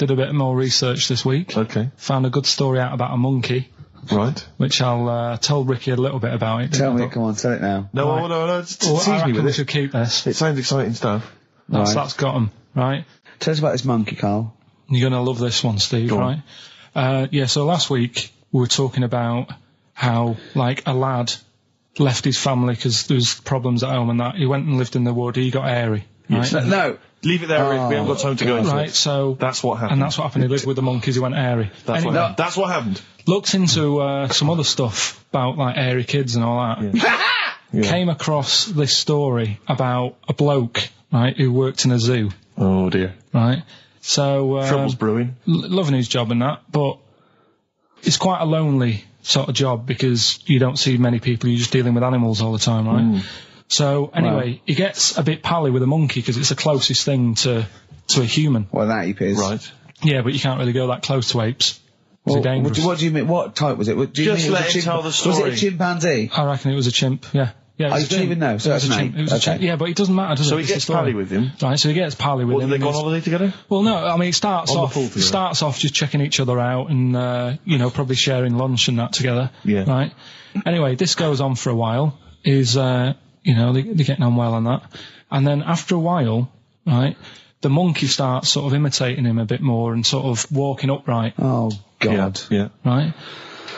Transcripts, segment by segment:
did a bit more research this week. Okay. Found a good story out about a monkey. Right. Which I'll told Ricky a little bit about it. Tell me, come on, tell it now. No, Right. no, tease I me reckon with we it. should keep this. It sounds exciting stuff. That's got 'em, right? Tell us about this monkey, Carl. You're going to love this one, Steve, Go on. right? So last week we were talking about how, like, a lad left his family because there was problems at home and that. He went and lived in the wood. He got airy, right? No. Leave it there, Rick. We haven't got time to go into Right, it. so... That's what happened. And that's what happened. He lived with the monkeys. He went airy. That's what happened. Looked into some other stuff about, like, airy kids and all that. Yeah. Came across this story about a bloke, right, who worked in a zoo. Oh, dear. Right? So... Trouble's brewing. Loving his job and that, but it's quite a lonely sort of job because you don't see many people. You're just dealing with animals all the time, right? So, anyway, he gets a bit pally with a monkey because it's the closest thing to a human. Well, that he is. Right. Yeah, but you can't really go that close to apes. They're dangerous. What do you mean? What type was it? Do you Just mean let him tell the story. Was it a chimpanzee? I reckon it was a chimp, yeah. Yeah, You don't even know, so that's a an chimp. ape. It was a Okay. chimp. Yeah, but it doesn't matter, does it? So he It's the gets story. pally with him. Right, so he gets pally with What, him. do they and go on it's- holiday together? Well, no, I mean, it starts On the off pool together. starts off just checking each other out and, probably sharing lunch and that together. Yeah. Right? Anyway, this goes on for a while. They're getting on well on that. And then after a while, right, the monkey starts sort of imitating him a bit more and sort of walking upright. Oh, God. Yeah. Right?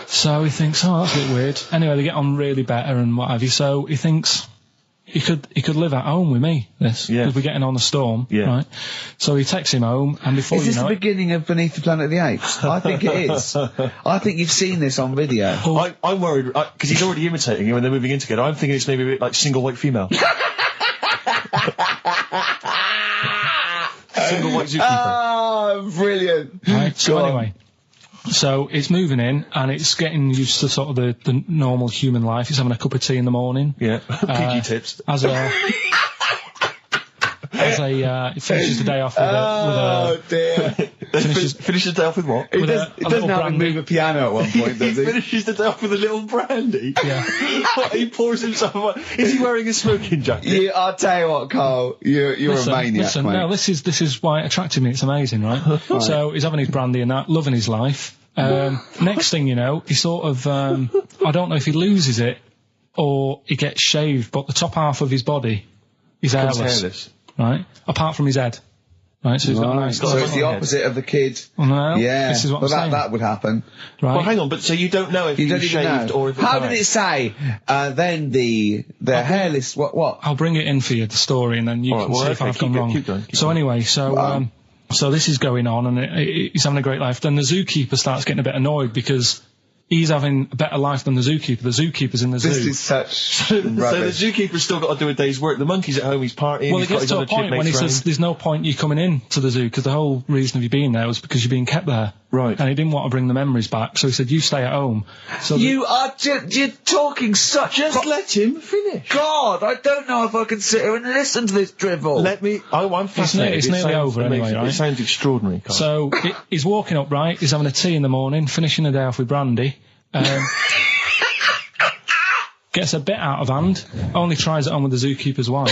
So he thinks, oh, that's a bit weird. Anyway, they get on really better and what have you. So he thinks he could live at home with me, this. Yeah. Because we're getting on the storm. Yeah. Right? So he takes him home and before Is you this know the it... beginning of Beneath the Planet of the Apes? I think it is. I think you've seen this on video. I'm worried, because he's already imitating him and they're moving in together. I'm thinking it's maybe a bit like Single White Female. Single White Zookeeper. Oh, brilliant. Right, so Go on. anyway, so it's moving in and it's getting used to sort of the normal human life. It's having a cup of tea in the morning. Yeah. Pinky tips. It finishes the day off with a dear. Finish the day off with what? He with does, a he doesn't little have to brandy. move a piano at one point, does He he? finishes the day off with a little brandy. Yeah. What, he pours himself. Is he wearing a smoking jacket? I'll tell you what, Carl. You're a maniac, mate. no, this is why it attracted me. It's amazing, right? So he's having his brandy and that, loving his life. Next thing you know, he sort of, I don't know if he loses it or he gets shaved, but the top half of his body is hairless. Right? Apart from his head. Right, so he's got a nice... So it's the opposite of the kid. Well, no, Yeah. this is what I'm saying. that would happen. Right? Well, hang on, but so you don't know if You he don't was even shaved know. or if How died? did it say? Then the hairless... What? I'll bring it in for you, the story, and then you All can right, well, see if okay, I've gone wrong. keep going. So anyway, so this is going on, and he's having a great life. Then the zookeeper starts getting a bit annoyed because he's having a better life than the zookeeper. The zookeeper's in the zoo. This is such So the rubbish. zookeeper's still got to do a day's work. The monkey's at home, he's partying. Well, he's it got gets his to a other point when he chipmates says round. there's no point you coming in to the zoo because the whole reason of you being there was because you're being kept there. Right. And he didn't want to bring the memories back, so he said, you stay at home. So You are you're talking such... Just let him finish. God, I don't know if I can sit here and listen to this drivel. I'm fascinated. it's It nearly sounds over anyway, amazing. right? It sounds extraordinary, Carl. So he's walking up, right? He's having a tea in the morning, finishing the day off with brandy. Gets a bit out of hand. Only tries it on with the zookeeper's wife.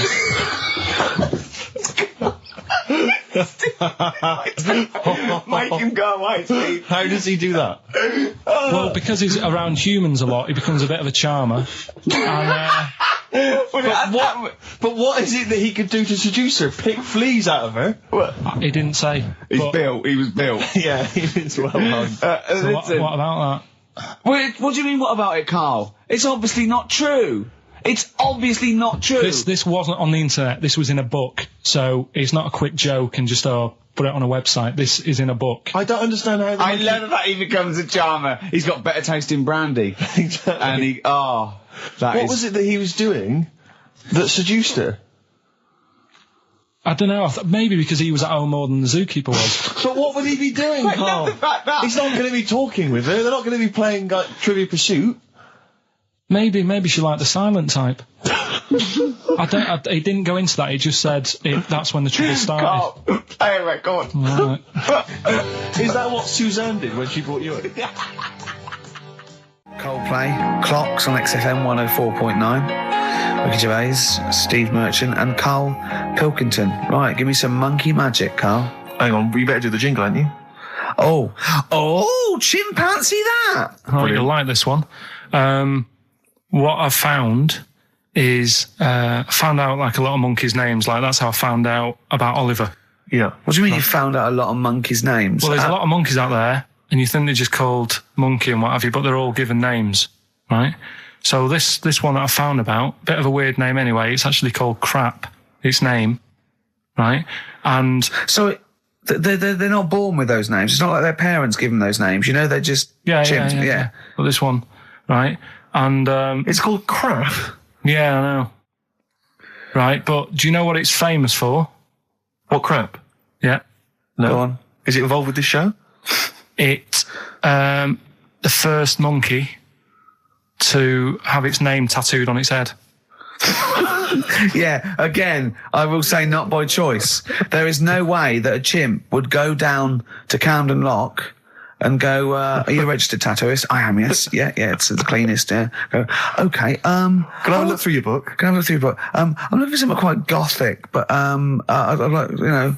Make him go away, Steve. How does he do that? Well, because he's around humans a lot, he becomes a bit of a charmer. And, But what is it that he could do to seduce her? Pick fleas out of her? he didn't say. He's but- built. He was built. Yeah, it's well known. So what about that? Wait, what do you mean, what about it, Carl? It's obviously not true. It's obviously not true. This wasn't on the internet. This was in a book. So it's not a quick joke and just put it on a website. This is in a book. I don't understand how... I love that he becomes a charmer. He's got better taste in brandy. Exactly. And he... Oh, that What is... was it that he was doing that seduced her? I don't know. Maybe because he was at home more than the zookeeper was. But what would he be doing, Carl? the fact that- He's not going to be talking with her. They're not going to be playing like Trivial Pursuit. Maybe she liked the silent type. He didn't go into that. He just said that's when the trouble started. Carl, play a record. Right. Is that what Suzanne did when she brought you in? Coldplay, Clocks on XFM 104.9. Ricky Gervais, Steve Merchant and Karl Pilkington. Right, give me some monkey magic, Carl. Hang on, you better do the jingle, ain't you? Oh, chimpanzee that! Oh, you'll like this one. What I've found is, I found out like a lot of monkeys' names. Like that's how I found out about Oliver. Yeah. What do you mean you found out a lot of monkeys' names? Well, there's a lot of monkeys out there, and you think they're just called Monkey and what have you, but they're all given names, right? So this one that I found about, bit of a weird name anyway. It's actually called Crap. Its name, right? And so they're not born with those names. It's not like their parents give them those names. You know, they're just chimps. Yeah. Well, this one, right? And it's called Crap. Yeah, I know. Right, but do you know what it's famous for? What crap? Yeah. No. Go on. Is it involved with this show? It's the first monkey to have its name tattooed on its head. Yeah, again, I will say not by choice. There is no way that a chimp would go down to Camden Lock and go, are you a registered tattooist? I am, yes. Yeah, it's the cleanest, yeah. Go, okay, Can I have a look through your book? Can I have a look through your book? I'm looking for something quite gothic, but, I'd like, you know,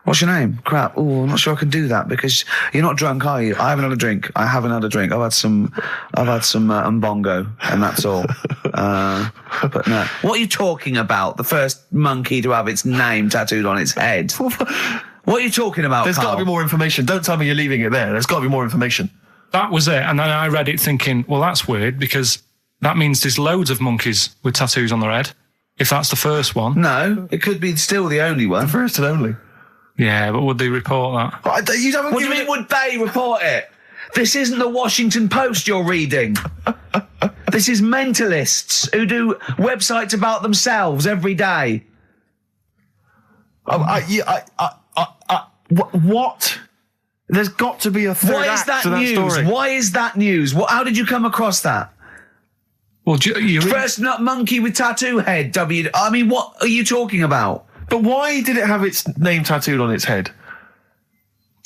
what's your name? Crap. Oh, I'm not sure I can do that because you're not drunk, are you? I haven't had a drink. I've had some Mbongo, and that's all. But no. What are you talking about? The first monkey to have its name tattooed on its head. What are you talking about, There's got Carl? to be more information. Don't tell me you're leaving it there. There's got to be more information. That was it. And then I read it thinking, well, that's weird because that means there's loads of monkeys with tattoos on their head. If that's the first one. No, it could be still the only one. The first and only. Yeah, but would they report that? What do you mean, would they report it? This isn't the Washington Post you're reading. This is mentalists who do websites about themselves every day. What? There's got to be a third Why is act that to that news? story. Why is that news? How did you come across that? Well, First nut monkey with tattoo head. I mean, what are you talking about? But why did it have its name tattooed on its head?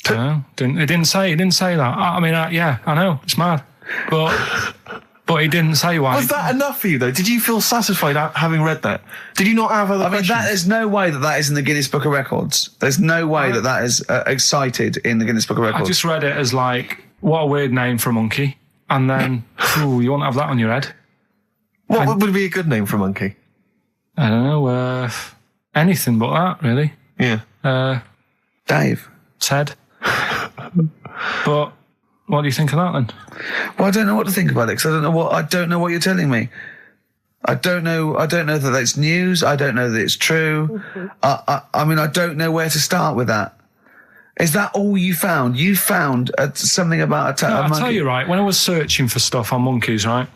No, it didn't say that. I mean, yeah, I know, it's mad. But he didn't say why. Was that enough for you, though? Did you feel satisfied having read that? Did you not have other questions? There's no way that is in the Guinness Book of Records. There's no way that is cited in the Guinness Book of Records. I just read it as like, what a weird name for a monkey. And then, you won't have that on your head. What would be a good name for a monkey? I don't know, anything but that, really. Yeah. Dave. Ted. But what do you think of that then? Well, I don't know what to think about it because I don't know what you're telling me. I don't know that that's news. I don't know that it's true. I mean, I don't know where to start with that. Is that all you found? You found something about a monkey? I'll tell you, right, when I was searching for stuff on monkeys, right?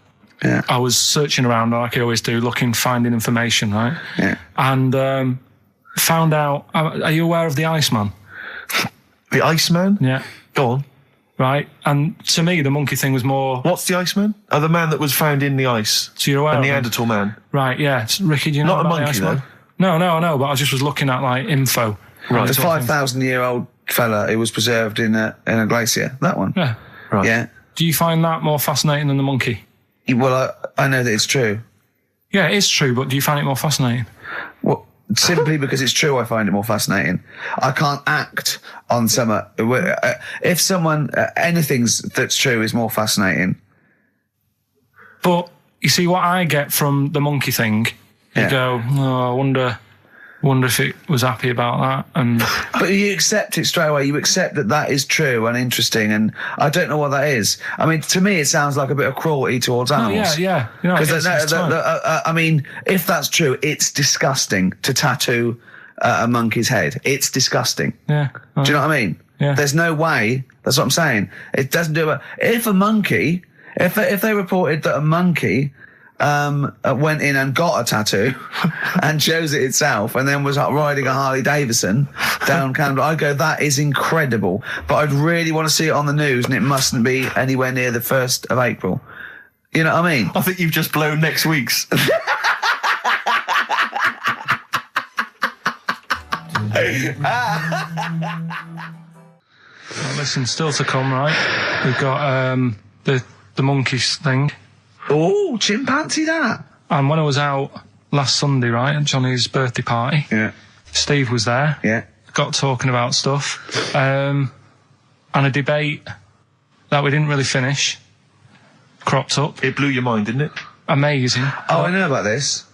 Yeah. I was searching around like I always do, finding information, right? Yeah. And found out, are you aware of the Iceman? The Iceman? Yeah. Go on. Right? And to me, the monkey thing was more... What's the Iceman? Oh, the man that was found in the ice. So you're aware of him? Neanderthal man. Right, yeah. Ricky, do you know Not a about monkey, the Iceman? though. No, I know, but I just was looking at, like, info. Right. The 5,000-year-old fella who was preserved in a glacier. That one. Yeah. Right. Yeah. Do you find that more fascinating than the monkey? Well, I know that it's true. Yeah, it is true, but do you find it more fascinating? Well, simply because it's true, I find it more fascinating. I can't act on if someone, anything that's true is more fascinating. But you see what I get from the monkey thing, you go, I wonder if it was happy about that. And but you accept it straight away. You accept that is true and interesting, and I don't know what that is. I mean, to me, it sounds like a bit of cruelty towards animals. Yeah. Because I mean, if that's true, it's disgusting to tattoo a monkey's head. It's disgusting. Yeah. Do you know what I mean? Yeah. There's no way. That's what I'm saying. It doesn't do it. If they reported that a monkey went in and got a tattoo and chose it itself and then was riding a Harley Davidson down Camden, I'd go, that is incredible. But I'd really want to see it on the news, and it mustn't be anywhere near the 1st of April. You know what I mean? I think you've just blown next week's. Well, listen, still to come, right? We've got the monkeys thing. Oh, chimpanzee that. And when I was out last Sunday, right, at Johnny's birthday party, Yeah. Steve was there. Yeah. got talking about stuff, and a debate that we didn't really finish cropped up. It blew your mind, didn't it? Amazing. Oh, I know about this.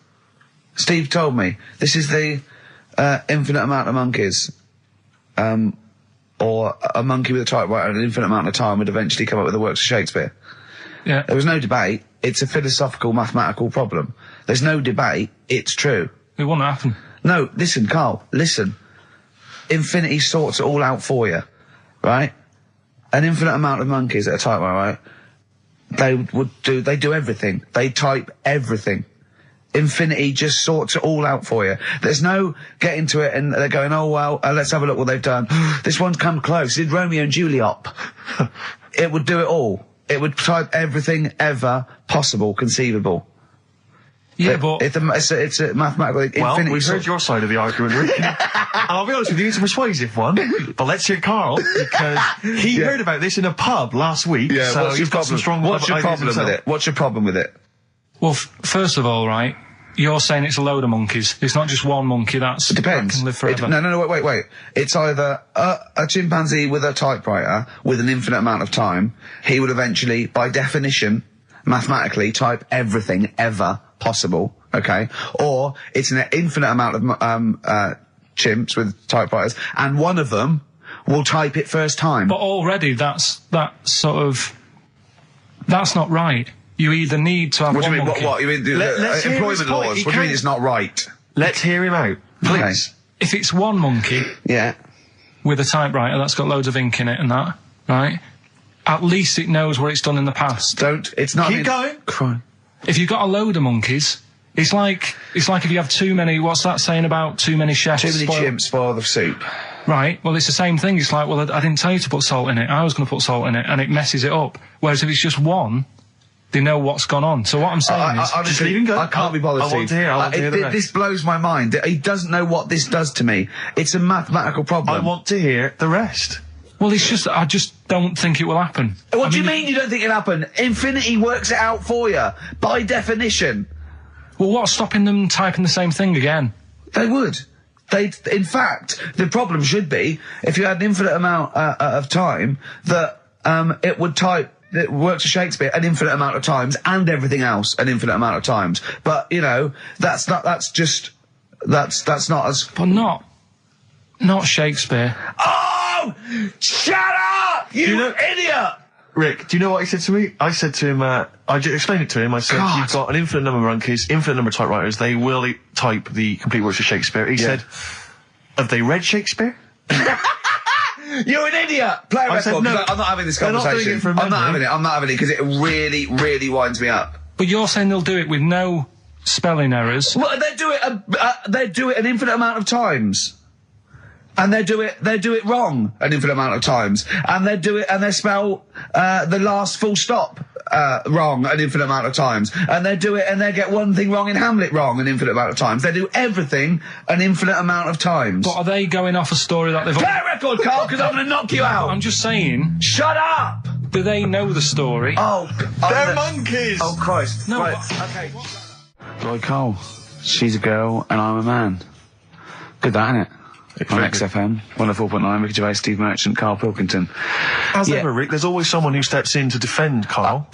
Steve told me. This is the infinite amount of monkeys. Or a monkey with a typewriter an infinite amount of time would eventually come up with the works of Shakespeare. Yeah. There was no debate. It's a philosophical, mathematical problem. There's no debate. It's true. It wouldn't happen. No, listen, Carl, listen. Infinity sorts it all out for you, right? An infinite amount of monkeys at a typewriter, right? They do everything. They type everything. Infinity just sorts it all out for you. There's no getting to it and they're going, oh, well, let's have a look what they've done. This one's come close. Did Romeo and Juliet. It would do it all. It would type everything ever possible, conceivable. Yeah, but it's a mathematical infinity. Well, we've heard your side of the argument, Rick. And I'll be honest with you, it's a persuasive one. But let's hear Carl, because he heard about this in a pub last week. Yeah, so he's got some strong What's your ideas problem with himself. it? What's your problem with it? well, first of all, right, you're saying it's a load of monkeys. It's not just one monkey. It depends. That can live forever. No, wait. It's either a chimpanzee with a typewriter with an infinite amount of time. He would eventually, by definition, mathematically, type everything ever possible. Okay, or it's an infinite amount of chimps with typewriters, and one of them will type it first time. But already, that's not right. You either need to have What do one you mean? monkey. What? You mean Let's hear his employment point. laws? He What do you mean can't- it's not right? Let's hear him out, please. If it's one monkey Yeah. with a typewriter that's got loads of ink in it and that, right? At least it knows what it's done in the past. It's not. Keep going. Crime. If you've got a load of monkeys, it's like if you have too many. What's that saying about too many chefs? Too many chimps spoil the soup. Right. Well, it's the same thing. It's like, well, I didn't tell you to put salt in it. I was going to put salt in it, and it messes it up. Whereas if it's just one, they know what's gone on. So what I'm saying is, Honestly, leave him go. I can't be bothered. I want to hear. I want to hear the rest. This blows my mind. He doesn't know what this does to me. It's a mathematical problem. I want to hear the rest. well, it's just I just don't think it will happen. What do you mean you don't think it'll happen? Infinity works it out for you by definition. Well, what's stopping them typing the same thing again? They would. In fact, the problem should be if you had an infinite amount of time that it would type. It works for Shakespeare an infinite amount of times and everything else an infinite amount of times. But you know, that's not as. But not Shakespeare. Oh, shut up, you idiot! Rick, do you know what he said to me? I said to him, I explained it to him. I said, God. you've got an infinite number of monkeys, infinite number of typewriters. They will type the complete works of Shakespeare. He said, have they read Shakespeare? You're an idiot! Play a I record, said, no, 'cause I'm not having this they're not doing conversation. it from I'm not memory. having it because it really, really winds me up. But you're saying they'll do it with no spelling errors. Well, they do it an infinite amount of times. And they do it wrong an infinite amount of times. And they spell the last full stop wrong an infinite amount of times. And they do it and they get one thing wrong in Hamlet wrong an infinite amount of times. They do everything an infinite amount of times. But are they going off a story that they've... Play a record, Carl, because I'm going to knock you out. I'm just saying, Shut up! do they know the story? Oh, They're monkeys! Oh, Christ. No, Right, okay. Roy Cole. She's a girl and I'm a man. Good that, innit? On XFM, 104.9, Ricky Gervais, Steve Merchant, Karl Pilkington. As ever, Rick, there's always someone who steps in to defend Carl.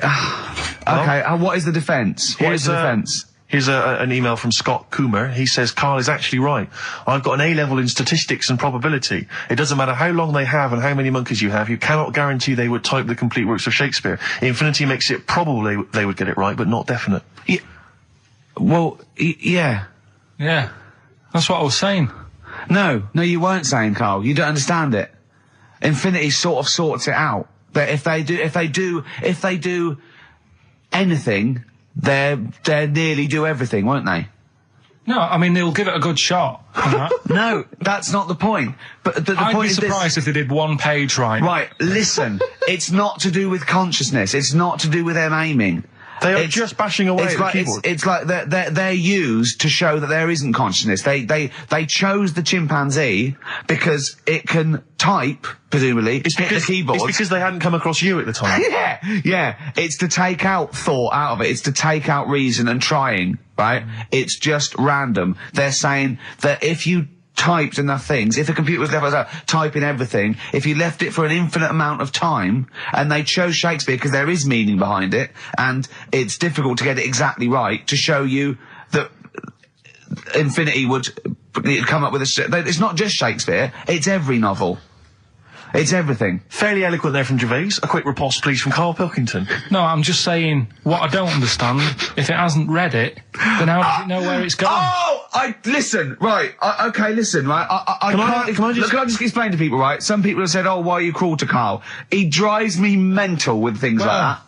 Okay, what is the defence? What is the defence? Here's an email from Scott Coomer. He says, Carl is actually right. I've got an A-level in statistics and probability. It doesn't matter how long they have and how many monkeys you have. You cannot guarantee they would type the complete works of Shakespeare. Infinity makes it probable they would get it right, but not definite. Yeah. Well, yeah. Yeah. That's what I was saying. No, you weren't saying, Carl. You don't understand it. Infinity sort of sorts it out. That if they do anything, they nearly do everything, won't they? No, I mean, they'll give it a good shot. No, that's not the point. But the I'd point be is surprised if they did one page right. Right, listen. It's not to do with consciousness. It's not to do with them aiming. They are just bashing away at the keyboard. It's like they're used to show that there isn't consciousness. They chose the chimpanzee because it can type, presumably, hit the keyboard. It's because they hadn't come across you at the time. Yeah. It's to take out thought out of it. It's to take out reason and trying, right? It's just random. They're saying that if you typed enough things, if the computer was left typing everything, if you left it for an infinite amount of time, and they chose Shakespeare because there is meaning behind it, and it's difficult to get it exactly right, to show you that infinity would come up with it's not just Shakespeare, it's every novel. It's everything. Fairly eloquent there from Gervais. A quick riposte, please, from Karl Pilkington. No, I'm just saying, what I don't understand, if it hasn't read it, then how does it know where it's going? Listen, right, listen, right, can I just explain to people, right, some people have said, oh, why are you cruel to Karl? He drives me mental with things like that.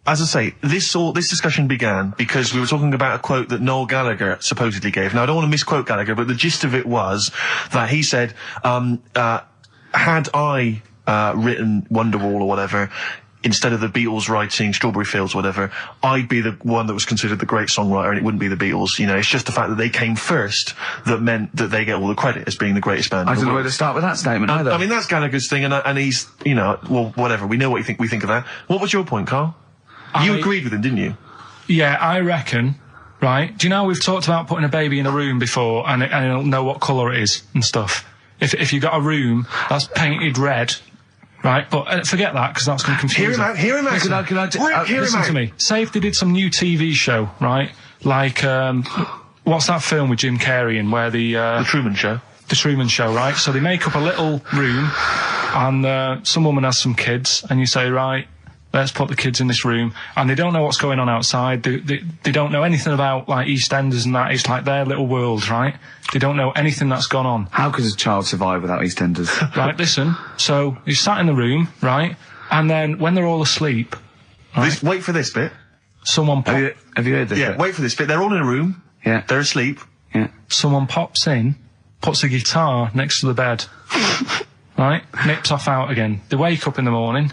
As I say, this discussion began because we were talking about a quote that Noel Gallagher supposedly gave. Now, I don't want to misquote Gallagher, but the gist of it was that he said, had I written Wonderwall or whatever, instead of the Beatles writing Strawberry Fields or whatever, I'd be the one that was considered the great songwriter, and it wouldn't be the Beatles. You know, it's just the fact that they came first that meant that they get all the credit as being the greatest band. I don't know where to start with that statement either. I mean, that's Gallagher's thing, and he's, you know, well, whatever. We know what we think of that. What was your point, Karl? You agreed with him, didn't you? Yeah, I reckon. Right? Do you know we've talked about putting a baby in a room before, and it'll know what colour it is and stuff. If you got a room that's painted red, right? But forget that, because that's going to confuse Hear him out. Hear him out. Listen to me. Say if they did some new TV show, right? Like what's that film with Jim Carrey in where the Truman Show. The Truman Show, right? So they make up a little room, and some woman has some kids, and you say, right, let's put the kids in this room, and they don't know what's going on outside. They don't know anything about, like, EastEnders and that. It's like their little world, right? They don't know anything that's gone on. How could a child survive without EastEnders? Right, listen. So, you sat in the room, right? And then, when they're all asleep... Right, wait for this bit. Someone Have you heard this bit? Wait for this bit. They're all in a room. Yeah. They're asleep. Yeah. Someone pops in, puts a guitar next to the bed. Right? Nips off out again. They wake up in the morning...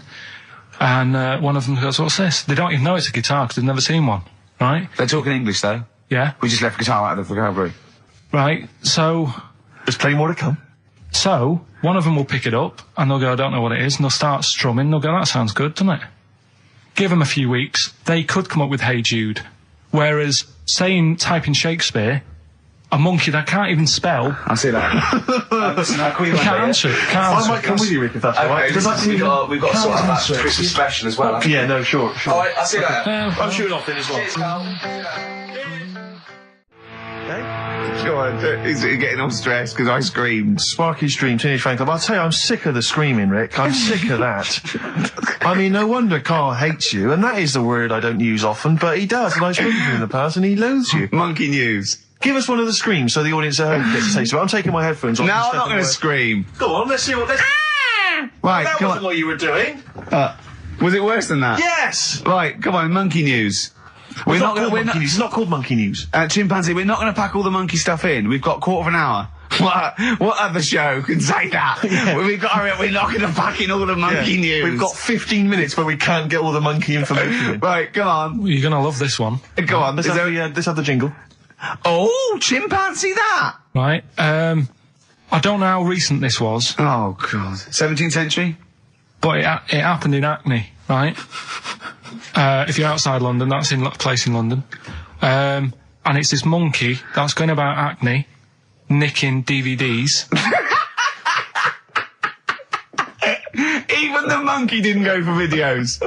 And one of them goes, what's this? They don't even know it's a guitar because they've never seen one, right? They're talking English, though. Yeah. We just left guitar out of the vocabulary. Right, so... There's plenty more to come. So, one of them will pick it up, and they'll go, I don't know what it is, and they'll start strumming, they'll go, that sounds good, doesn't it? Give them a few weeks, they could come up with Hey Jude. Whereas, typing Shakespeare... A monkey that can't even spell. I see that. Can't answer it. I might come with you, Rick, if that's all right. We've got to sort out that Christmas special as well. Yeah, no, sure. All right, I see that. I'm shooting off then as well. Cheers, Karl. Go on, he's getting all stressed because I screamed. Sparky's Dream, Teenage Fan Club. I'll tell you, I'm sick of the screaming, Rick. I'm sick of that. I mean, no wonder Karl hates you, and that is the word I don't use often, but he does, and I've spoken to him in the past, and he loathes you. Monkey news. Give us one of the screams so the audience at home gets a taste of it. I'm taking my headphones off. No, I'm not going to scream. Go on, let's see what... Right, that come wasn't what you were doing. Was it worse than that? Yes! Right, come on, monkey news. We're not monkey news. It's not called monkey news. Chimpanzee, we're not going to pack all the monkey stuff in. We've got a quarter of an hour. What other show can say that? Yeah. We're not going to pack in all the monkey news. We've got 15 minutes where we can't get all the monkey information in. Right, come on. You're going to love this one. Go on. Let's have the jingle. Oh, chimpanzee that! Right, I don't know how recent this was. Oh, God. 17th century? But it happened in Hackney, right? If you're outside London, that's in a place in London. And it's this monkey that's going about Hackney, nicking DVDs. Even the monkey didn't go for videos.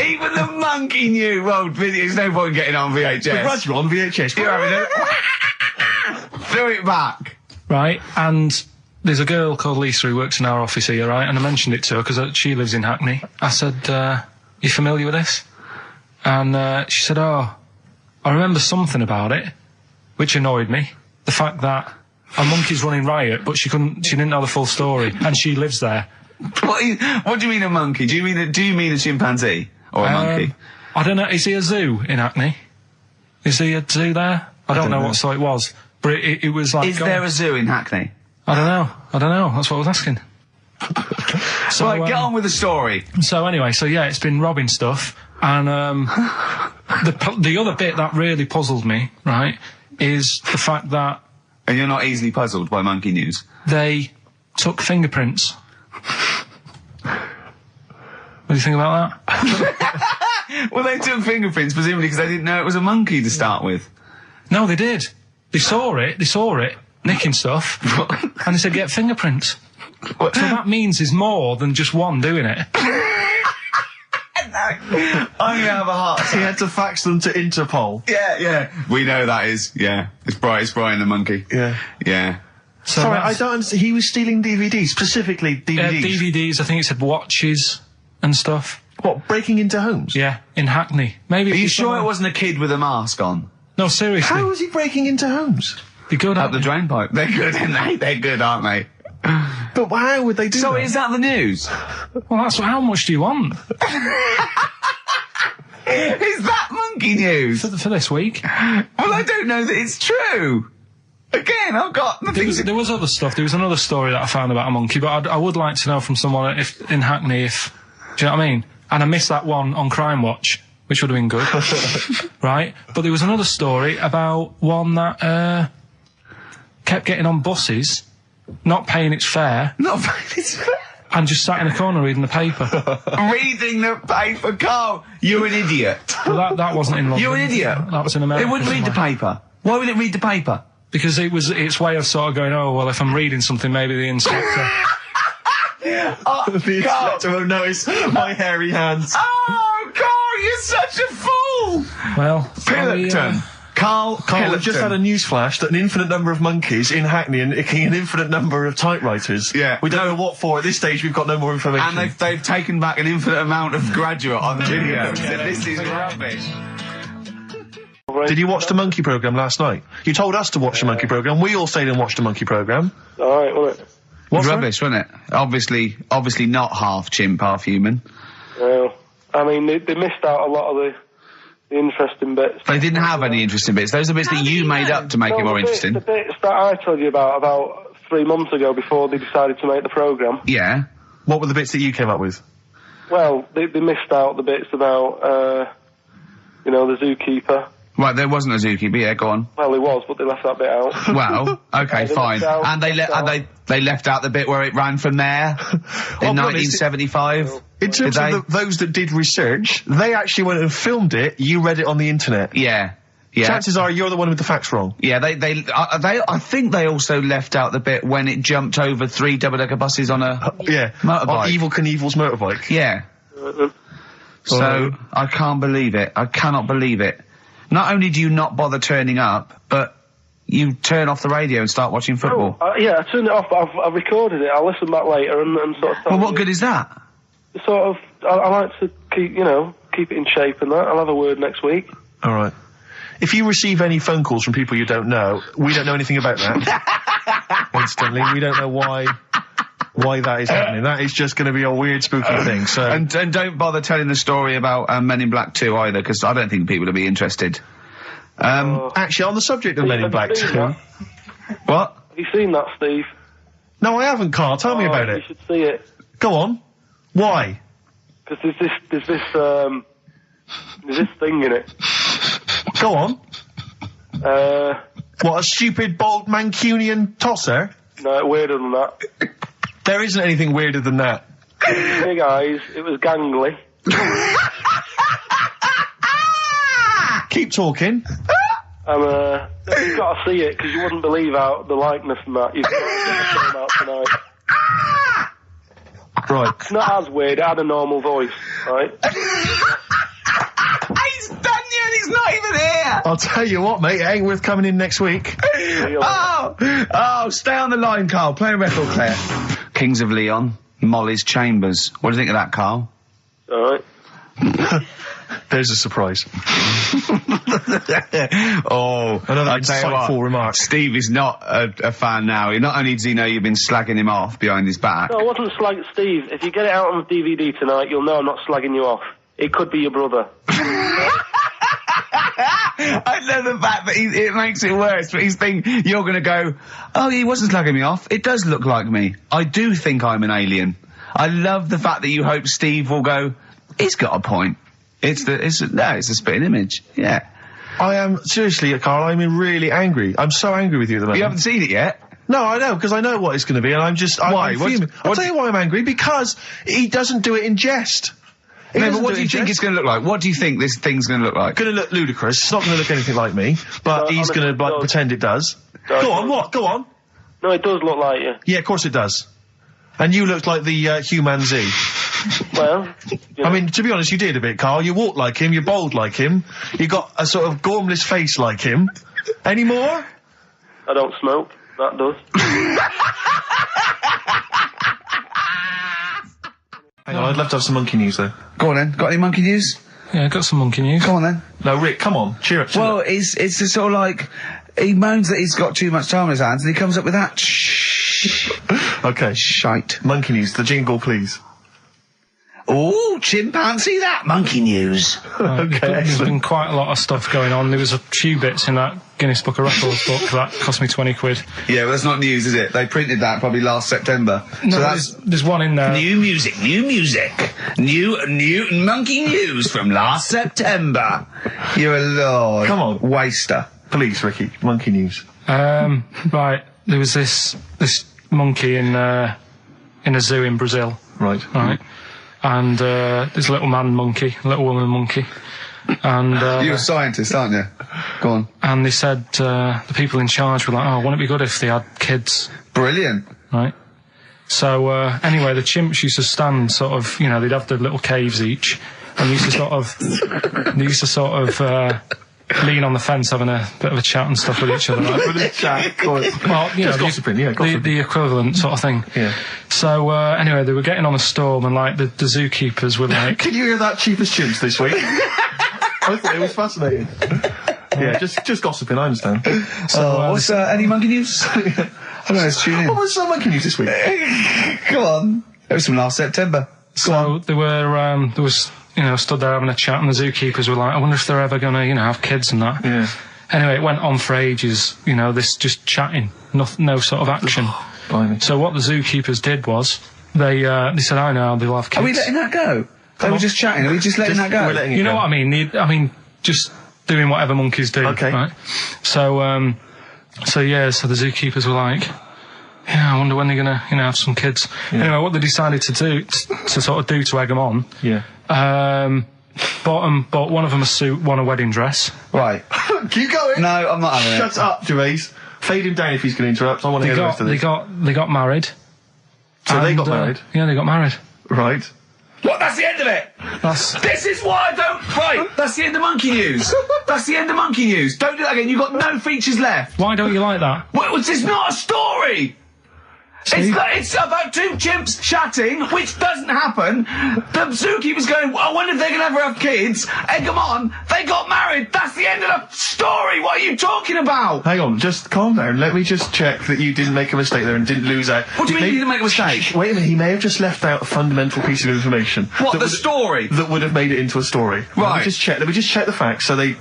Even the monkey knew, well, there's no point getting on VHS. The Grudge on VHS. You're having it. Throw it back. Right, and there's a girl called Lisa who works in our office here, right? And I mentioned it to her because she lives in Hackney. I said, you familiar with this? And she said, oh, I remember something about it, which annoyed me. The fact that a monkey's running riot, but she didn't know the full story, and she lives there. What do you mean a monkey? Do you mean a chimpanzee or a monkey? I don't know. Is he a zoo in Hackney? Is he a zoo there? I don't know what sort it was, but it was like. Is there a zoo in Hackney? I don't know. That's what I was asking. So right, get on with the story. So anyway, it's been robbing stuff, and the other bit that really puzzled me, right, is the fact that. And you're not easily puzzled by monkey news. They took fingerprints. What do you think about that? Well, they took fingerprints, presumably because they didn't know it was a monkey to start with. No, they did. They saw it, nicking stuff, and he said get fingerprints. So that means there's more than just one doing it. I'm gonna have a heart attack. He had to fax them to Interpol. Yeah. We know that is. Yeah, it's Brian the monkey. Yeah. So sorry, I don't understand. He was stealing DVDs, specifically DVDs. DVDs. I think it said watches and stuff. What, breaking into homes? Yeah, in Hackney. Maybe. Are you sure it wasn't a kid with a mask on? No, seriously. How was he breaking into homes? Be good up the drain pipe. They're good, aren't they? They're good, aren't they? But how would they do that? So is that the news? Well, that's how much do you want? Is that monkey news? For this week? Well, I don't know that it's true. Again, I've got nothing. There was other stuff. There was another story that I found about a monkey, but I would like to know from someone in Hackney do you know what I mean? And I missed that one on Crime Watch, which would have been good. Right? But there was another story about one that kept getting on buses, not paying its fare. And just sat in a corner reading the paper. Reading the paper, Carl. You're an idiot. Well, that wasn't in London. You're an idiot. That was in America. It wouldn't read the paper. Why would it read the paper? Because it was its way of sort of going, oh, well, if I'm reading something, maybe the inspector... the inspector won't notice my hairy hands. Oh, Carl, you're such a fool! Well... Pilkington. Karl We've just had a news flash that an infinite number of monkeys in Hackney and an infinite number of typewriters. Yeah. We don't know what for. At this stage, we've got no more information. And they've taken back an infinite amount of graduate on the video. This is rubbish. Did you watch the monkey programme last night? You told us to watch the monkey programme. We all stayed and watched the monkey programme. Alright, wasn't it? What's rubbish, wasn't it? Obviously not half chimp, half human. Well, I mean, they missed out a lot of the interesting bits. They didn't have any interesting bits. Those are bits that you made up to make it more interesting. The bits that I told you about 3 months ago before they decided to make the programme. Yeah. What were the bits that you came up with? Well, they missed out the bits about, the zookeeper. Right, there wasn't a zookeeper, yeah, go on. Well, there was, but they left that bit out. Well, okay, fine. And they left out the bit where it ran from there in 1975. In terms of those that did research, they actually went and filmed it. You read it on the internet. Yeah. Chances are you're the one with the facts wrong. Yeah, I think they also left out the bit when it jumped over 3 double-decker buses on a motorbike. On Evel Knievel's motorbike. Yeah. So I can't believe it. I cannot believe it. Not only do you not bother turning up, but you turn off the radio and start watching football. I turned it off, but I've recorded it. I'll listen back later and sort of... Well, what good is that? Sort of, I like to keep it in shape and that. I'll have a word next week. All right. If you receive any phone calls from people you don't know, we don't know anything about that. Instantly, we don't know why that is happening. That is just going to be a weird, spooky thing. So and don't bother telling the story about Men in Black 2 either, because I don't think people will be interested. Actually, on the subject of Men in Black 2, what? Have you seen that, Steve? No, I haven't, Carl. Tell me about it. You should see it. Go on. Why? Because there's this thing in it. Go on. What, a stupid, bald Mancunian tosser? No, weirder than that. There isn't anything weirder than that. Big eyes, it was gangly. Keep talking. And, you've got to see it, because you wouldn't believe the likeness and that. You've got to get the film out tonight. Right. It's not as weird, it had a normal voice, right? He's done yet, he's not even here! I'll tell you what, mate, it ain't worth coming in next week. Stay on the line, Carl. Play a record, Claire. Kings of Leon, Molly's Chambers. What do you think of that, Carl? Alright. There's a surprise. Another insightful remark. Steve is not a fan now. Not only does he know you've been slagging him off behind his back. No, I wasn't slagging Steve. If you get it out on the DVD tonight, you'll know I'm not slagging you off. It could be your brother. I love the fact that it makes it worse, but he's thinking you're going to go, oh, he wasn't slagging me off. It does look like me. I do think I'm an alien. I love the fact that you hope Steve will go, he's got a point. It's a spitting image. Yeah. I am, seriously, Carl, I'm really angry. I'm so angry with you at the moment. You haven't seen it yet? No, I know, because I know what it's going to be, and I'm fuming. I'll tell you why I'm angry, because he doesn't do it in jest. No, but what do you think it's going to look like? What do you think this thing's going to look like? Going to look ludicrous. It's not going to look anything like me, but he's going to pretend it does. Go on, what? Go on. No, it does look like you. Yeah, of course it does. And you looked like the human Z. Well, I mean, to be honest, you did a bit, Carl. You walk like him, you're bold like him, you got a sort of gormless face like him. Any more? I don't smoke. That does. Hang on, I'd love to have some monkey news, though. Go on then. Got any monkey news? Yeah, got some monkey news. Go on then. No, Rick, come on, cheer up. Well, it's just sort of like he moans that he's got too much time on his hands, and he comes up with that Okay. shite. Monkey news, the jingle, please. Oh, chimpanzee, that monkey news. Okay, There's excellent. been quite a lot of stuff going on. There was a few bits in that Guinness Book of Records book that cost me 20 quid. Yeah, well, that's not news, is it? They printed that probably last September. No, so that's there's one in there. new music, new monkey news from last September. You're a lord. Come on. Waster. Please, Ricky, monkey news. Right, there was this monkey in a zoo in Brazil. Right. Right. And there's a little man monkey, a little woman monkey. And You're a scientist, aren't you? Go on. and they said the people in charge were like, oh, wouldn't it be good if they had kids? Brilliant. Right. So anyway, the chimps used to stand sort of, you know, they'd have their little caves each, and they used to sort of lean on the fence having a bit of a chat and stuff with each other. Right? Well, you Just know, gossiping, yeah, gossiping. the equivalent sort of thing. Yeah. So anyway, they were getting on a storm, and like the zookeepers were like, Can you hear that cheapest chimps this week? I thought it was fascinating. Yeah, just gossiping, I understand. What's any monkey news? I don't know, let's tune in. What was some monkey news this week? Come on. It was from last September. so they were there was, you know, stood there having a chat, and the zookeepers were like, I wonder if they're ever gonna, you know, have kids and that. Yeah. Anyway, it went on for ages, you know, this just chatting, no sort of action. Blimey. So what the zookeepers did was, they said, I know, they'll have kids. Are we letting that go? They were just chatting. Are we just letting that go? We're letting it You know go. what I mean? I mean, just doing whatever monkeys do. Okay. Right? So the zookeepers were like, yeah, I wonder when they're gonna, you know, have some kids. Yeah. Anyway, what they decided to do, to sort of do to egg them on, Yeah. bought one of them a suit, one a wedding dress. Right. Keep going. No, I'm not having it. Shut up, Gervais. Fade him down if he's going to interrupt. I want to hear the rest of this. They got married. So they got And, married. Yeah, they got married. Right. What? That's the end of it. This is why I don't. Right. That's the end of monkey news. That's the end of monkey news. Don't do that again. You've got no features left. Why don't you like that? Well, it's not a story. It's about two chimps chatting, which doesn't happen. The zookeeper's going, I wonder if they can ever have kids. Egg them on. They got married. That's the end of the story. What are you talking about? Hang on, just calm down. Let me just check that you didn't make a mistake there and didn't lose out. What do you mean you didn't make a mistake? Wait a minute, he may have just left out a fundamental piece of information. What, that the would- story? That would have made it into a story. Right. Let me just check the facts. So they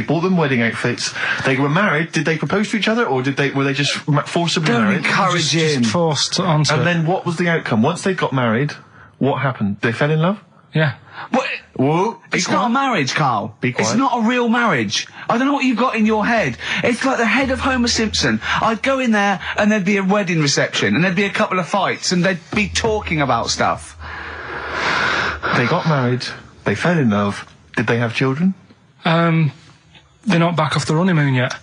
bought them wedding outfits. They were married. Did they propose to each other, or were they just forcibly Don't married? encourage him. Just forced onto And it. then what was the outcome? Once they got married, what happened? They fell in love? Yeah. What? Whoa. It's not a marriage, Carl. Be quiet. It's not a real marriage. I don't know what you've got in your head. It's like the head of Homer Simpson. I'd go in there and there'd be a wedding reception and there'd be a couple of fights and they'd be talking about stuff. They got married. They fell in love. Did they have children? They're not back off the honeymoon yet.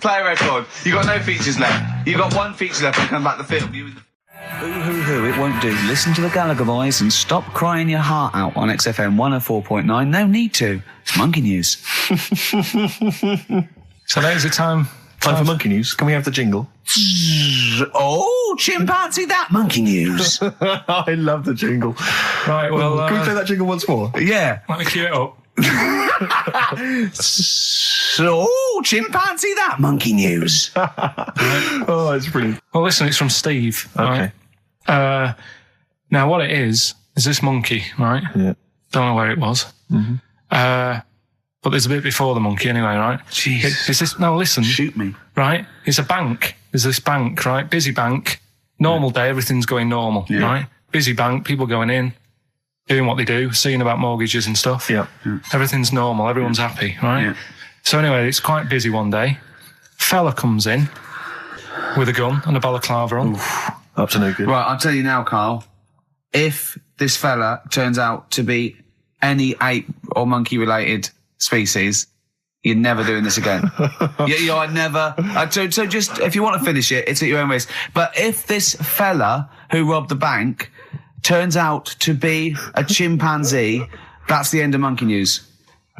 Play a record. You got no features left. You got one feature left and come back to film. Boo-hoo-hoo, it won't do. Listen to the Gallagher Boys and stop crying your heart out on XFM 104.9. No need to. It's monkey news. So that is the time. Time for monkey news. Can we have the jingle? Oh, chimpanzee, that monkey news. I love the jingle. Right, well, Can we play that jingle once more? Yeah. let me cue it up. So, chimpanzee, that monkey news. Oh, it's brilliant. Well, listen, it's from Steve. Okay. Right? Now, what it is this monkey, right? Yeah. Don't know where it was. Mm-hmm. But there's a bit before the monkey anyway, right? Jeez. It's this, no, listen. Shoot me. Right? It's a bank. There's this bank, right? Busy bank. Normal day, everything's going normal, right? Busy bank, people going in, doing what they do, seeing about mortgages and stuff. Yeah. Everything's normal, everyone's happy, right? Yeah. So anyway, it's quite busy one day. Fella comes in with a gun and a balaclava on. Up to no good. Right, I'll tell you now, Carl. If this fella turns out to be any ape or monkey related species, You're never doing this again. You are never. So just, if you want to finish it, it's at your own risk. But if this fella who robbed the bank turns out to be a chimpanzee, that's the end of Monkey News.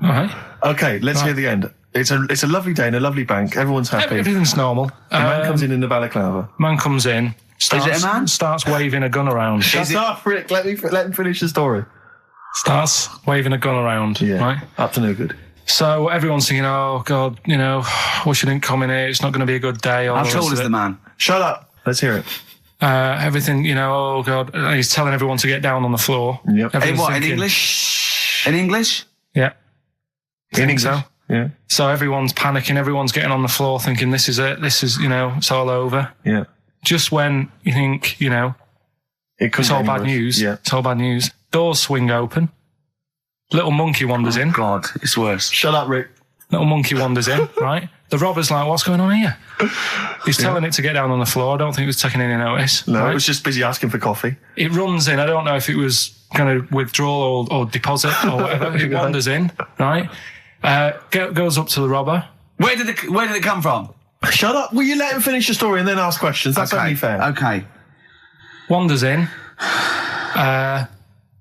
All right. Okay, let's hear the end. It's a lovely day in a lovely bank. Everyone's happy. Everything's normal. A man comes in the balaclava. Man comes in. Is it a man? Starts waving a gun around. Shut up, Rick. Let him finish the story. Starts waving a gun around. Yeah. Right? Up to no good. So everyone's thinking, oh, God, wish I didn't come in here. It's not going to be a good day. How tall is the man? Shut up. Let's hear it. Everything, oh, God. He's telling everyone to get down on the floor. Yep. In what, in English? In English? Yeah. In English? So? Yeah. So everyone's panicking. Everyone's getting on the floor thinking, this is it. This is, it's all over. Yeah. Just when you think, it's all bad news. Yeah. It's all bad news. Doors swing open. Little monkey wanders in. God, it's worse. Shut up, Rick. Little monkey wanders in, right? The robber's like, what's going on here? He's telling it to get down on the floor. I don't think it was taking any notice. No, right? it was just busy asking for coffee. It runs in. I don't know if it was going to withdraw or deposit or whatever. It wanders in, right? Goes up to the robber. Where did it come from? Shut up. Will you let him finish the story and then ask questions? That's only fair. Okay. Wanders in.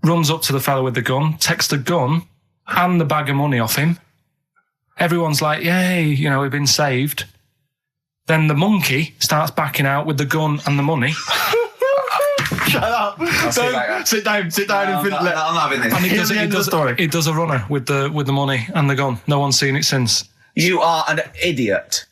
Runs up to the fellow with the gun, takes the gun and the bag of money off him. Everyone's like, yay, we've been saved. Then the monkey starts backing out with the gun and the money. Shut up. Sit down and finish. I'm not having this. And He does a runner with the money and the gun. No one's seen it since. You are an idiot.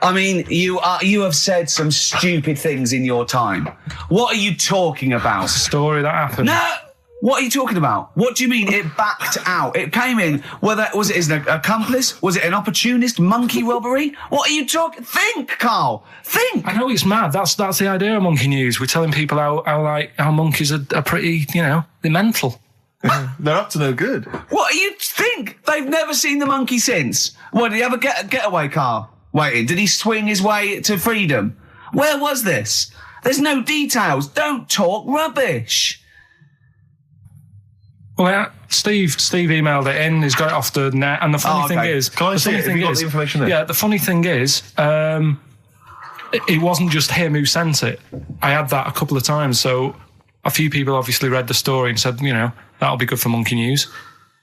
I mean, you have said some stupid things in your time. What are you talking about? It's a story that happened. No! What are you talking about? What do you mean it backed out? It came in. Was it an accomplice? Was it an opportunist monkey robbery? What are you talking? Think, Carl. Think. I know it's mad. That's the idea of Monkey News. We're telling people how monkeys are pretty, they're mental. They're up to no good. What do you think? They've never seen the monkey since. What, did he have a getaway car waiting? Did he swing his way to freedom? Where was this? There's no details. Don't talk rubbish. Well, yeah, Steve emailed it in. He's got it off the net. And the funny thing is... Can I see it? Have you got the information there? Yeah, the funny thing is, it wasn't just him who sent it. I had that a couple of times. So a few people obviously read the story and said, that'll be good for Monkey News.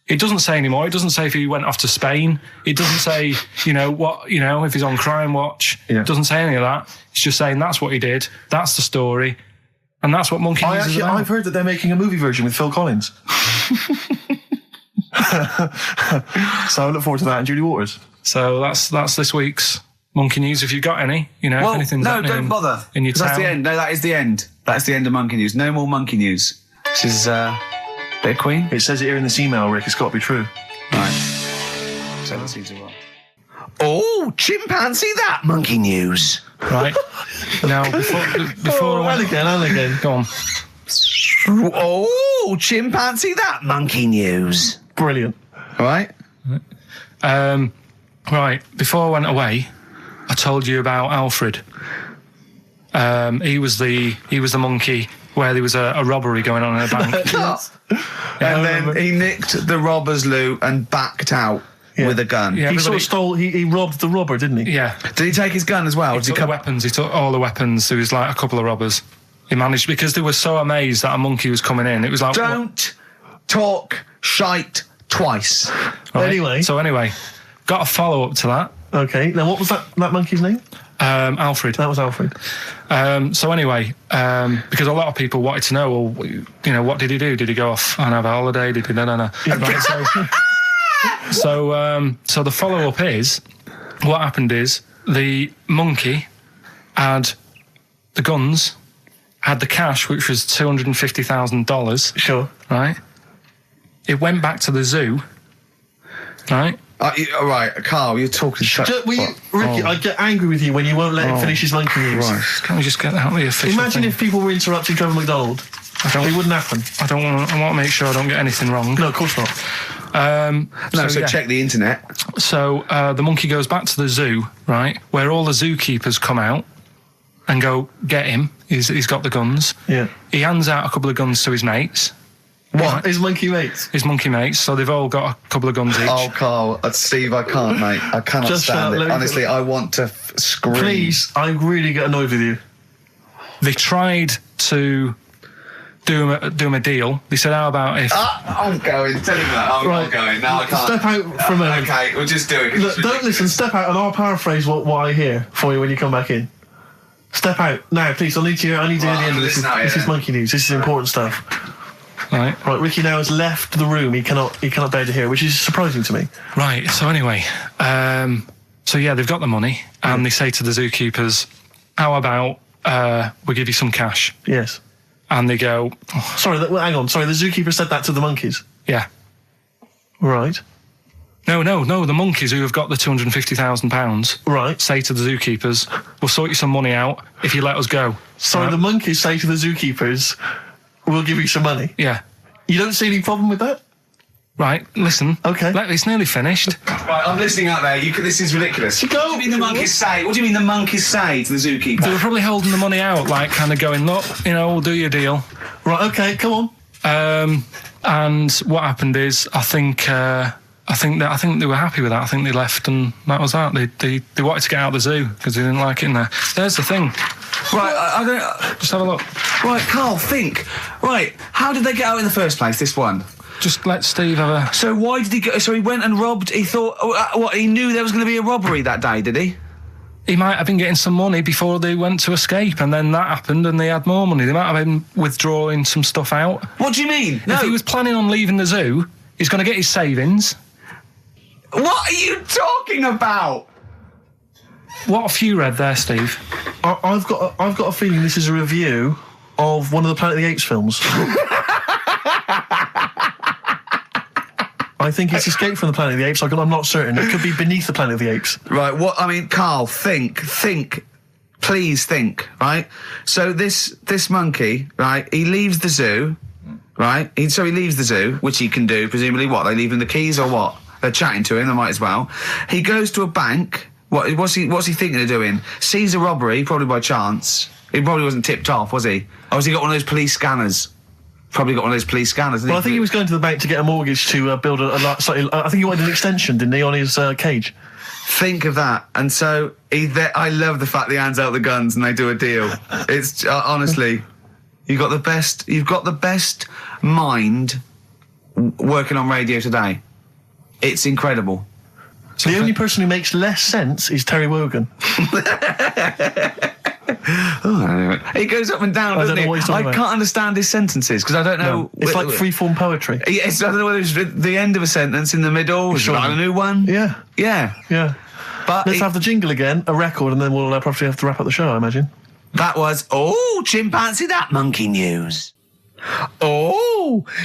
It doesn't say anymore. It doesn't say if he went off to Spain. It doesn't say, if he's on Crime Watch. Yeah. It doesn't say any of that. It's just saying that's what he did. That's the story. And that's what Monkey News is about. I've heard that they're making a movie version with Phil Collins. So I look forward to that, and Julie Waters. So that's this week's Monkey News. If you've got any, if anything's happening don't bother. In your town. That's the end. No, that is the end. That's the end of Monkey News. No more Monkey News. This is bit of Queen. It says it here in this email, Rick. It's got to be true. Right. So that seems right. Oh, chimpanzee that Monkey News. Right. Now, before and again. Go on. Oh, chimpanzee that Monkey News. Brilliant. All right. Right. Before I went away, I told you about Alfred. He was the monkey where there was a robbery going on in a bank. And then he nicked the robber's loot and backed out with a gun. Yeah, he sort of stole. He robbed the robber, didn't he? Yeah. Did he take his gun as well? He took the weapons. He took all the weapons. There was like a couple of robbers. He managed because they were so amazed that a monkey was coming in. It was like don't talk shite twice. Right. Anyway, got a follow up to that. Okay. Now, what was that monkey's name? Alfred. That was Alfred. So anyway, because a lot of people wanted to know, well, what did he do? Did he go off and have a holiday? Did he? No. Right, so the follow up is, what happened is the monkey had the guns, had the cash, which was $250,000. Sure. Right. It went back to the zoo. Right. All right, Carl, you're talking shit. Ricky, I get angry with you when you won't let him finish his Monkey News. Right. Can't we just get out the official Imagine thing? if people were interrupting Trevor McDonald. It wouldn't happen. I want to make sure I don't get anything wrong. No, of course not. Check the internet. So the monkey goes back to the zoo, right, where all the zookeepers come out and go, get him. He's got the guns. Yeah. He hands out a couple of guns to his mates. What? His monkey mates. His monkey mates. So they've all got a couple of guns each. Oh, Carl, Steve, I can't, mate. I cannot Just stand it. let me- Honestly, I want to scream. Please, I really get annoyed with you. They tried to do him a deal. They said, how about if... I'm going. Tell him that. I'm not going. No, I can't. Step out for a moment. Okay, we'll just do it. 'cause Look, it's don't listen, step out and I'll paraphrase what I hear for you when you come back in. Step out. Now, please, I need to hear the end of this. listen out, This is yeah. monkey news. This is important stuff. Right. Right, Ricky now has left the room. He cannot bear to hear, which is surprising to me. Right, so anyway, so yeah, they've got the money, and they say to the zookeepers, how about we give you some cash? Yes. And they go, Sorry, hang on. Sorry, the zookeeper said that to the monkeys. yeah. Right. No, the monkeys who have got the £250,000 Right. say to the zookeepers, we'll sort you some money out if you let us go. Sorry, Right? the monkeys say to the zookeepers, we'll give you some money. Yeah. You don't see any problem with that? Right, listen. Okay. It's nearly finished. Right, I'm listening out there. This is ridiculous. What do you mean the monkeys say? What do you mean the monkeys say to the They zookeeper? were probably holding the money out, like kind of going, look, we'll do your deal. Right, okay, come on. And what happened is, I think they were happy with that. I think they left, and that was that. They wanted to get out of the zoo because they didn't like it in there. There's the thing. Right, I don't. Just have a look. Right, Carl, think. Right, how did they get out in the first place? This one. Just let Steve have a... So why did he go? So he went and robbed. He thought. What? He knew there was going to be a robbery that day, did he? He might have been getting some money before they went to escape, and then that happened, and they had more money. They might have been withdrawing some stuff out. What do you mean? If he was planning on leaving the zoo, he's going to get his savings. What are you talking about? What have you read there, Steve? I've got a feeling this is a review of one of the Planet of the Apes films. I think it's Escape from the Planet of the Apes. I'm not certain. It could be Beneath the Planet of the Apes. Right. What? I mean, Carl, think. Please think. Right. So this monkey, right? He leaves the zoo, right? So he leaves the zoo, which he can do presumably. What? They leave him the keys or what? They're chatting to him. They might as well. He goes to a bank. What's he thinking of doing? Sees a robbery, probably by chance. He probably wasn't tipped off, was he? Or has he got one of those police scanners? Probably got one of those police scanners. Well, I think he was going to the bank to get a mortgage to build a slightly. I think he wanted an extension, didn't he, on his cage? Think of that. And so I love the fact that he hands out the guns and they do a deal. It's honestly, you've got the best mind working on radio today. It's incredible. The only person who makes less sense is Terry Wogan. He goes up and down, doesn't don't know he? what he's talking I about. can't understand his sentences because I don't know. No, it's like free-form poetry. Yes, I don't know whether it's the end of a sentence, in the middle, Sure. a new one. Yeah. Yeah. But Let's have the jingle again, a record, and then we'll probably have to wrap up the show, I imagine. that was chimpanzee that monkey news.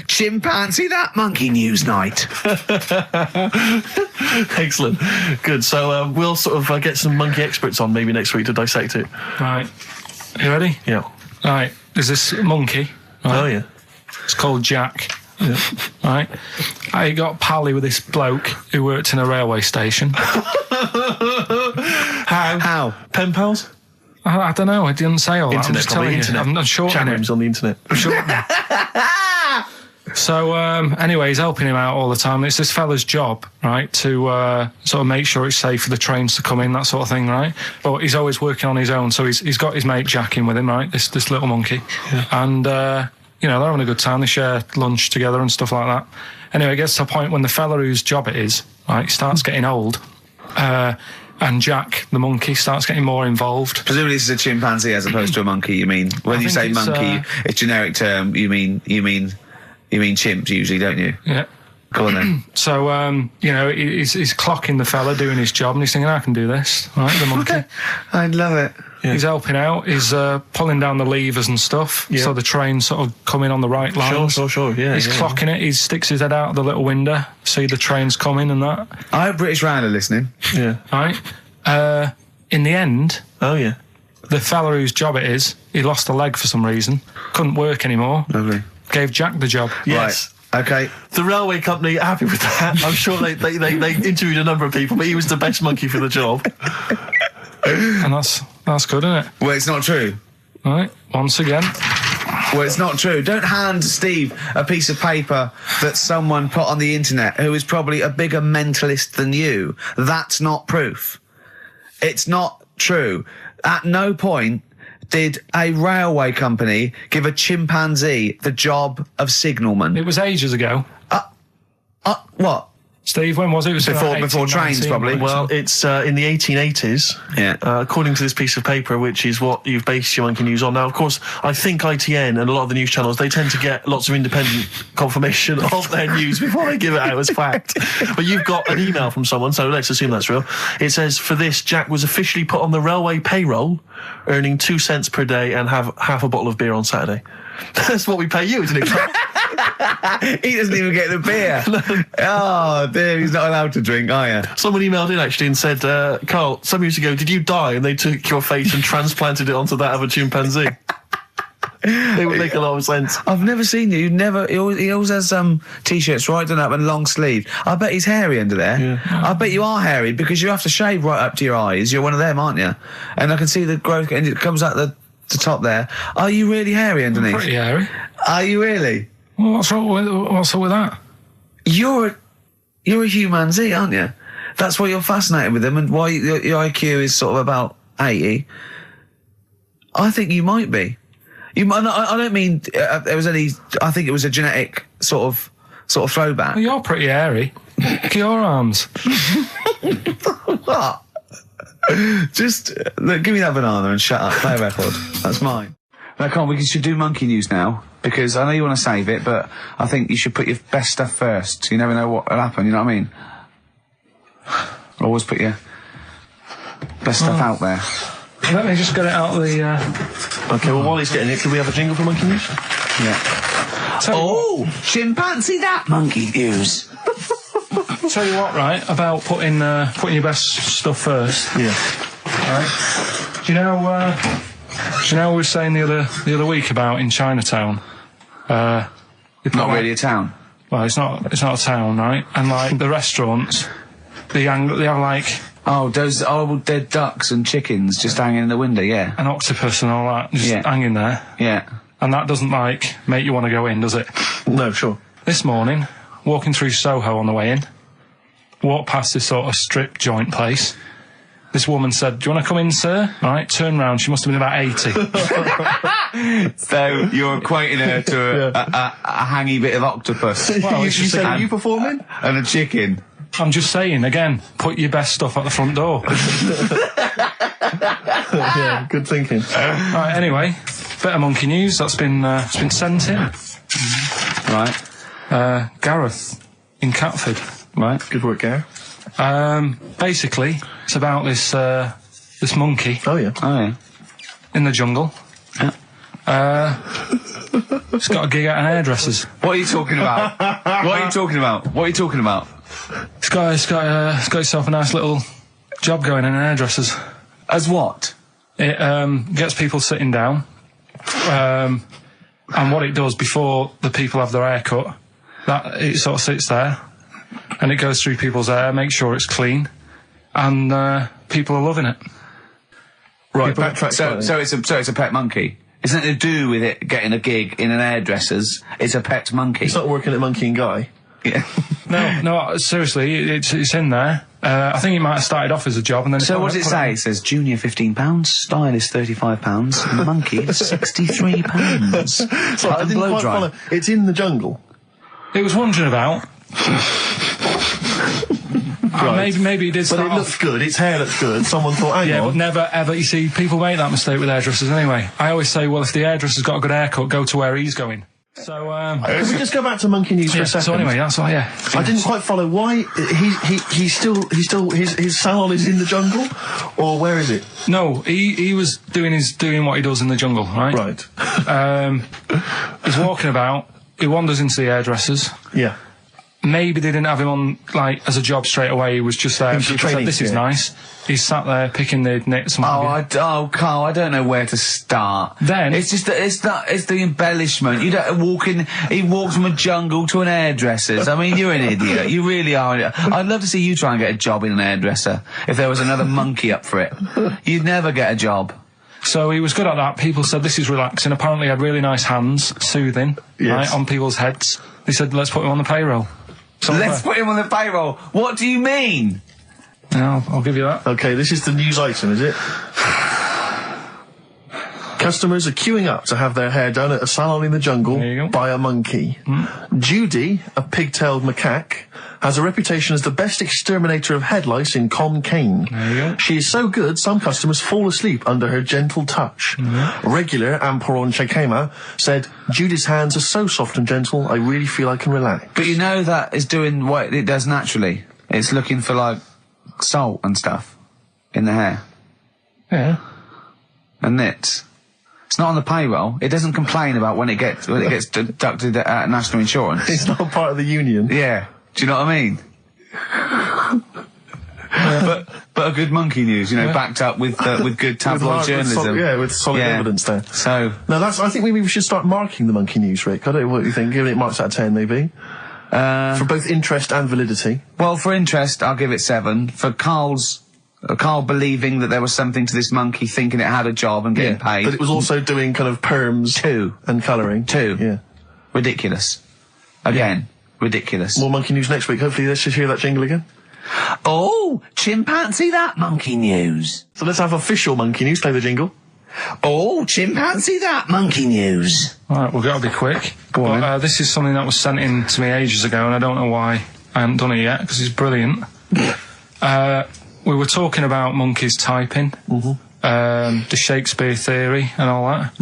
Chimpanzee that monkey news night. Excellent. Good. So we'll sort of get some monkey experts on maybe next week to dissect it. Right. You ready? Yeah. Right. There's this monkey. Right? Oh, yeah. It's called Jack. Yeah. Right. I got pally with this bloke who worked in a railway station. How? Pen pals? I don't know. I didn't say all that. I'm Internet, just telling probably. you. I'm Chat shortening rooms it. on the internet. So anyway, he's helping him out all the time. It's this fella's job, right, to sort of make sure it's safe for the trains to come in, that sort of thing, right? But he's always working on his own, so he's got his mate Jack in with him, right? This little monkey, and they're having a good time. They share lunch together and stuff like that. Anyway, it gets to a point when the fella whose job it is, right, starts getting old. And Jack, the monkey, starts getting more involved. Presumably this is a chimpanzee as opposed to a monkey, you mean? When you say think it's, monkey, it's generic term, you mean chimps usually, don't you? Yeah. Go on then. So, he's clocking the fella doing his job, and he's thinking, I can do this, right, the monkey. I love it. Yeah. He's helping out. He's pulling down the levers and stuff, so the train's sort of coming on the right lines. Sure. Yeah. He's clocking it. He sticks his head out the little window, see the trains coming and that. I hope British Rand are listening. Yeah. Right. In the end, Oh, yeah. the fella whose job it is, he lost a leg for some reason, couldn't work anymore. Lovely. Gave Jack the job. Yes. Right. Okay. The railway company are happy with that. I'm sure they interviewed a number of people, but he was the best monkey for the job. And that's good, isn't it? Well, it's not true. Right. Once again. Well, it's not true. Don't hand Steve a piece of paper that someone put on the internet who is probably a bigger mentalist than you. That's not proof. It's not true. At no point did a railway company give a chimpanzee the job of signalman. It was ages ago. What? Steve, when was it? It was Before trains, probably. Well, it's in the 1880s, according to this piece of paper, which is what you've based your monkey news on. Now, of course, I think ITN and a lot of the news channels, they tend to get lots of independent confirmation of their news before they give it out as fact. But you've got an email from someone, so let's assume that's real. It says, for this, Jack was officially put on the railway payroll, earning 2 cents per day and have half a bottle of beer on Saturday. That's what we pay you, isn't it? He doesn't even get the beer. Oh, dear, he's not allowed to drink, are you? Someone emailed in, actually, and said, Carl, some years ago, did you die? And they took your face and transplanted it onto that of a chimpanzee. It would make a lot of sense. I've never seen you. He always has T-shirts right done up and long sleeve. I bet he's hairy under there. Yeah. I bet you are hairy because you have to shave right up to your eyes. You're one of them, aren't you? And I can see the growth, and it comes out the top there. Are you really hairy underneath? Pretty hairy. Are you really? Well, what's up with that? You're a humanzee, aren't you? That's why you're fascinated with them, and why your IQ is sort of about 80. I think you might be. You might. I don't mean there was any. I think it was a genetic sort of throwback. Well, you're pretty hairy. Look at your arms. What? Just look, give me that banana and shut up. Play a record. That's mine. No, come on, we should do monkey news now, because I know you want to save it, but I think you should put your best stuff first. You never know what will happen, you know what I mean? Always put your best stuff out there. Let me just get it out of the... Okay, well, while he's getting it, can we have a jingle for monkey news? Yeah. Chimpanzee that monkey news. Tell you what, right, about putting your best stuff first. Yeah. Right. Do you know what we were saying the other week about in Chinatown? Not really a town. Well, it's not a town, right? And like the restaurants, they have like those horrible dead ducks and chickens just hanging in the window, yeah. An octopus and all that just hanging there. Yeah. And that doesn't like make you want to go in, does it? No, sure. This morning, walking through Soho on the way in, walked past this sort of strip joint place. This woman said, "Do you want to come in, sir?" Right, turn round. She must have been about 80. So you're equating her to a hangy bit of octopus. Well, you said, are you performing? And a chicken. I'm just saying, again, put your best stuff at the front door. Yeah, good thinking. Right, anyway, bit of monkey news that's been sent in. Right. Gareth in Catford. Right. Good work, Gary. Basically, it's about this monkey Oh, yeah. in the jungle. Yeah. It's got a gig at an hairdresser's. What are you talking about? What are you talking about? It's got itself a nice little job going in an hairdresser's. As what? It gets people sitting down, and what it does before the people have their hair cut, that it sort of sits there, and it goes through people's hair, makes sure it's clean, and people are loving it. Right, So it's a pet monkey. It's nothing to do with it getting a gig in an hairdresser's. It's a pet monkey. It's not working at Monkey and Guy. Yeah. No, seriously, it's in there. I think it might have started off as a job, and then. So what does it say? It says junior £15, stylist £35, and monkey £63. So I didn't quite follow. It's in the jungle. It was wandering about. Right. Maybe it did But start it looks good, its hair looks good. Someone thought, hang on. But never, ever, you see, people make that mistake with hairdressers anyway. I always say, well, if the hairdresser's got a good haircut, go to where he's going. So, Can we just go back to monkey news for a second? So anyway, that's all, yeah. I didn't quite follow why he's still his salon is in the jungle, or where is it? No, he was doing what he does in the jungle, right? Right. He's walking about, he wanders into the hairdressers. Yeah. Maybe they didn't have him on, like, as a job straight away. He was just there. He was training, this is nice. He's sat there picking the knits. Carl, I don't know where to start. Then it's just it's the embellishment. You don't walk in. He walks from a jungle to an hairdresser's. I mean, you're an idiot. You really are. I'd love to see you try and get a job in an hairdresser if there was another monkey up for it. You'd never get a job. So he was good at that. People said this is relaxing. Apparently he had really nice hands, soothing, right, on people's heads. They said, let's put him on the payroll. So Let's put him on the payroll. What do you mean? Yeah, I'll give you that. Okay, this is the news item, is it? Customers are queuing up to have their hair done at a salon in the jungle There you go. by a monkey. Judy, a pig-tailed macaque, has a reputation as the best exterminator of head lice in Kane. There you go. She is so good, some customers fall asleep under her gentle touch. Regular Amporon Chekema said, Judy's hands are so soft and gentle, I really feel I can relax. But you know that is doing what it does naturally. It's looking for, like, salt and stuff in the hair. Yeah. And nits. It's not on the payroll. It doesn't complain about when it gets deducted at national insurance. It's not part of the union. Yeah. Do you know what I mean? But a good monkey news, backed up with good tabloid journalism. With solid evidence there. So now I think maybe we should start marking the monkey news, Rick. I don't know what you think. Giving it marks out of 10, maybe. For both interest and validity. Well, for interest, I'll give it 7. For Carl believing that there was something to this monkey, thinking it had a job and getting paid. But it was also doing kind of perms 2 and colouring. 2. Yeah. Ridiculous. Again, ridiculous. More monkey news next week. Hopefully let's just hear that jingle again. Oh, chimpanzee that monkey news. So let's have official monkey news. Play the jingle. Oh, chimpanzee that monkey news. Alright, we've got to be quick. Go on. This is something that was sent in to me ages ago, and I don't know why I haven't done it yet, because it's brilliant. We were talking about monkeys typing, the Shakespeare theory and all that.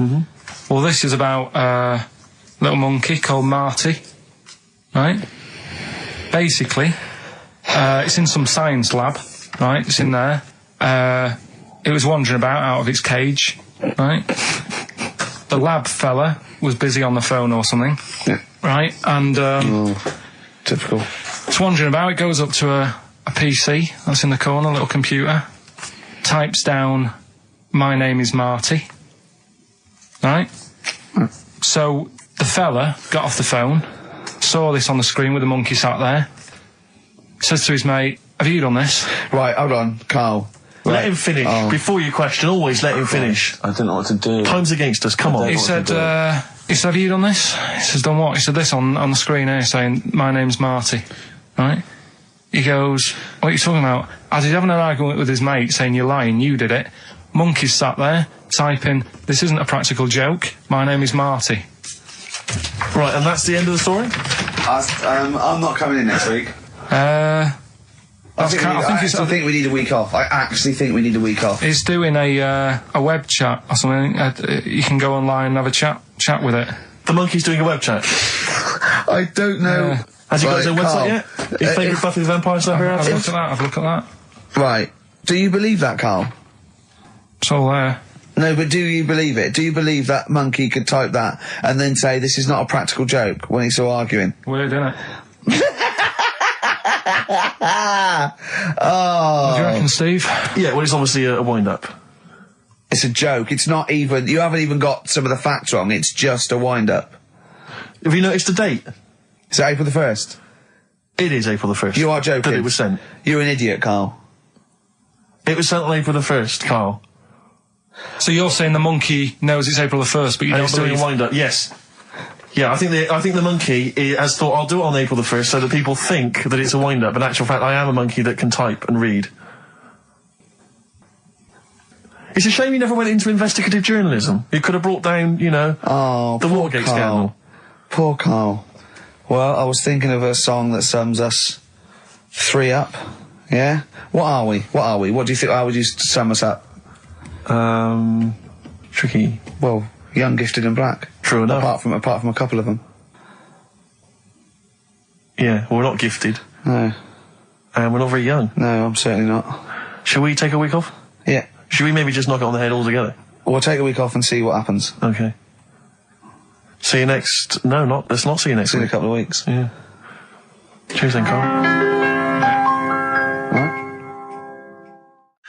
Well, this is about a little monkey called Marty, right? Basically, it's in some science lab, right? It's in there. It was wandering about out of its cage, right? The lab fella was busy on the phone or something, right? And Typical. it's wandering about. It goes up to a PC that's in the corner, a little computer, types down, my name is Marty, right? So the fella got off the phone, saw this on the screen with the monkey sat there, says to his mate, have you done this? Right, hold on, Carl. Let him finish. Before you question, always let him finish. I don't know what to do. Time's against us, come on. He said, have you done this? He says, done what? He said, this on the screen here saying, my name's Marty, right? He goes, what are you talking about? As he's having an argument with his mate saying, you're lying, you did it. Monkey's sat there, typing, this isn't a practical joke, my name is Marty. Right, and that's the end of the story? I'm not coming in next week. I think we need a week off. I actually think we need a week off. It's doing a web chat or something. You can go online and have a chat with it. The monkey's doing a web chat. I don't know. Has he got his own website yet? His favourite Buffy the Vampire Slayer? Have a look at that, have a look at that. Right. Do you believe that, Carl? It's all there. No, but do you believe it? Do you believe that monkey could type that and then say this is not a practical joke when he's still arguing? Weird, isn't it? Oh. What do you reckon, Steve? Yeah, well, it's obviously a wind-up. It's a joke. It's not even... You haven't even got some of the facts wrong. It's just a wind-up. Have you noticed the date? Is it April the 1st? It is April the 1st. You are joking. That it was sent. You're an idiot, Carl. It was sent on April the 1st, Carl. So you're saying the monkey knows it's April the 1st, but you And don't it's doing believe... a wind-up, yes. Yeah, I think the monkey has thought, I'll do it on April the 1st so that people think that it's a wind-up. In actual fact, I am a monkey that can type and read. It's a shame you never went into investigative journalism. You could have brought down, the Watergate scandal. Poor Carl. Well, I was thinking of a song that sums us 3 up. Yeah? What are we? What do you think? How would you sum us up? Tricky. Well, young, gifted and black. True enough. Apart from a couple of them. Yeah, we're not gifted. No. And we're not very young. No, I'm certainly not. Shall we take a week off? Yeah. Should we maybe just knock it on the head altogether? We'll take a week off and see what happens. Okay. See you next... No, let's not see you next See you in week. a couple of weeks. Yeah. Cheers then, Carl. Alright.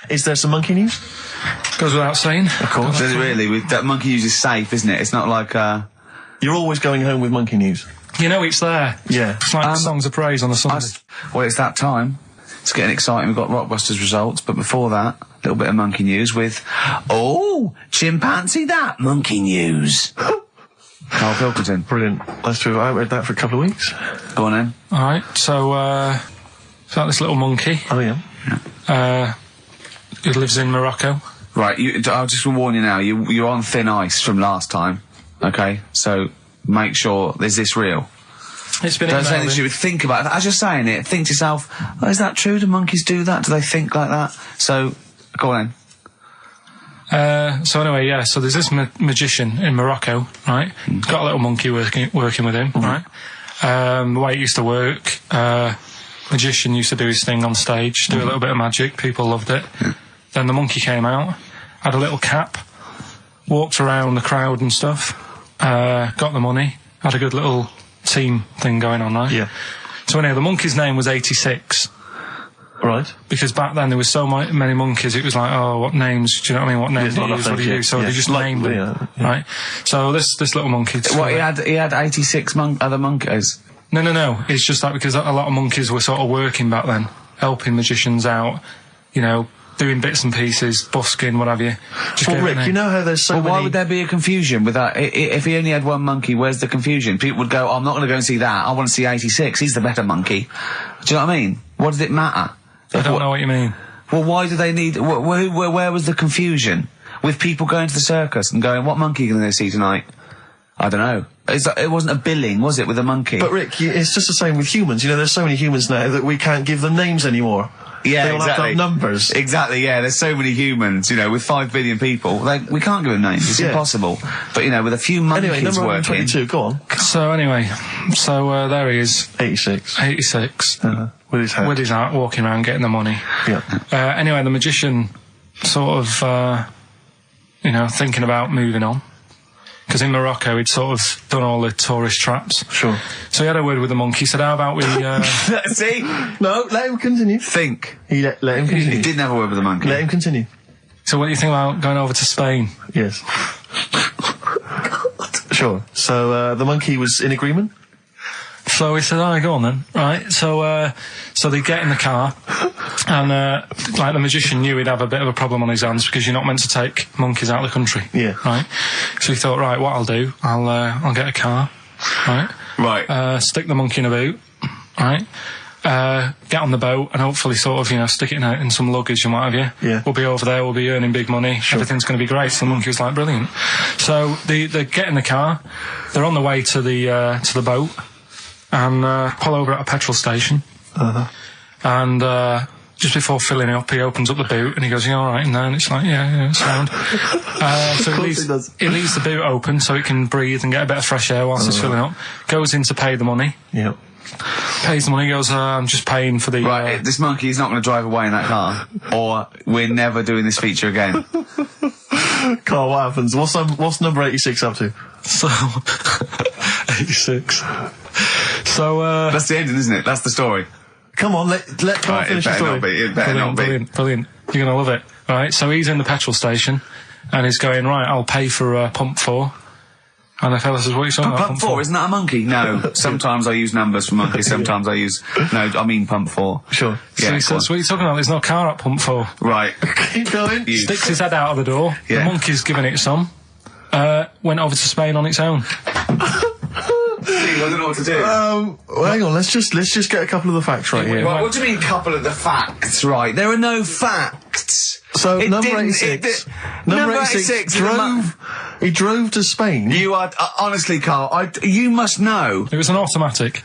Is there some monkey news? Goes without saying. Of course. Does it really? That monkey news is safe, isn't it? It's not like, You're always going home with monkey news. You know it's there. Yeah. It's like songs of praise on a Sunday. well, it's that time. It's getting exciting. We've got Rockbusters results, but before that, a little bit of monkey news with, chimpanzee that monkey news. Karl Pilkington. Brilliant. I haven't read that for a couple of weeks. Go on then. Alright, so got this little monkey. Oh, yeah. Who lives in Morocco. Right, I'll just warn you now, you're on thin ice from last time, okay? So, make sure, is this real? It's been Don't say anything you would think about it. As you're saying it, think to yourself, is that true? Do monkeys do that? Do they think like that? So, go on then. So anyway, yeah, so there's this magician in Morocco, right? He's got a little monkey working with him, right? The way it used to work, magician used to do his thing on stage, do a little bit of magic, people loved it. Then the monkey came out, had a little cap, walked around the crowd and stuff, got the money, had a good little team thing going on, right? Yeah. So anyway, the monkey's name was 86. Right. Because back then there was so many monkeys, it was like, oh, what names, do you know what I mean? What names do you use, what do you do? So they just named them, right? So this little monkey... he had 86 other monkeys? No. It's just that because a lot of monkeys were sort of working back then, helping magicians out, you know, doing bits and pieces, busking, what have you. Well, Rick, you know how there's so many... why would there be a confusion with that? If he only had one monkey, where's the confusion? People would go, I'm not going to go and see that, I want to see 86, he's the better monkey. Do you know what I mean? What does it matter? I don't know what you mean. Well, why do they need... Where was the confusion? With people going to the circus and going, what monkey are you going to go see tonight? I don't know. It wasn't a billing, was it, with a monkey? But Rick, it's just the same with humans. You know, there's so many humans now that we can't give them names anymore. Yeah, they all have to have numbers. Exactly, yeah. There's so many humans, you know, with 5 billion people. We can't give them names. It's impossible. But, you know, with a few monkeys anyway, number working... 22, go on. So, anyway, there he is. 86. 86. With his hat. With his hat, walking around, getting the money. Yeah. Anyway, the magician sort of, thinking about moving on. Because in Morocco, he'd sort of done all the tourist traps. Sure. So he had a word with the monkey, said, how about we... See? No, let him continue. Think. He let him continue. He didn't have a word with the monkey. Let him continue. So what do you think about going over to Spain? Yes. Sure. So, the monkey was in agreement? So he said, alright, go on then. Right, so they get in the car, and, the magician knew he'd have a bit of a problem on his hands because you're not meant to take monkeys out of the country. Yeah. Right? So he thought, right, what I'll do, I'll get a car, right? Right. Stick the monkey in a boot, right? Get on the boat and hopefully sort of, stick it in some luggage and what have you. Yeah. We'll be over there, we'll be earning big money, everything's going to be great. So the monkey was like, brilliant. So they get in the car, they're on the way to the boat, and pull over at a petrol station. And just before filling it up, he opens up the boot and he goes, you all right in there? And it's like, yeah, it's sound. So he leaves the boot open so it can breathe and get a bit of fresh air whilst it's filling up. Goes in to pay the money. Yep. Pays the money, goes, I'm just paying for the... Right, this monkey is not going to drive away in that car, or we're never doing this feature again. Carl, what happens? What's number 86 up to? So... 86. So, That's the ending, isn't it? That's the story. Come on, let Carl finish the story. It better not be. Brilliant. You're going to love it. Right, so he's in the petrol station, and he's going, right, I'll pay for pump 4. And the fella says, what are you talking about? Pump 4, isn't that a monkey? No. Sometimes I use numbers for monkeys, sometimes I use... No, I mean pump 4. Sure. So Yeah, he says, what are you talking about? There's no car at pump 4. Right. Keep going. Sticks his head out of the door. Yeah. The monkey's giving it some. Went over to Spain on its own. I don't know what to do. Well, hang on, let's just get a couple of the facts right here. Right, what do you mean, couple of the facts, right? There are no facts. So, number 86. Number 86 he drove to Spain. You are, honestly, Carl, you must know. It was an automatic.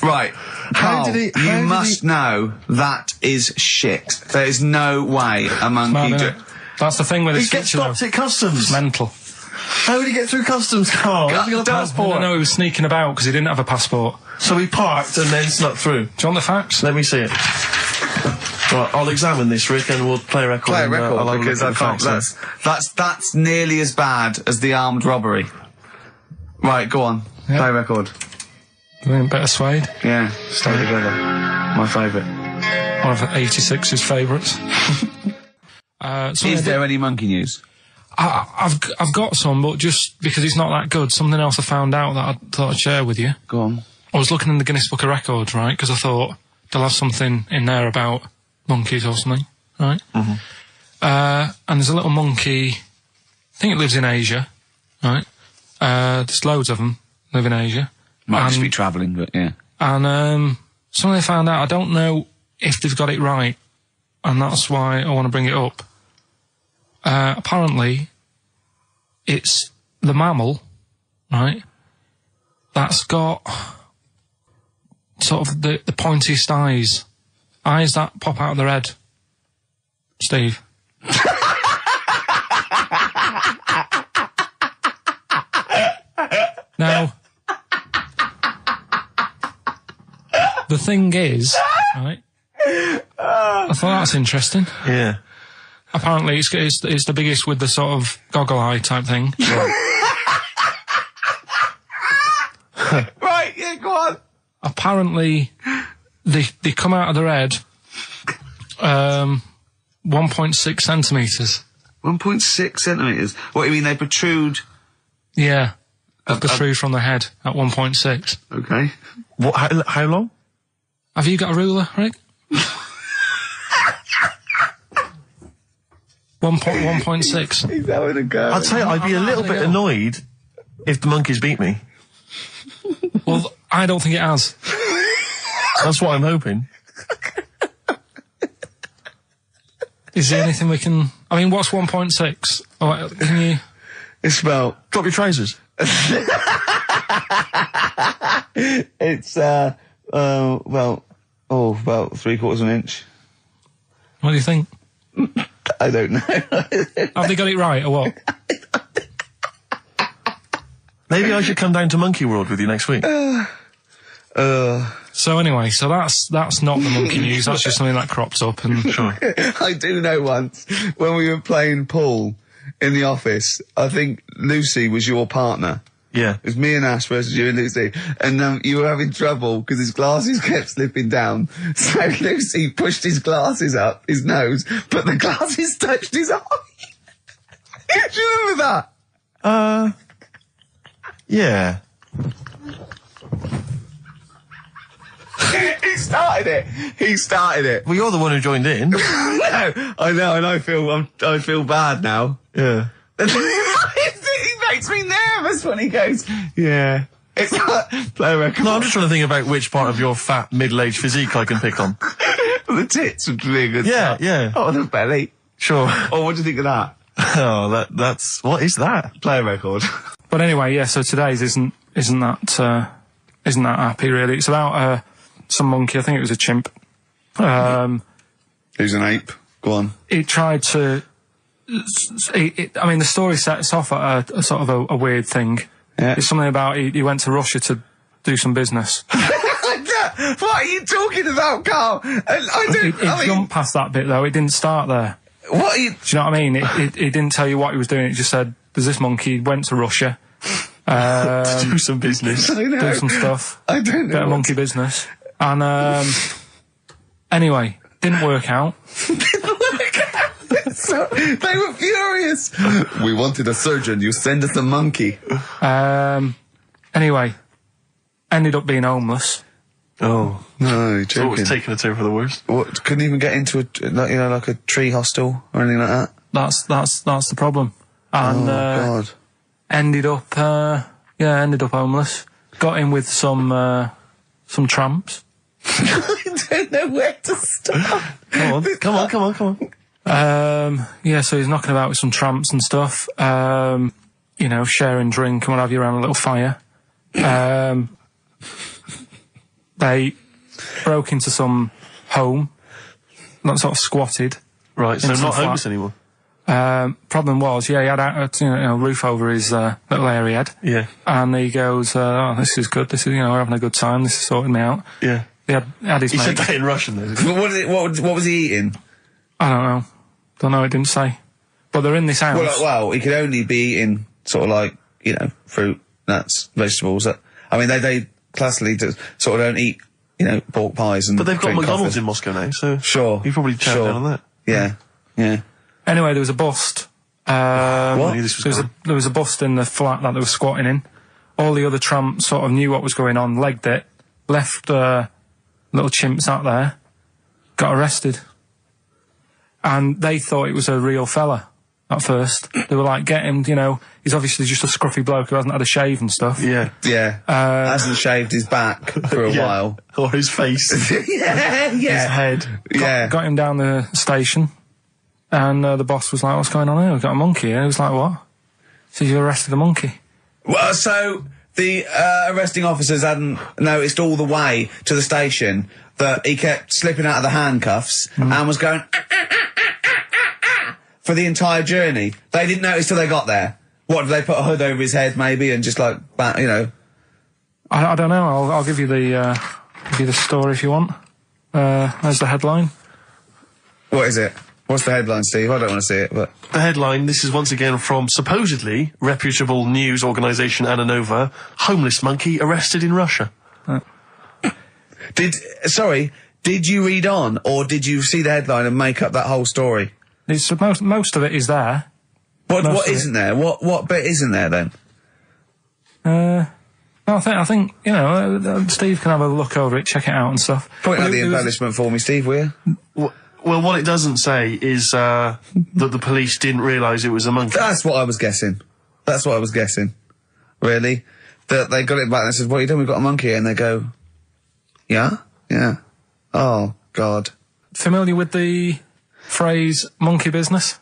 Right. Carl, you must know that is shit. There is no way a monkey... That's the thing with He gets stopped at customs. It's mental. How did he get through customs, Carl? Has he got a passport? No, he was sneaking about because he didn't have a passport. So he parked and then snuck through. Do you want the facts? Let me see it. Right, I'll examine this, Rick, and we'll play a record. Play a record, because I can't... That's nearly as bad as the armed robbery. Right, go on. Yep. Play a record. Better Suede. Yeah, stay together. My favourite. One of 86's favourites. Is there any monkey news? I've got some, but just because it's not that good, something else I found out that I thought I'd share with you. Go on. I was looking in the Guinness Book of Records, right, because I thought, they'll have something in there about monkeys or something, right? Mm-hmm. And there's a little monkey, I think it lives in Asia, right? There's loads of them live in Asia. Might just be travelling, but yeah. And something they found out, I don't know if they've got it right, and that's why I want to bring it up. Apparently, it's the mammal, right, that's got sort of the pointiest eyes that pop out of their head. Steve. Now, the thing is, right, I thought that's interesting. Yeah. Apparently, it's the biggest with the sort of goggle eye type thing. Right, yeah, go on. Apparently, they come out of their head 1.6 centimetres. 1.6 centimetres? What, you mean they protrude? Yeah. They protrude from the head at 1.6. Okay. What? How long? Have you got a ruler, Rick? 1.6. He's having a go. I'd say I'd be a little bit annoyed if the monkeys beat me. Well, I don't think it has. That's what I'm hoping. Is there anything we can... I mean, what's 1.6? Oh, can you... It's about... Drop your trousers. It's, about 3/4 of an inch. What do you think? I don't know. Have they got it right, or what? Maybe I should come down to Monkey World with you next week. So anyway, so that's not the monkey news, that's just something that crops up and... Sure. I do know once, when we were playing pool in the office, I think Lucy was your partner. Yeah. It was me and Ash versus you and Lucy. And you were having trouble because his glasses kept slipping down. So Lucy pushed his glasses up his nose, but the glasses touched his eye. Do you remember that? Yeah. He started it. Well, you're the one who joined in. No, I know, and I feel bad now. Yeah. He makes me nervous when he goes, yeah. It's like, play a record. No, I'm just trying to think about which part of your fat, middle-aged physique I can pick on. The tits would be a good Yeah, start. yeah. Oh, the belly. Sure. Oh, what do you think of that? Oh, that's... What is that? Play a record. But anyway, yeah, so today's isn't that happy, really. It's about, some monkey, I think it was a chimp. Who's an ape? Go on. He tried to... I mean, the story sets off at a sort of a weird thing. Yeah. It's something about he went to Russia to do some business. What are you talking about, Carl? He jumped past that bit, though. It didn't start there. What are you... Do you know what I mean? It didn't tell you what he was doing. It just said, there's this monkey, he went to Russia. To do some business. I know. Do some stuff. I don't know. Bit of monkey business. And, anyway, didn't work out. So, they were furious. We wanted a surgeon, you send us a monkey. Anyway, ended up being homeless. Oh. No, you're It's joking. always taking a turn for the worst. What, couldn't even get into like a tree hostel or anything like that? That's the problem. And, God. ended up homeless. Got in with some tramps. I don't know where to start. Come on. Yeah, so he's knocking about with some tramps and stuff. Sharing drink and what have you around a little fire. They broke into some home, not sort of squatted. Right, so Into not the homeless flat. anymore. Problem was, yeah, he had a roof over his little area he had. Yeah. And he goes, oh, this is good. This is, we're having a good time. This is sorting me out. Yeah. He had his He mate. said that in Russian, though. What was he eating? I don't know. It didn't say. But they're in this house. Well, he could only be eating sort of like, fruit, nuts, vegetables. I mean, they classically sort of don't eat, pork pies and But they've got drink McDonald's coffee. in Moscow now, so... Sure. You probably chow down on that. Yeah. Anyway, there was a bust. What? I knew this was There was a bust in the flat that they were squatting in. All the other tramps sort of knew what was going on, legged it, left little chimps out there, got arrested. And they thought it was a real fella at first. They were like, get him, you know, he's obviously just a scruffy bloke who hasn't had a shave and stuff. Yeah. Yeah. Hasn't shaved his back for a while. Or his face. Yeah. His head. Got him down the station, and the boss was like, what's going on here? We've got a monkey here. He was like, what? So you arrested a monkey? Well, so the arresting officers hadn't noticed all the way to the station that he kept slipping out of the handcuffs and was going for the entire journey. They didn't notice till they got there. What, did they put a hood over his head maybe and just like, you know? I don't know. I'll give you the story if you want. There's the headline. What is it? What's the headline, Steve? I don't want to see it, but... The headline, this is once again from supposedly reputable news organisation Ananova, homeless monkey arrested in Russia. Did you read on, or did you see the headline and make up that whole story? It's most of it is there. What isn't there? What bit isn't there then? No, I think you know, Steve can have a look over it, check it out and stuff. Point out the embellishment for me, Steve, will you? Well, what it doesn't say is that the police didn't realise it was a monkey. That's what I was guessing. Really? That they got it back and they said, what are you doing? We've got a monkey here. And they go, yeah? Yeah. Oh, God. Familiar with the phrase monkey business?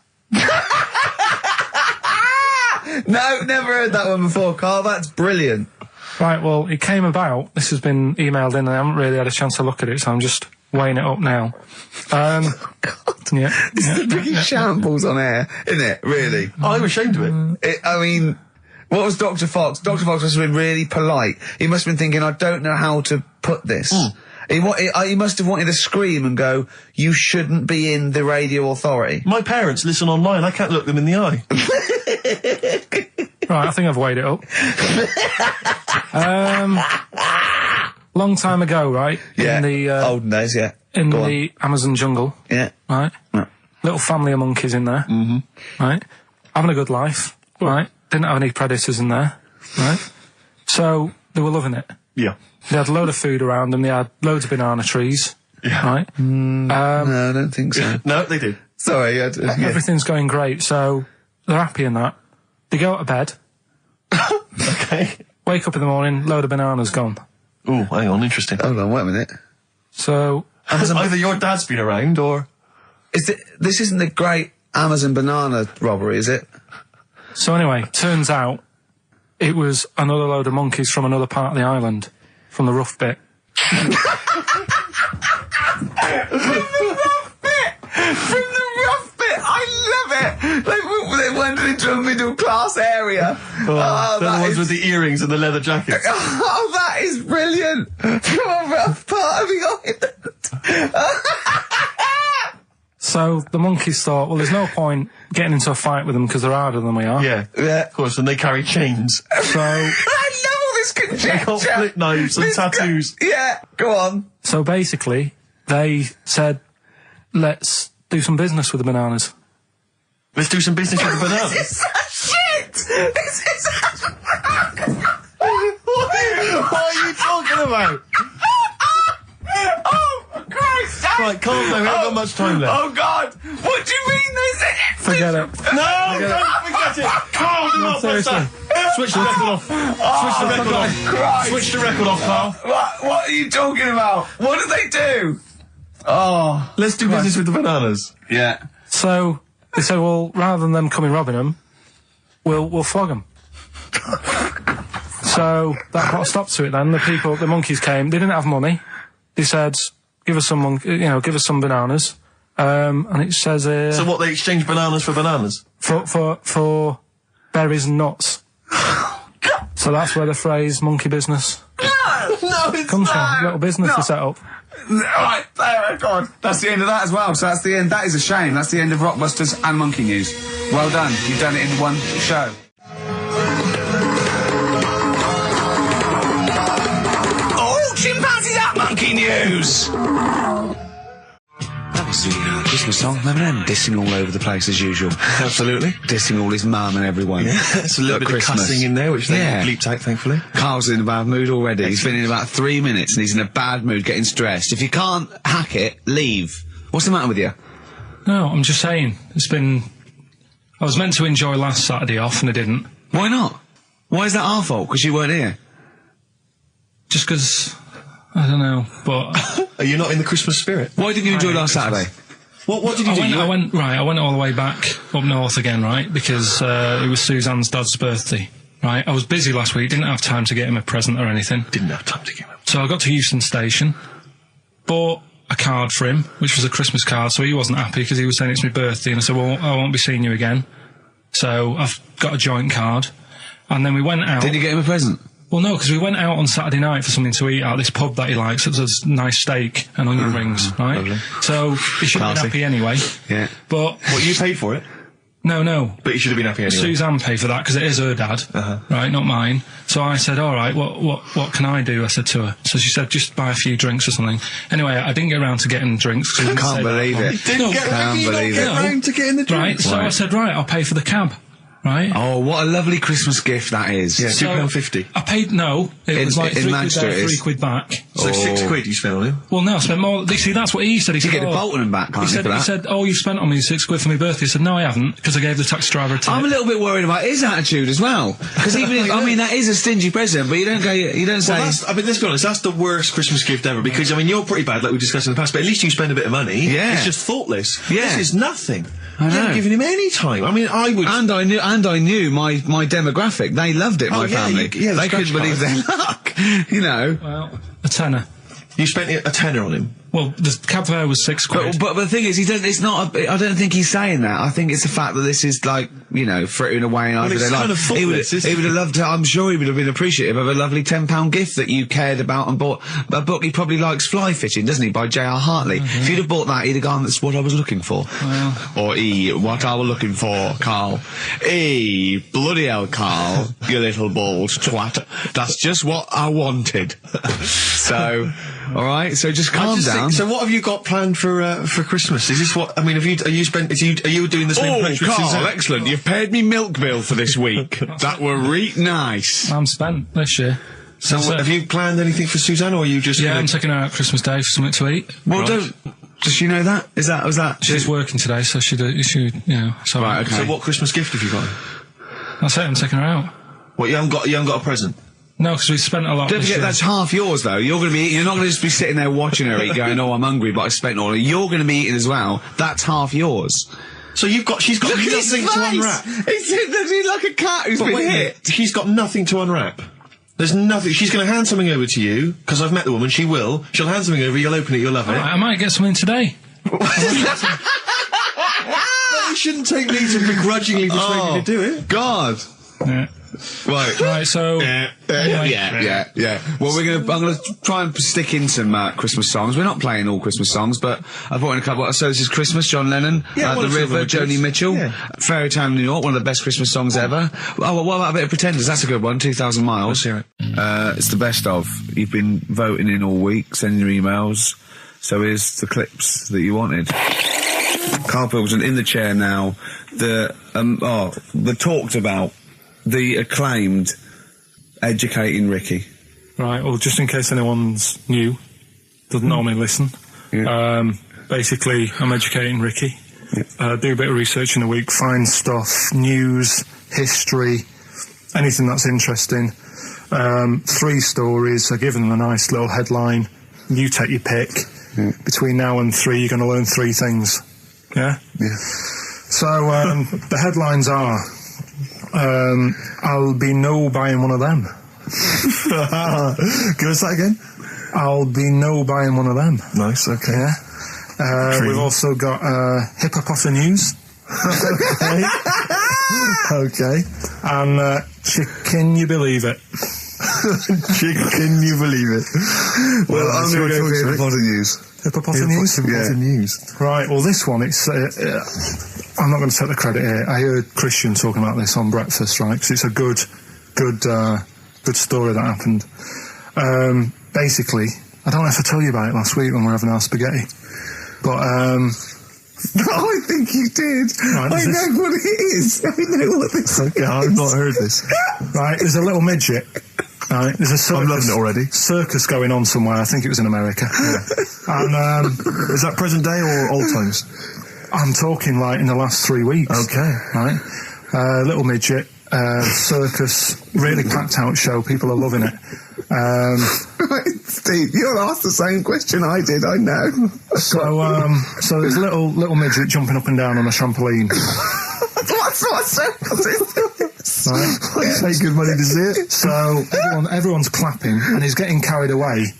No, never heard that one before, Carl. That's brilliant. Right, well, it came about. This has been emailed in and I haven't really had a chance to look at it, so I'm just weighing it up now. Oh, God. Yeah. This is the biggest shambles on air, isn't it? Really? I'm ashamed of it. I mean, what was Dr. Fox? Dr. Fox must have been really polite. He must have been thinking, I don't know how to put this. He must have wanted to scream and go, you shouldn't be in the radio authority. My parents listen online. I can't look them in the eye. Right, I think I've weighed it up. Long time ago, right? Yeah. In the olden days, yeah. In the Amazon jungle. Yeah. Right? Yeah. Little family of monkeys in there. Mm-hmm. Right? Having a good life. Right? Didn't have any predators in there. Right? So, they were loving it. Yeah. They had a load of food around them. They had loads of banana trees. Yeah. Right? No, I don't think so. No, they did. Sorry. Everything's going great. So, they're happy in that. They go to bed. Okay. Wake up in the morning, load of bananas gone. Ooh, hang on, interesting. Hold on, wait a minute. So... Either your dad's been around, or... This isn't the great Amazon banana robbery, is it? So anyway, turns out it was another load of monkeys from another part of the island, from the rough bit. From the rough bit! I love it! They went into a middle class area. They're the ones with the earrings and the leather jackets. Oh, that is brilliant! From a rough part of the island. So the monkeys thought, well, there's no point getting into a fight with them because they're harder than we are. Yeah, of course, and they carry chains. So... I love all this conjecture. They got flip knives and tattoos. Yeah, go on. So basically, they said, let's do some business with the bananas. Let's do some business with the bananas. This is shit! This is... What are you talking about? Oh, Christ! Right, calm down, we haven't got much time left. Oh, God! What do you mean this is... Forget it. No, don't forget it! Carl, do not press that! Switch the record off. Switch the record off. Christ. Switch the record off, Carl. What are you talking about? What do they do? Oh. Let's do business with the bananas. Yeah. So they said, well, rather than them coming robbing them, we'll flog them. So that put a stop to it then. The monkeys came. They didn't have money. They said, give us some bananas. And it says here... So what, they exchange bananas for bananas? For berries and nuts. So that's where the phrase monkey business No, it's comes not. from. Little business to set up. Right, there, God. That's the end of that as well. So that's the end. That is a shame. That's the end of Rockbusters and Monkey News. Well done. You've done it in one show. Oh, chimpanzees at Monkey News! That was Christmas song. Remember them? Dissing all over the place as usual. Absolutely. Dissing all his mum and everyone. Yeah, it's a little bit Christmas. of cussing in there, which they bleeped out, thankfully. Carl's in a bad mood already. He's been in about 3 minutes and he's in a bad mood, getting stressed. If you can't hack it, leave. What's the matter with you? No, I'm just saying. I was meant to enjoy last Saturday off and I didn't. Why not? Why is that our fault? Because you weren't here? Just because, I don't know, but... Are you not in the Christmas spirit? Why didn't you enjoy last Saturday? What did you do? I went all the way back up north again, right? Because it was Suzanne's dad's birthday, right? I was busy last week, didn't have time to get him a present or anything. Didn't have time to get him. So I got to Euston Station, bought a card for him, which was a Christmas card, so he wasn't happy because he was saying it's my birthday, and I said, well, I won't be seeing you again. So I've got a joint card, and then we went out. Did you get him a present? Well, no, because we went out on Saturday night for something to eat at this pub that he likes. It was a nice steak and onion rings, right? Lovely. So he should have been happy anyway. Yeah. But... What, you paid for it? No. But you should have been happy anyway. Suzanne paid for that because it is her dad, right, not mine. So I said, all right, what can I do? I said to her. So she said, just buy a few drinks or something. Anyway, I didn't get around to getting drinks. I can't believe it. Didn't get round to getting the drinks. Right, so I said, right, I'll pay for the cab. Right. Oh, what a lovely Christmas gift that is. Yeah, So, £2.50. I paid, no, it was like in £3 Manchester there, it is. £3 back. So £6 you spent on him? Well, no, I spent more. See, that's what he said. He You said, get the Bolton and back, can't you, for that? He said, oh, you spent on me £6 for my birthday. I said, no, I haven't, because I gave the taxi driver a tip. I'm a little bit worried about his attitude as well. Because even if, I mean, that is a stingy present, but you don't say... Well, I mean, let's be honest, that's the worst Christmas gift ever, because, I mean, you're pretty bad, like we discussed in the past, but at least you spend a bit of money. Yeah. It's just thoughtless. Yeah. This is nothing. I know. You haven't given him any time. I mean, I would... And I knew my demographic. They loved it, my family. the They couldn't scratch believe card. their luck. You know. Well, a tenner. You spent a tenner on him. Well, the cab fare was £6. But the thing is, it's not. I don't think he's saying that. I think it's the fact that this is like, you know, frittering away in it's kind of thoughtless, isn't he would have loved to. I'm sure he would have been appreciative of a lovely £10 gift that you cared about and bought. A book he probably likes, Fly Fishing, doesn't he, by J.R. Hartley? If you'd have bought that, he'd have gone, that's what I was looking for. Or what I was looking for, Carl. Bloody hell, Carl, you little bald twat. That's just what I wanted. So, all right. So just calm down. So what have you got planned for Christmas? Is this what I mean? Are you doing the same approach with Carl, Suzanne? excellent. You've paid me milk bill for this week. That were nice. I'm spent this year. So have you planned anything for Suzanne, or are you just... Yeah, I'm taking her out Christmas Day for something to eat. Well, does she know that? Was that? She's working today, so she, you know, so... Right, okay. So what Christmas gift have you got? That's it, I'm taking her out. What, you haven't got a present? No, because we spent a lot Don't this forget, year. that's half yours, though. You're not going to just be sitting there watching her eat, going, oh, I'm hungry, but I spent all. You're going to be eating as well. That's half yours. So she's got nothing to unwrap. He's like a cat who's been hit. She's got nothing to unwrap. There's nothing. She's going to hand something over to you, because I've met the woman. She will. She'll hand something over, you'll open it, you'll love it. I might get something today. You shouldn't take me to begrudgingly persuade me to do it. God. Yeah. Right, so... anyway. Yeah. Well, I'm gonna try and stick in some Christmas songs. We're not playing all Christmas songs, but I brought in a couple. So this is Christmas, John Lennon, The River, Joni Mitchell, Fairy Tale New York, one of the best Christmas songs ever. Oh, well, what about a bit of Pretenders? That's a good one, 2,000 Miles. Let's hear it. It's the best of. You've been voting in all week, sending your emails. So here's the clips that you wanted. Karl Pilkington in the chair now. The talked about, the acclaimed Educating Ricky. Right, well, just in case anyone's new, doesn't normally listen. Yeah. Basically, I'm educating Ricky. Yeah. Do a bit of research in a week, find stuff, news, history, anything that's interesting. 3 stories, I give them a nice little headline. You take your pick. Yeah. Between now and 3, you're going to learn 3 things. Yeah? Yeah. So, the headlines are... I'll be no buying one of them. Give us that again. I'll be no buying one of them. Nice, okay. Yeah. We've also got hippopotamus. Okay. And can you believe it? Can you believe it? Well, I'm going to go for hippopotamus. Hippopotamus? Right, well, this one, it's... I'm not going to take the credit here. I heard Christian talking about this on Breakfast, right? Because it's a good story that happened. Basically, I don't know if I told you about it last week when we were having our spaghetti, but I think you did. Right, I know what it is. I know what this is. Okay, I've not heard this. Right, there's a little midget. Right, there's a circus. I'm loving it already. Circus going on somewhere. I think it was in America. And Is that present day or old times? I'm talking like in the last 3 weeks. Okay. Right, little midget. Circus, really packed out show. People are loving it. Steve, you'll ask the same question I did. I know. So there's a little midget jumping up and down on a trampoline. What circus is this? Right? Pay good money to see it. So everyone's clapping, and he's getting carried away.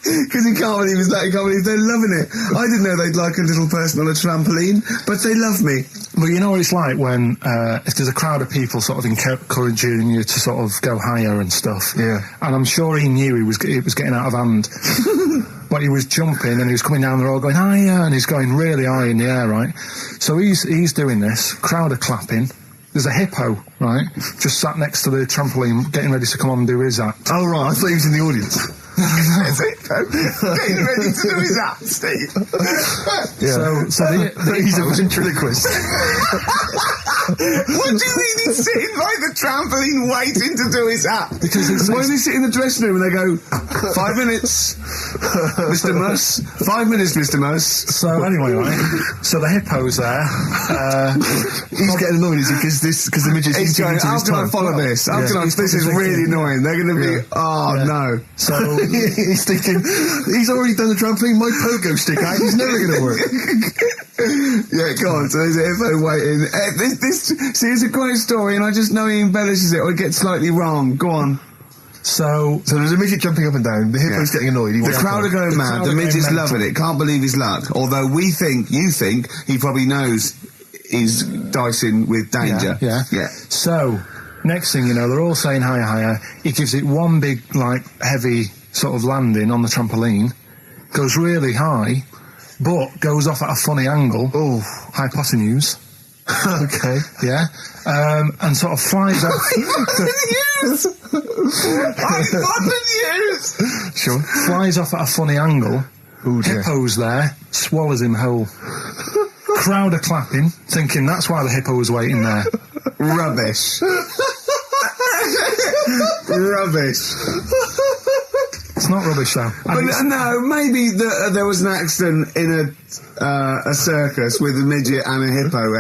Because he can't believe it's that. He can't believe they're loving it. I didn't know they'd like a little person on a trampoline, but they love me. But you know what it's like when if there's a crowd of people sort of encouraging you to sort of go higher and stuff. Yeah. And I'm sure he knew it was getting out of hand. But he was jumping and he was coming down the road going higher, and he's going really high in the air, right? So he's doing this. Crowd are clapping. There's a hippo, right, just sat next to the trampoline, getting ready to come on and do his act. Oh, right, I thought he was in the audience. Getting ready to do his act, Steve. Yeah. So he's a ventriloquist. What do you mean he's sitting by the trampoline waiting to do his act? Because why does he sit in the dressing room and they go, 5 minutes, Mr. Muss, 5 minutes, Mr. Muss. So anyway, right, so the hippo's there. He's getting annoyed, is he? Because the midget's He's going, how can I follow this? How can I, this is really annoying. They're going to be, no. So he's thinking, he's already done the trampoline, my pogo stick out, he's never going to work. Yeah, go on. So there's a hippo waiting. See, it's a great story, and I just know he embellishes it or it gets slightly wrong. Go on. So there's a midget jumping up and down. The hippo's getting annoyed. The crowd are going mad. The midget's loving it. Can't believe his luck. Although you think he probably knows he's dicing with danger. Yeah. So next thing you know, they're all saying higher, higher. He gives it one big, like, heavy sort of landing on the trampoline. Goes really high, but goes off at a funny angle. Oh, hypotenuse. Okay. Yeah. And sort of flies out. Hypotenuse! Sure. Flies off at a funny angle. Ooh, dear. Hippo's there, swallows him whole. Crowd are clapping, thinking that's why the hippo was waiting there. Rubbish. Rubbish. It's not rubbish though. But no, maybe there was an accident in a circus with a midget and a hippo,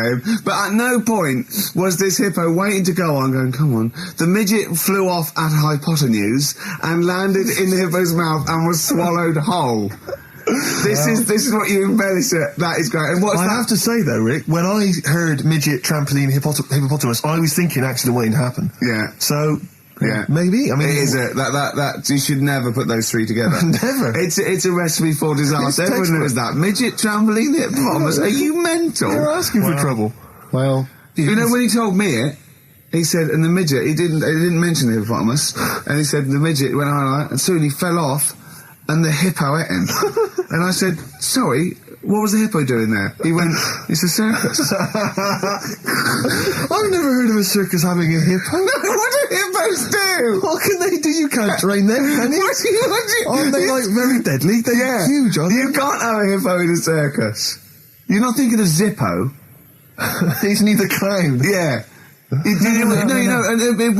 but at no point was this hippo waiting to go on, going, come on. The midget flew off at hypotenuse and landed in the hippo's mouth and was swallowed whole. This is what you embellish it. That is great. And what's I have to say though, Rick, when I heard midget, trampoline, hippopotamus, I was thinking accident waiting to happen. Yeah. So. Yeah, maybe. I mean, it is that you should never put those three together. Never. It's a recipe for disaster. Everyone knows that. Midget, trampoline, hippopotamus. Are you mental? You're asking for trouble. Well, you know when he told me it, he said, and the midget, he didn't mention the hippopotamus, and he said the midget went on, and soon he fell off, and the hippo ate him. And I said, sorry. What was the hippo doing there? He went, it's a circus. I've never heard of a circus having a hippo. No, what do hippos do? What can they do? You can't train them, can you? Aren't they like very deadly? They're huge, aren't they? You can't have a hippo in a circus. You're not thinking of Zippo. Isn't he the clown? Yeah. No, and it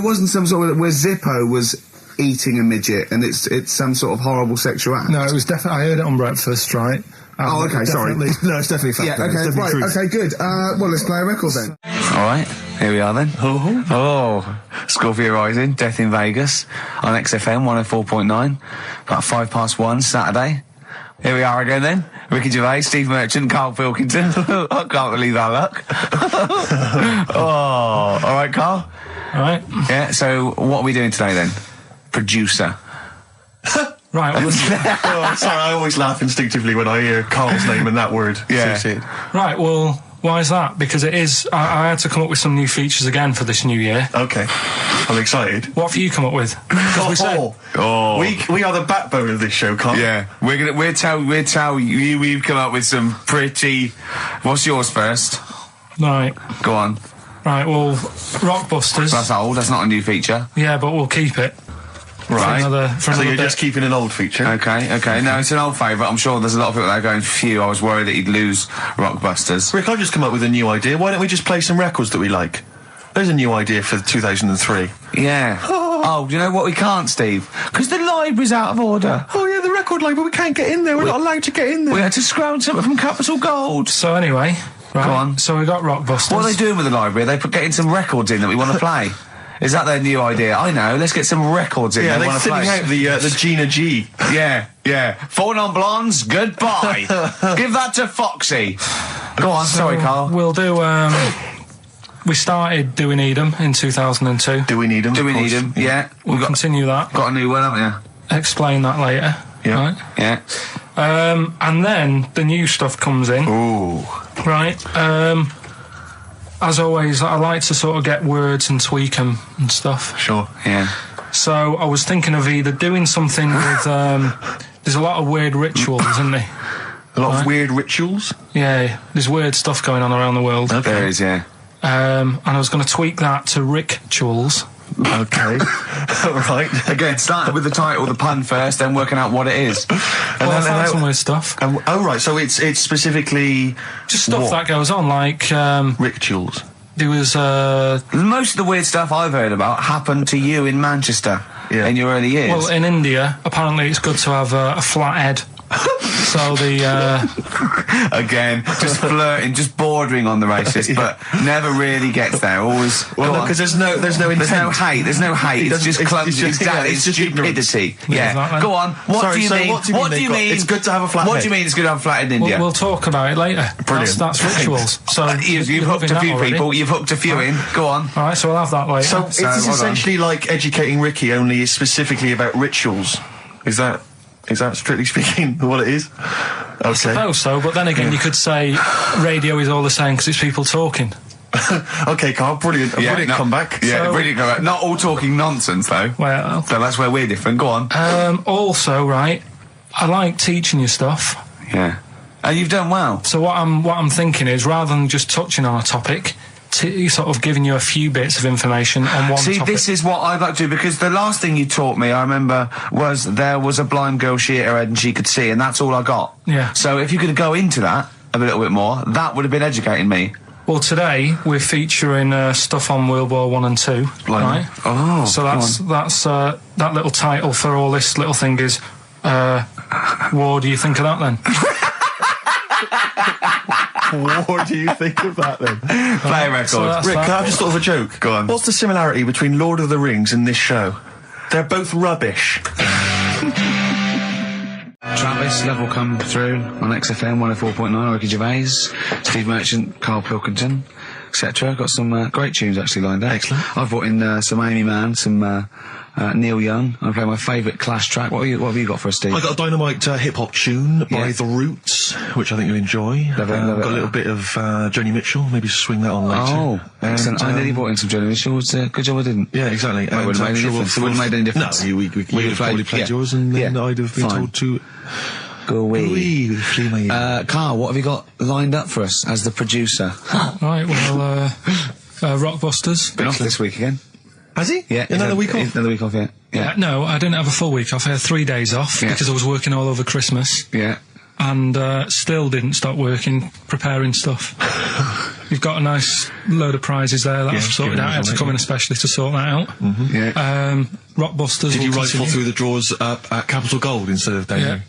wasn't some sort of where Zippo was eating a midget, and it's some sort of horrible sexual act. No, it was definitely. I heard it on breakfast, right? Oh, okay, sorry. No, it's definitely fact. Yeah, okay, it's right, truth. okay, good. Well, let's play a record then. All right, here we are then. Oh, Scorpio Rising, Death in Vegas on XFM 104.9, about 1:05 Saturday. Here we are again then. Ricky Gervais, Steve Merchant, Karl Pilkington. I can't believe our luck. Oh, all right, Karl. All right. Yeah. So what are we doing today then? Producer. Right. Well, Sorry, I always laugh instinctively when I hear Carl's name and that word. Yeah. Right. Well, why is that? Because it is. I had to come up with some new features again for this new year. Okay, I'm excited. What have you come up with? We are the backbone of this show, Carl. Yeah, we'll tell you we've come up with some pretty. What's yours first? Right. Go on. Right. Well, Rockbusters. That's old. That's not a new feature. Yeah, but we'll keep it. Right. For So another you're bit. just keeping an old feature. Okay. No, it's an old favourite. I'm sure there's a lot of people that are going, phew, I was worried that he'd lose Rockbusters. Rick, I've just come up with a new idea. Why don't we just play some records that we like? There's a new idea for 2003. Yeah. Oh, do you know what we can't, Steve? Because the library's out of order. Oh yeah, the record label. We can't get in there. We're not allowed to get in there. We had to scrounge something from Capital Gold. So anyway, right. Go on. So we got Rockbusters. What are they doing with the library? Are they getting some records in that we want to play? Is that their new idea? I know. Let's get some records in. Yeah, they they're want to play. thinning out the Gina G. Yeah. Four non-blondes. Goodbye. Give that to Foxy. Go on. Sorry, Carl. We'll do. We started Do We Need 'Em in 2002. Do we need them? Do we need them? Yeah. We'll continue that. Got a new one, haven't Explain that later. Yeah. Right. you? Yeah. And then the new stuff comes in. Ooh. Right. As always, I like to sort of get words and tweak them and stuff. Sure. Yeah. So I was thinking of either doing something with. There's a lot of weird rituals, isn't there? A lot of Right. weird rituals. Yeah, there's weird stuff going on around the world. There is, yeah. And I was going to tweak that to rituals. Okay. Right. Again, starting with the title, the pun first, then working out what it is. Well, I found some weird stuff. Oh right, so it's specifically Just stuff what? that goes on, like rituals. there was Most of the weird stuff I've heard about happened to you in Manchester in your early years. well, in India, apparently it's good to have a flat head. So the Again, just flirting, just bordering on the racist, but never really gets there. Always. Well, go no, on. because there's no There's no intent. hate. There's no hate. It's just clumsy. it's Exactly. it's It's just ignorance. stupidity. Yeah, Yeah. exactly. Go on. What Sorry, do you so mean? what do you mean? It's good to have a flat What head. do you mean? It's good to have a flat head in India? we'll talk about it later. Brilliant. That's rituals. So You've you're hooked loving a few that already. people. You've hooked a few in. Go on. All right, so we'll have that later. So So, it's hold on. essentially like educating Ricky, only is specifically about rituals. Is that strictly speaking what it is? I Okay. suppose so, but then again, you could say radio is all the same because it's people talking. Okay, Carl. Brilliant. A brilliant no, comeback. Yeah, So- brilliant comeback. Not all talking nonsense though. Well, So that's where we're different. Go on. also, right, I like teaching you stuff. Yeah. And you've done well. So what I'm thinking is, rather than just touching on a topic, sort of giving you a few bits of information on one See, topic. this is what I'd like to do, because the last thing you taught me, I remember, was there was a blind girl, she hit her head and she could see, and that's all I got. Yeah. So if you could go into that a little bit more, that would have been educating me. Well, today we're featuring stuff on World War 1 and 2, right? Oh, So that's that little title for all this little thing is, what do you think of that then? What do you think of that then? Play a record. So that's Rick, that. can I just thought of a joke? Go on. What's the similarity between Lord of the Rings and this show? They're both rubbish. Travis, Level come through on XFM 104.9, Ricky Gervais, Steve Merchant, Karl Pilkington, etc. Got some great tunes actually lined up. Excellent. I've brought in some Amy Mann, some Neil Young. I'm playing my favourite Clash track. What have you got for us, Steve? I got a dynamite hip-hop tune by Yeah. The Roots, which I think you'll enjoy. Love it, love it. Got a little bit of Joni Mitchell, maybe swing that on later. Oh, excellent. I nearly brought in some Johnny Mitchell. Good job I didn't. Yeah, exactly. Well, it wouldn't have made any difference. It wouldn't have made any difference. No, we We'd would have have probably played- played yeah. yours, and then Yeah. I'd have been Fine. told to Go away. wee, flee my ear. Carl, what have you got lined up for us as the producer? Right, well, Rockbusters. Been off this week again. Has he? Yeah. Another week off? Another week off, yeah. No, I didn't have a full week off. I had 3 days off Yeah. because I was working all over Christmas. Yeah. And still didn't stop working, preparing stuff. You've got a nice load of prizes there that Yeah, I've sorted give it out. I had a to come in especially to sort that out. Yeah. Rockbusters. Did you will rifle continue. through the drawers up at Capital Gold instead of down Yeah, here?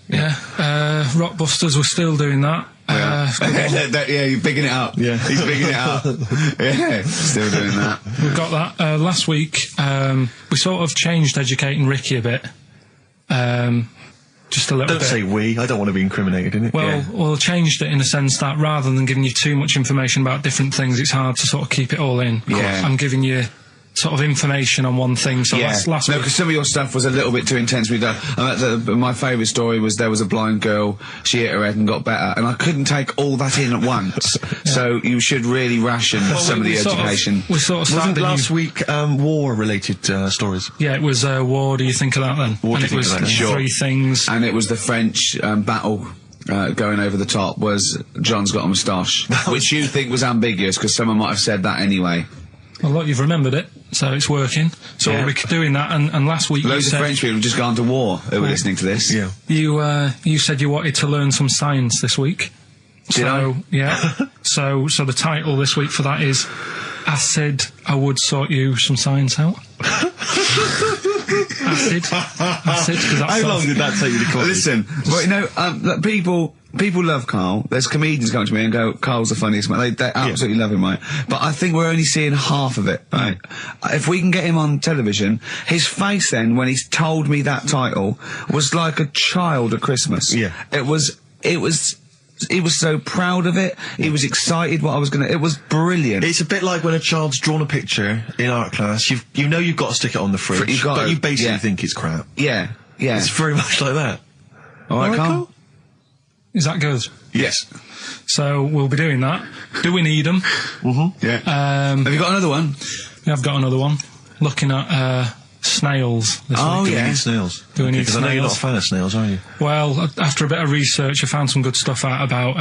yeah. Rockbusters, we're still doing that. Yeah, you're bigging it up. Yeah. He's bigging it up. Yeah, still doing that. We've got that. Last week, we sort of changed Educating Ricky a bit. Just a little Don't bit. say we. I don't want to be incriminated in it. Well, changed it in the sense that rather than giving you too much information about different things, it's hard to sort of keep it all in. Yeah. I'm giving you sort of information on one thing. So last no, week, because some of your stuff was a little bit too intense. My favourite story was there was a blind girl, she hit her head and got better, and I couldn't take all that in at once. So you should really ration some of the education. We sort of Wasn't started last week war-related stories? Yeah, it was War. Do you think of that then? What and do you it think was of that? three things. And it was the French battle. Going over the top was John's got a moustache, which you think was ambiguous because someone might have said that anyway. Well, look, you've remembered it, so it's working. So Yeah. we'll be doing that. And last week Loads you of said French people have just gone to war who were listening to this. Yeah. you said you wanted to learn some science this week. Did I? Yeah. so the title this week for that is I Said I Would Sort You Some Science Out. Acid, because that's How long did that take you to come up with? Listen, well, you know, like, people love Carl. There's comedians come to me and go, Carl's the funniest man. They absolutely love him, right? But I think we're only seeing half of it, right? If we can get him on television, his face then, when he's told me that title, was like a child at Christmas. Yeah. He was so proud of it. He was excited what I was gonna. It was brilliant. It's a bit like when a child's drawn a picture in art class. You know you've got to stick it on the fridge, but you basically think it's crap. Yeah. It's very much like that. All right, Carl? Is that good? Yes. So we'll be doing that. Do we need them? Yeah. Have you got another one? Yeah, I've got another one. Looking at snails this Oh, week. Do yeah. we need snails? Do we need Because I know you're not a snails? fan of snails, are you? Well, after a bit of research, I found some good stuff out about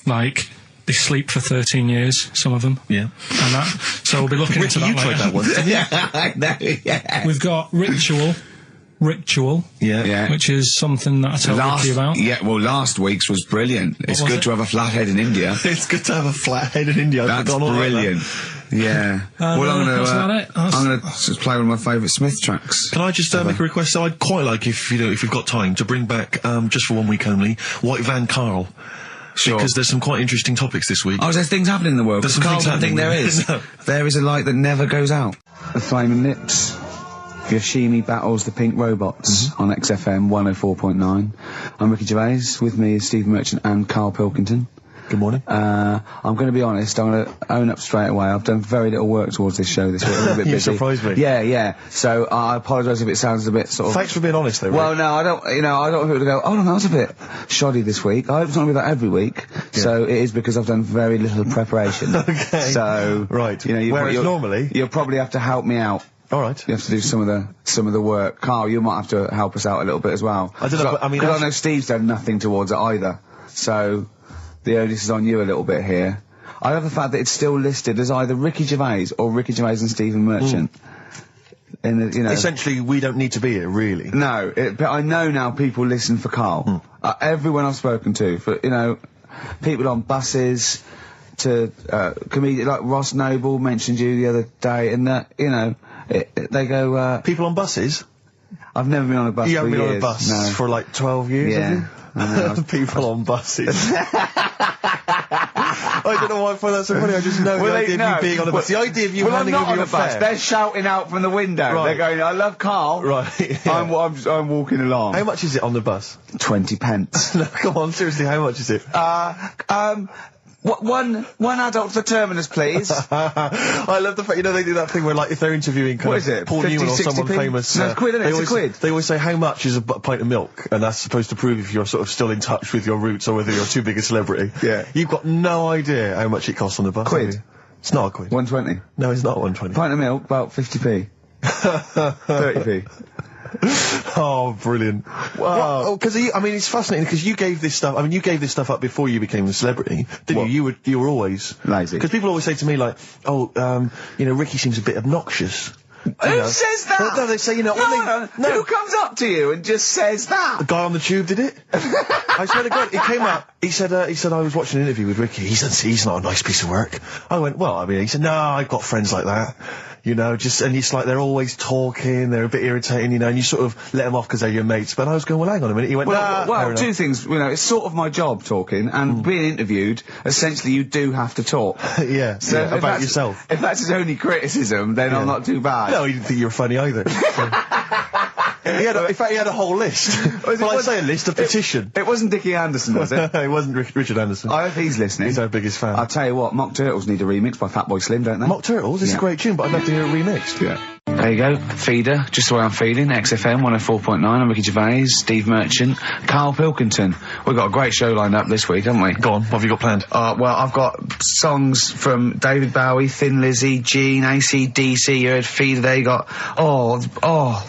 like they sleep for 13 years, some of them, Yeah. and that. So we'll be looking into Ricky, that you later. tried that one, didn't you? Yeah, I know, yeah. We've got ritual, Yeah. Yeah. which is something that I told Ricky about. Yeah, well, last week's was brilliant. It's was good it? to have a flathead in India. It's good to have a flathead in India. That's brilliant. Yeah. Well, I'm gonna. that's about it. I'm gonna just play one of my favourite Smith tracks. Can I just make a request? So I'd quite like, if you've got time, to bring back, just for 1 week only, White Van Carl. Sure. Because there's some quite interesting topics this week. Oh, there's things happening in the world. There's some Carl things doesn't think there happening. is. No. There is a light that never goes out. The Flaming Lips. Yoshimi battles the Pink Robots on XFM 104.9. I'm Ricky Gervais. With me is Steve Merchant and Karl Pilkington. Good morning. I'm going to be honest. I'm going to own up straight away. I've done very little work towards this show this week. I'm a bit You busy. surprised me. Yeah. So I apologise if it sounds a bit sort of. Thanks for being honest, though. Well, Rick. no, I don't want people to go, oh, no, that was a bit shoddy this week. I hope it's not going to be that every week. Yeah. So it is because I've done very little preparation. Okay. So. Right. You know, Whereas normally. You'll probably have to help me out. All right. You have to do some of the work. Carl, you might have to help us out a little bit as well. I don't know, but I mean, 'cause I know Steve's done nothing towards it either. So the onus is on you a little bit here. I love the fact that it's still listed as either Ricky Gervais or Ricky Gervais and Stephen Merchant. In the, you know. Essentially, we don't need to be here, really. No, but I know now people listen for Carl. Everyone I've spoken to, for people on buses, to comedians like Ross Noble mentioned you the other day, and that they go. People on buses? I've never been on a bus. You haven't for been on a years. bus No. for like 12 years, Yeah. have I know. you? People on buses. I don't know why I find that so funny. I just know the idea of you being on a bus. The idea of you I'm handing not over on your a bus. fare. They're shouting out from the window. Right. They're going, "I love Carl." Right. Yeah. I'm walking along. How much is it on the bus? 20 pence. No, come on, seriously, how much is it? One adult for terminus, please. I love the fact, they do that thing where, like, if they're interviewing kind What of is it, Paul 50, Newman or 60p? someone famous. No, it's quid, isn't it? they It's a always, quid. They always say, how much is a pint of milk? And that's supposed to prove if you're sort of still in touch with your roots or whether you're too big a celebrity. Yeah. You've got no idea how much it costs on the bus. Quid. have you? It's not a quid. 120. No, it's not 120. Pint of milk, about 50p. 30p. Oh, brilliant. Wow. Because, it's fascinating because you gave this stuff up before you became a celebrity, didn't What? you? You were always Lazy. Because people always say to me, like, Ricky seems a bit obnoxious. Who says that? Well, no, they say, No. Who comes up to you and just says that? The guy on the tube did it. I swear to God, he came up. He said I was watching an interview with Ricky. He said he's not a nice piece of work. I went, well, he said, no, I've got friends like that. And it's like they're always talking, they're a bit irritating, and you sort of let them off because they're your mates. But I was going, well, hang on a minute. He went, fair Well, enough. two things. It's sort of my job talking, and being interviewed, essentially you do have to talk. Yeah, So yeah, if about that's- yourself. If that's his only criticism, then I'm not too bad. No, he didn't think you were funny either. In fact, he had a whole list. Well, I say a list, a petition. It wasn't Dickie Anderson, was it? It wasn't Richard Anderson. I hope he's listening. He's our biggest fan. I'll tell you what, Mock Turtles need a remix by Fatboy Slim, don't they? Mock Turtles, it's Yeah. a great tune, but I'd love to hear it remixed. Yeah. There you go. Feeder, just the way I'm feeling. XFM 104.9. I'm Ricky Gervais, Steve Merchant, Karl Pilkington. We've got a great show lined up this week, haven't we? Go on, what have you got planned? Well, I've got songs from David Bowie, Thin Lizzy, Gene, AC/DC. You heard Feeder there. You got,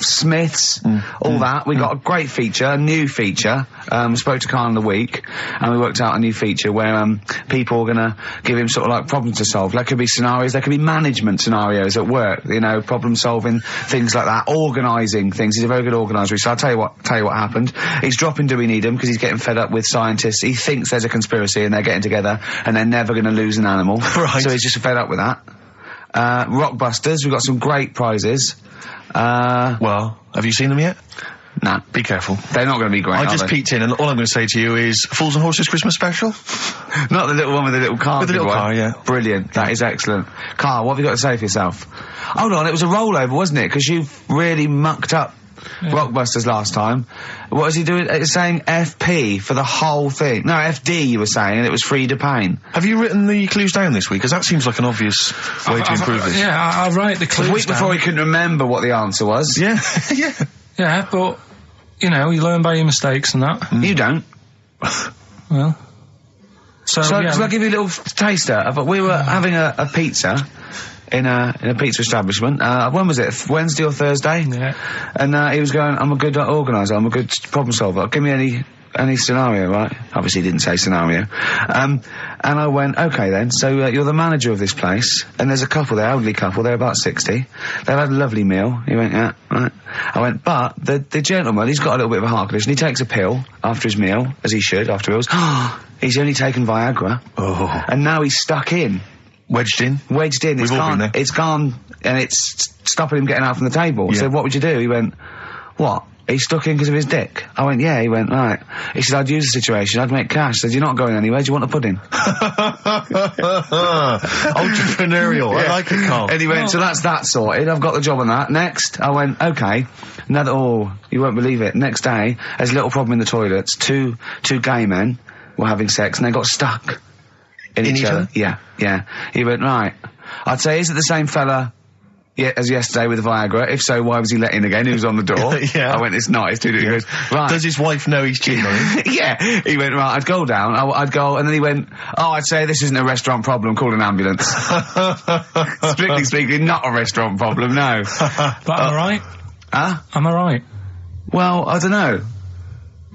Smiths, all that. We got a great feature, a new feature. Spoke to Karl in the week, and we worked out a new feature where people are gonna give him sort of like problems to solve. There could be scenarios, there could be management scenarios at work, you know, problem solving, things like that, organising things. He's a very good organiser. So I'll tell you what happened. He's dropping Do We Need Him because he's getting fed up with scientists. He thinks there's a conspiracy and they're getting together and they're never going to lose an animal. Right. So he's just fed up with that. Rockbusters, we've got some great prizes. Well, have you seen them yet? Nah. Be careful. They're not going to be great, I just peeked in, and all I'm going to say to you is Fools and Horses Christmas special? Not the little one with the little car. With the little car, yeah. Brilliant. That is excellent. Karl, what have you got to say for yourself? Hold on, it was a rollover, wasn't it? Because you really mucked up Rockbusters last time. What was he doing? It's saying FP for the whole thing. No, FD you were saying, and it was Frida Payne. Have you written the clues down this week? Because that seems like an obvious way to improve this. Yeah, I'll write the clues A week before he couldn't remember what the answer was. Yeah, yeah. Yeah, but, you know, you learn by your mistakes and that. You don't. Well. So Shall yeah. I give you a little taster? We were having a pizza in a pizza establishment. When was it? Wednesday or Thursday? Yeah. And he was going, I'm a good organiser, I'm a good problem solver. Give me any scenario, right? Obviously he didn't say scenario. And I went, okay then, so you're the manager of this place, and there's a couple there, elderly couple, they're about 60. They've had a lovely meal. He went, yeah, right. I went, but the gentleman, he's got a little bit of a heart condition. He takes a pill after his meal, as he should, after meals. He's only taken Viagra. Oh. And now he's stuck in. Wedged in? Wedged in. We've all been there. It's gone, and it's stopping him getting out from the table. Yeah. So what would you do? He went, what? He's stuck in because of his dick. I went, yeah. He went, right. He said, I'd use the situation, I'd make cash. I said, you're not going anywhere, do you want a pudding? Entrepreneurial. I like it, Karl. And he went, so that's that sorted, I've got the job on that. Next, I went, okay. Now you won't believe it. Next day, there's a little problem in the toilets. Two gay men were having sex and they got stuck in each other. Yeah. He went, right. I'd say, is it the same fella as yesterday with the Viagra? If so, why was he let in again? He was on the door. Yeah. I went, it's not. It's too different. He goes, right. Does his wife know he's cheating on him? Yeah. He went, right, I'd go down. I'd go, and then he went, I'd say this isn't a restaurant problem, call an ambulance. Strictly speaking, not a restaurant problem, no. But am I right? Huh? Am I right? Well, I don't know.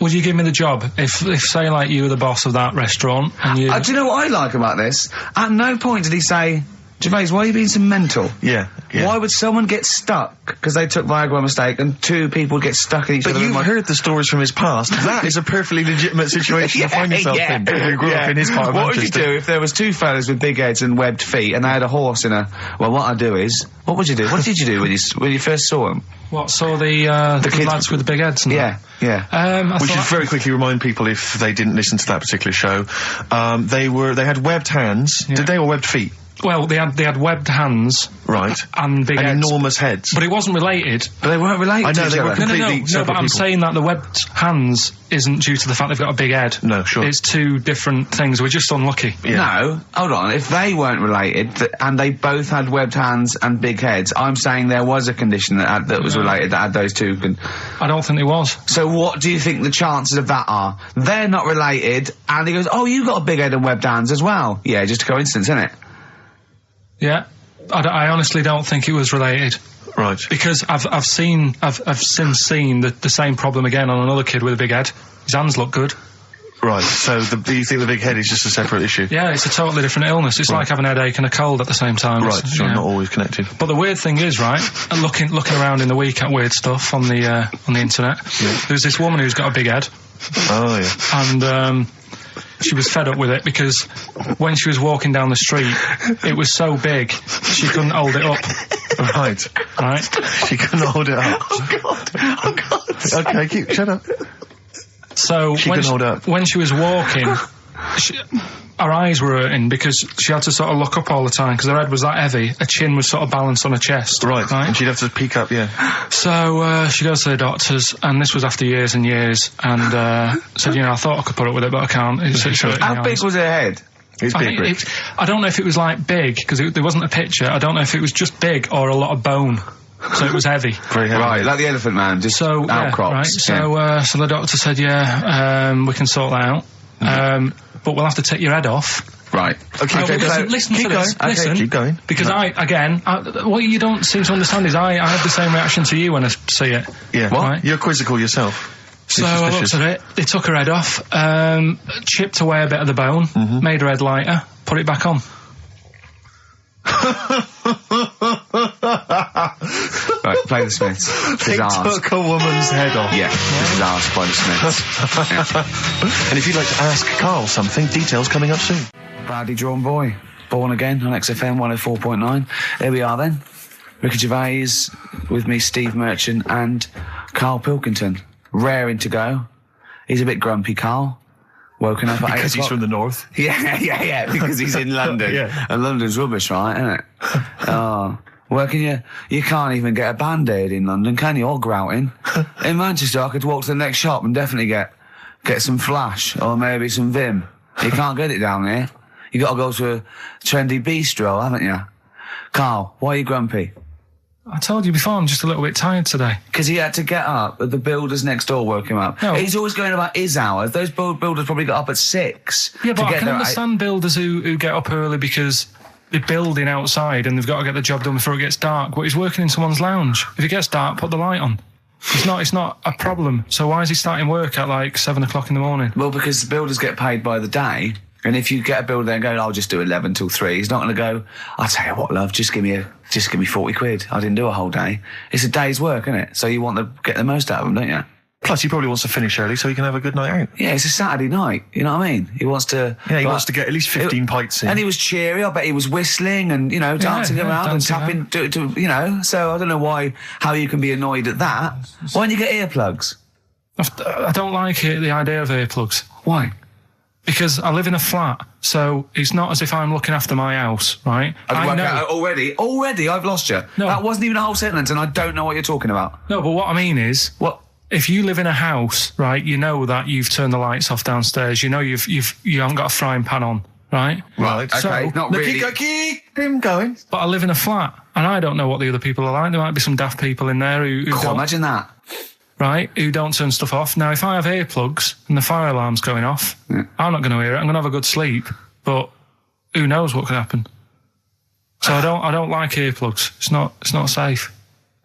Would you give me the job if say, like, you were the boss of that restaurant and you... Do you know what I like about this? At no point did he say, Gervais, why are you being so mental? Yeah. Why would someone get stuck because they took Viagra by mistake and two people get stuck in each other? But you've heard the stories from his past. That is a perfectly legitimate situation to find yourself in. You grew up in his part of What would you Manchester. do if there was two fellas with big heads and webbed feet and they had a horse in a... Well, what I'd do is... What would you do? What did you do when you first saw them? What, saw the kids lads with the big heads and Yeah. We should very quickly remind people, if they didn't listen to that particular show, they had webbed hands. Yeah. Did they, or webbed feet? Well, they had webbed hands. Right. And big and heads. enormous heads. But it wasn't related. But they weren't related I know, to each they were other. completely No, separate but I'm people. saying that the webbed hands isn't due to the fact they've got a big head. No, sure. It's two different things. We're just unlucky. Yeah. No, hold on. If they weren't related and they both had webbed hands and big heads, I'm saying there was a condition that was related that had those two. I don't think it was. So what do you think the chances of that are? They're not related, and he goes, "Oh, you got a big head and webbed hands as well." Yeah, just a coincidence, isn't it? Yeah. I honestly don't think it was related. Right. Because I've since seen the same problem again on another kid with a big head. His hands look good. Right, so do you think the big head is just a separate issue? Yeah, it's a totally different illness. It's like having a headache and a cold at the same time. Right, so not always connected. But the weird thing is, right, looking around in the week at weird stuff on the internet, there's this woman who's got a big head. Oh, yeah. And, she was fed up with it because when she was walking down the street, it was so big, she couldn't hold it up. Right. She couldn't hold it up. Oh God. Okay, shut up. So She couldn't hold it up. when she was walking, her eyes were hurting because she had to sort of look up all the time because her head was that heavy. Her chin was sort of balanced on her chest. Right. And she'd have to peek up, yeah. So she goes to the doctors, and this was after years and years, and said, I thought I could put up with it, but I can't. How big was her head? It's big, Rick. I don't know if it was like big because there wasn't a picture. I don't know if it was just big or a lot of bone. So it was heavy. Very heavy. Right, like the Elephant Man, just So yeah, outcrops. right. So the doctor said, we can sort that out. But we'll have to take your head off. Right. Okay, Listen keep to this. going. Listen, Okay, keep going. Because what you don't seem to understand is I had the same reaction to you when I see it. Yeah. What? Right? You're quizzical yourself. So I looked at it. They took her head off, chipped away a bit of the bone, made her head lighter, put it back on. Right, play the Smiths. They took a woman's head off. Yeah, this is asked by the Smiths. And if you'd like to ask Karl something, details coming up soon. Badly drawn boy. Born again on XFM 104.9. Here we are then. Ricky Gervais with me, Steve Merchant and Karl Pilkington. Raring to go. He's a bit grumpy, Karl. Woken up at 8 Because he's o'clock. from the north. Yeah, because he's in London. Yeah. And London's rubbish, right, isn't it? Oh. Working you can't even get a Band-Aid in London, can you? Or grouting. In Manchester, I could walk to the next shop and definitely get some Flash or maybe some Vim. You can't get it down here. You got to go to a trendy bistro, haven't you? Karl, why are you grumpy? I told you before, I'm just a little bit tired today. Because he had to get up. The builders next door woke him up. No. He's always going about his hours. Those builders probably got up at 6. Yeah, but to I get can there at understand builders who get up early because they're building outside and they've got to get the job done before it gets dark. But he's working in someone's lounge. If it gets dark, put the light on. It's not a problem. So why is he starting work at like 7 o'clock in the morning? Well, because the builders get paid by the day. And if you get a builder there and go, I'll just do 11 till 3, he's not going to go, I'll tell you what, love, just give me 40 quid. I didn't do a whole day. It's a day's work, isn't it? So you want to get the most out of them, don't you? Plus, he probably wants to finish early so he can have a good night out. Yeah, it's a Saturday night. You know what I mean? He wants to... Yeah, he wants to get at least 15 pints in. And he was cheery. I bet he was whistling and, dancing around and tapping, so I don't know how you can be annoyed at that. Why don't you get earplugs? I don't like the idea of earplugs. Why? Because I live in a flat, so it's not as if I'm looking after my house, right? I know. Already, I've lost you. No. That wasn't even a whole sentence, and I don't know what you're talking about. No, but what I mean is, if you live in a house, right? You know that you've turned the lights off downstairs. You know you haven't got a frying pan on, right? Right. Okay, So, not really. Keep him going. But I live in a flat, and I don't know what the other people are like. There might be some daft people in there who God, don't, imagine that. right? Who don't turn stuff off. Now, if I have earplugs and the fire alarm's going off, I'm not going to hear it. I'm going to have a good sleep, but who knows what could happen? So I don't like earplugs. It's not safe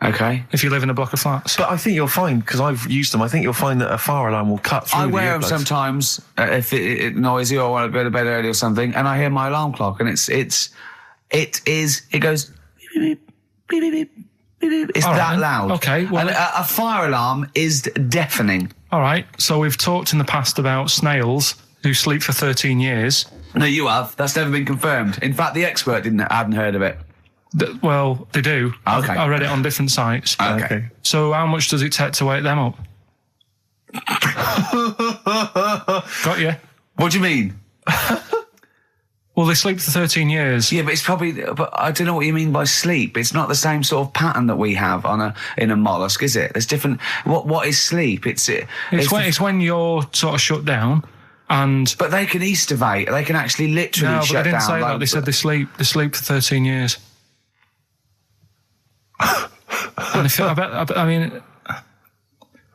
Okay. if you live in a block of flats. But I think you'll find, because I've used them, I think you'll find that a fire alarm will cut through I the wear them earplugs. sometimes if it's noisy or I want to go to bed early or something, and I hear my alarm clock, and it goes beep, beep, beep, beep, beep, beep, beep. It's All right, that then. loud. Okay, well- And a fire alarm is deafening. All right. So we've talked in the past about snails who sleep for 13 years. No, you have. That's never been confirmed. In fact, the expert hadn't heard of it. Well, they do. Okay. I read it on different sites. Okay. So how much does it take to wake them up? Got you. What do you mean? Well, they sleep for 13 years. Yeah, but it's probably. But I don't know what you mean by sleep. It's not the same sort of pattern that we have in a mollusk, is it? There's different. What is sleep? It's when you're sort of shut down, and But they can estivate. They can actually literally no, but shut they didn't down. say that. They said they sleep for 13 years. And I mean,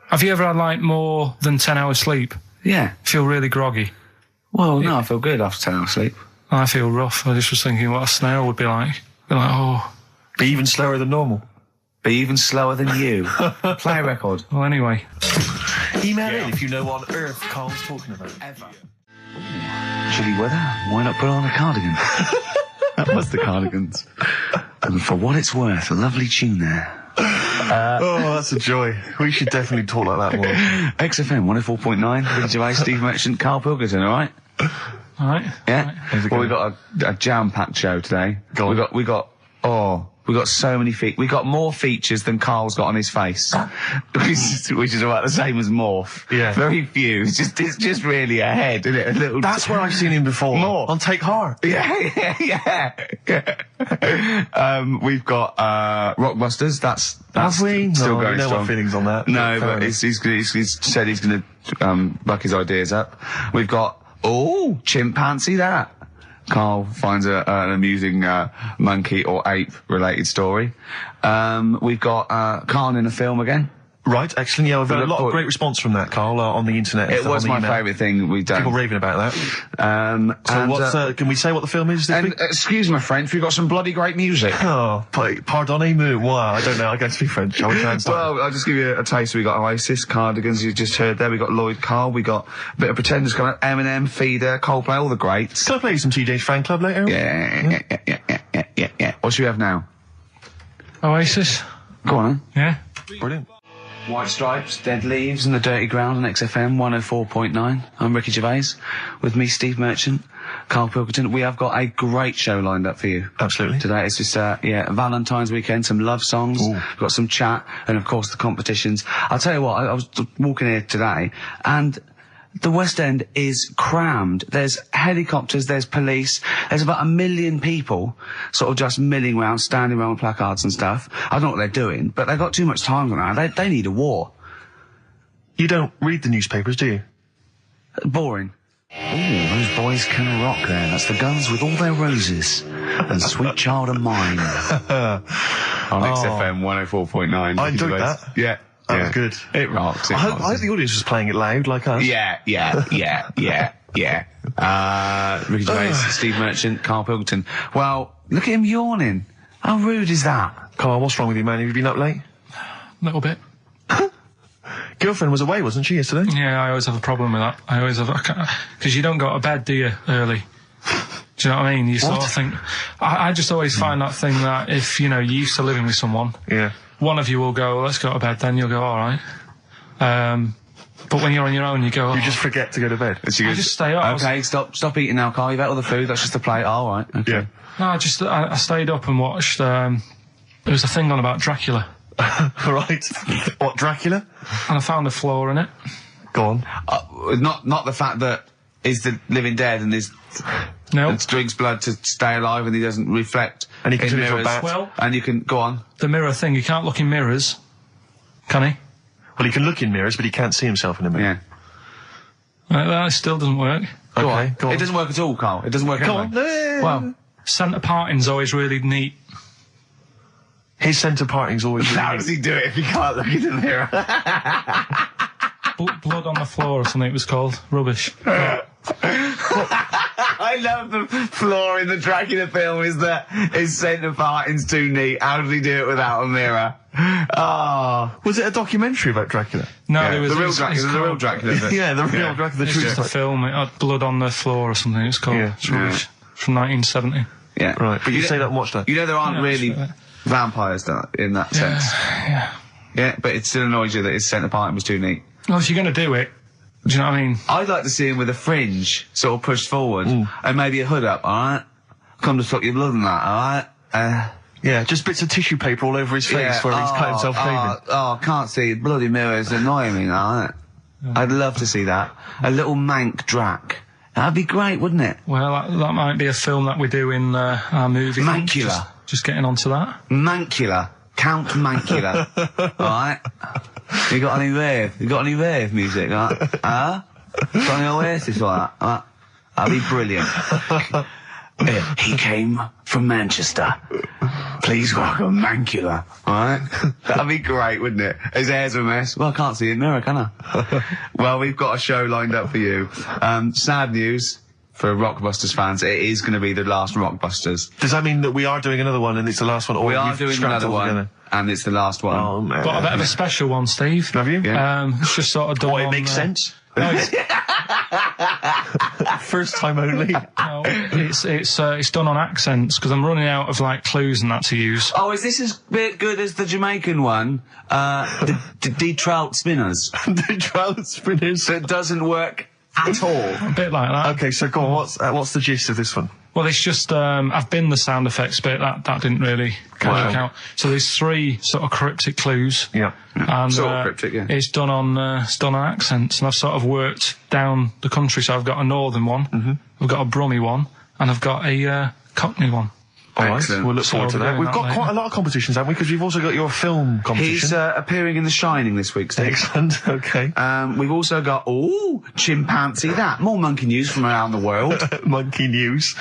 have you ever had like more than 10 hours sleep? Yeah. Feel really groggy? Well, no, I feel good after 10 hours sleep. I feel rough. I just was thinking what a snail would be like. Be like, oh. Be even slower than normal. Be even slower than you. Play a record. Well, anyway. Email in if you know what on earth Karl's talking about. Ever. Chilly weather. Why not put on a cardigan? That was the Cardigans. And for what it's worth, a lovely tune there. Oh, that's a joy. We should definitely talk like that more. XFM 104.9. Ricky Gervais, Steve Merchant, Karl Pilkington, all right? All right. Yeah. Well, we got a jam-packed show today. Go on. We got so many we got more features than Karl's got on his face, which is about the same as Morph. Yeah. Very few. It's just really a head, isn't it? A little. That's where I've seen him before. More. On Take Heart. Yeah. We've got Rockbusters. That's Have we? still No, going you know strong. my feelings on that. No, Fair but enough. he's said he's going to buck his ideas up. We've got chimpanzee that. Carl finds an amusing monkey or ape related story. We've got Carl in a film again. Right, excellent. Yeah, we've had a lot of Look, great response from that, Carl, on the internet. It was on the my email. favourite thing we've done. People raving about that. Can we say what the film is this week? Excuse my French, we've got some bloody great music. Oh, pardonnez-moi. Wow, I don't know. I can't speak French. I will try and start. Well, I'll just give you a taste. We got Oasis, Cardigans, you just heard there. We got Lloyd Carl. We got a bit of Pretenders coming up. Eminem, Feeder, Coldplay, all the greats. Can I play you some TJ's Fan Club later? Yeah. What should we have now? Oasis. Go on, Yeah. Brilliant. White Stripes, Dead Leaves, and The Dirty Ground on XFM 104.9. I'm Ricky Gervais. With me, Steve Merchant, Karl Pilkington. We have got a great show lined up for you. Absolutely. Today it's just, Valentine's weekend, some love songs, Ooh. we've got some chat, and of course the competitions. I'll tell you what, I was walking here today, and the West End is crammed. There's helicopters, there's police, there's about 1 million people sort of just milling around, standing around with placards and stuff. I don't know what they're doing, but they've got too much time on now. They need a war. You don't read the newspapers, do you? Boring. Ooh, those boys can rock there. That's the Guns with all their roses. And Sweet Child of Mine. On XFM 104.9. I enjoyed that. Yeah. That was good. It rocks. I hope the audience was playing it loud like us. Yeah. Ricky Gervais, Steve Merchant, Karl Pilkington. Well, look at him yawning. How rude is that? Carl, what's wrong with you, man? Have you been up late? A little bit. Girlfriend was away, wasn't she, yesterday? Yeah, I always have a problem with that. I always have, because you don't go to bed, do you, early? Do you know what I mean? You sort of think, I just always find that thing that if, you're used to living with someone, Yeah. one of you will go, let's go to bed, then you'll go, alright. But when you're on your own, you go, You just forget to go to bed. I just stay up. Okay, stop eating now, Carl. You've ate all the food. That's just a plate. All right. Okay. Yeah. No, I stayed up and watched, there was a thing on about Dracula, Right. What, Dracula? and I found a flaw in it. Go on. Not the fact that he's the living dead and No. and drinks blood to stay alive and he doesn't reflect And he can in turn into a mirrors. bat. Well, And you can go on. the mirror thing, you can't look in mirrors, can he? Well, he can look in mirrors, but he can't see himself in a mirror. Yeah. That still doesn't work. Go Okay, on. go on. It doesn't work at all, Carl. It doesn't work Go anyway. on. Well, centre parting's always really neat. His centre parting's always... How does he do it if he can't look in the mirror? Blood on the floor or something it was called. Rubbish. I love the flaw in the Dracula film is that his centre parting's too neat. How does he do it without a mirror? Oh. Was it a documentary about Dracula? No, Yeah, it was the real it's Dracula. The real Dracula. Bit. Yeah, the real Dracula. The It's true just a film. It had blood on the floor or something. It's called. Yeah. It's rubbish. From 1970. Yeah. Right, but you know- stayed up and watched that. You know there aren't Yeah, really that's right. vampires in that sense. Yeah. Yeah, but it still annoys you that his centre parting was too neat. Well, if you're going to do it, do you know what I mean? I'd like to see him with a fringe sort of pushed forward and maybe a hood up, alright? Come to suck your blood and that, alright? Yeah, just bits of tissue paper all over his face where he's cut himself shaving. I can't see bloody mirrors annoying me, alright? I'd love to see that. A little mank Drac. That'd be great, wouldn't it? Well, that might be a film that we do in our movie. Mancula. Just getting onto that. Mancula. Count Mancula. Alright? You got any rave music? Got any Oasis like that? That'd be brilliant. He came from Manchester. Please welcome Mancula. Alright? That'd be great, wouldn't it? His hair's a mess. Well, I can't see in the mirror, can I? Well, we've got a show lined up for you. Sad news for Rockbusters fans. It is going to be the last Rockbusters. Does that mean that we are doing another one and it's the last one? Or We are you've doing scrapped another it all one, together? and it's the last one. Oh, man. But a bit of a special one, Steve. Have you? Yeah. It's just sort of done What, it on, makes sense? No, it's, First time only. no, it's done on accents because I'm running out of clues and that to use. Oh, is this as bit good as the Jamaican one? The trout spinners. The trout spinners. That doesn't work at all. A bit like that. Okay, so go on, what's the gist of this one? Well, it's just I've been the sound effects bit that didn't really work out. So there's 3 sort of cryptic clues. Yeah. And Sort of cryptic, yeah. it's done on accents, and I've sort of worked down the country. So I've got a northern one, I've got a Brummie one, and I've got a Cockney one. All right, Excellent. we'll look forward to So that. we're We've doing got that quite a later. lot of competitions, haven't we? Because we've also got your film competition. He's appearing in The Shining this week, Steve. Excellent. Okay. We've also got, chimpanzee that. More monkey news from around the world. Monkey news.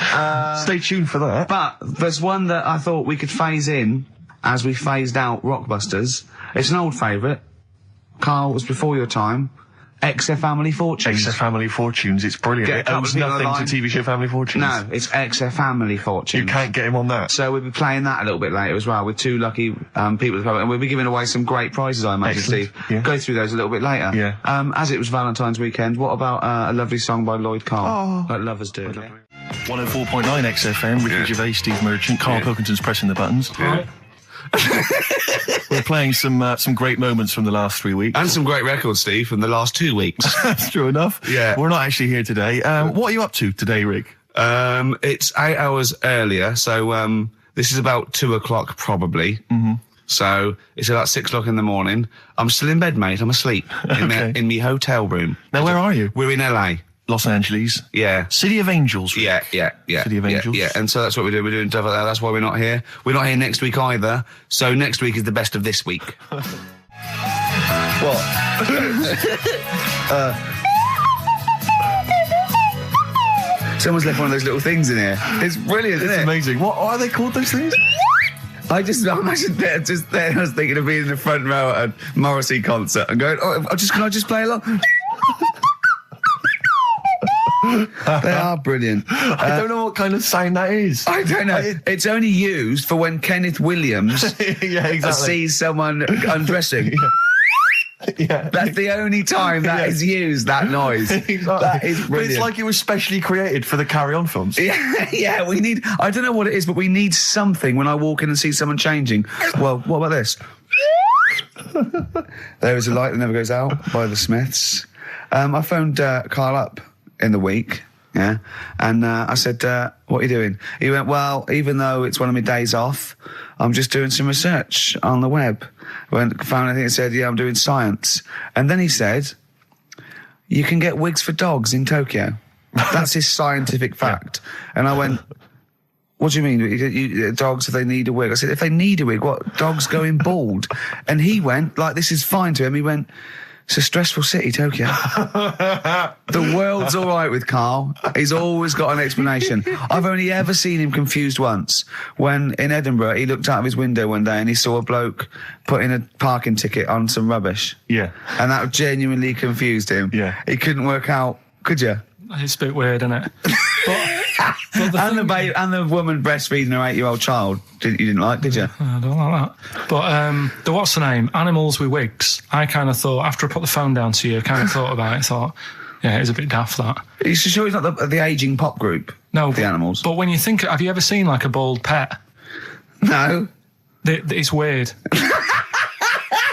Stay tuned for that. But there's one that I thought we could phase in as we phased out Rockbusters. It's an old favourite. Carl, it was before your time. XF Family Fortunes. XF Family Fortunes. It's brilliant. Get a It couple owes of people nothing online. to TV show Family Fortunes. No, it's XF Family Fortunes. You can't get him on that. So we'll be playing that a little bit later as well with two lucky people. And we'll be giving away some great prizes, I imagine, Excellent. Steve. Yeah. Go through those a little bit later. Yeah. As it was Valentine's weekend, what about a lovely song by Lloyd Carl? Like lovers do. 104.9 XFM, Ricky Gervais, Steve Merchant, Karl Pilkington's pressing the buttons. Right. We're playing some great moments from the last 3 weeks. And some great records, Steve, from the last 2 weeks. That's true enough. Yeah. We're not actually here today. What are you up to today, Rick? It's 8 hours earlier, so this is about 2 o'clock probably. Mm-hmm. So it's about 6 o'clock in the morning. I'm still in bed, mate. I'm asleep in my hotel room. Now, where are you? We're in LA. Los Angeles. Yeah. City of Angels. Rick. Yeah. City of Angels. Yeah, and so that's what we're doing. We're doing stuff like that. That's why we're not here. We're not here next week either. So next week is the best of this week. What? Someone's left one of those little things in here. It's brilliant, It's isn't it? amazing. What are they called, those things? I imagine just there. I was thinking of being in the front row at a Morrissey concert and going, can I just play along? They are brilliant. I don't know what kind of sound that is. I don't know. It's only used for when Kenneth Williams Yeah, exactly. sees someone undressing. Yeah. That's the only time that is used, that noise. Exactly. That is But brilliant. it's like it was specially created for the Carry On films. Yeah, we need, I don't know what it is, but we need something when I walk in and see someone changing. Well, what about this? There is a light that never goes out by the Smiths. I phoned Carl up in the week, yeah, and I said, what are you doing? He went, well, even though it's one of my days off, I'm just doing some research on the web. Found anything that said, yeah, I'm doing science. And then he said, you can get wigs for dogs in Tokyo. That's his scientific fact. And I went, what do you mean? Dogs, if they need a wig? I said, if they need a wig, what? Dogs going bald? And he went, like, this is fine to him. He went, it's a stressful city, Tokyo. The world's all right with Carl. He's always got an explanation. I've only ever seen him confused once. When in Edinburgh, he looked out of his window one day and he saw a bloke putting a parking ticket on some rubbish. Yeah. And that genuinely confused him. Yeah. He couldn't work out, could you? It's a bit weird, isn't it? And the woman breastfeeding her 8-year-old child, you didn't like, did you? I don't like that. But what's the name? Animals with wigs. I kind of thought, after I put the phone down to you, kind of thought about it, thought, yeah, it's a bit daft, that. Are you sure he's not the ageing pop group? No. The Animals? But when you think, have you ever seen like a bald pet? No. It's weird.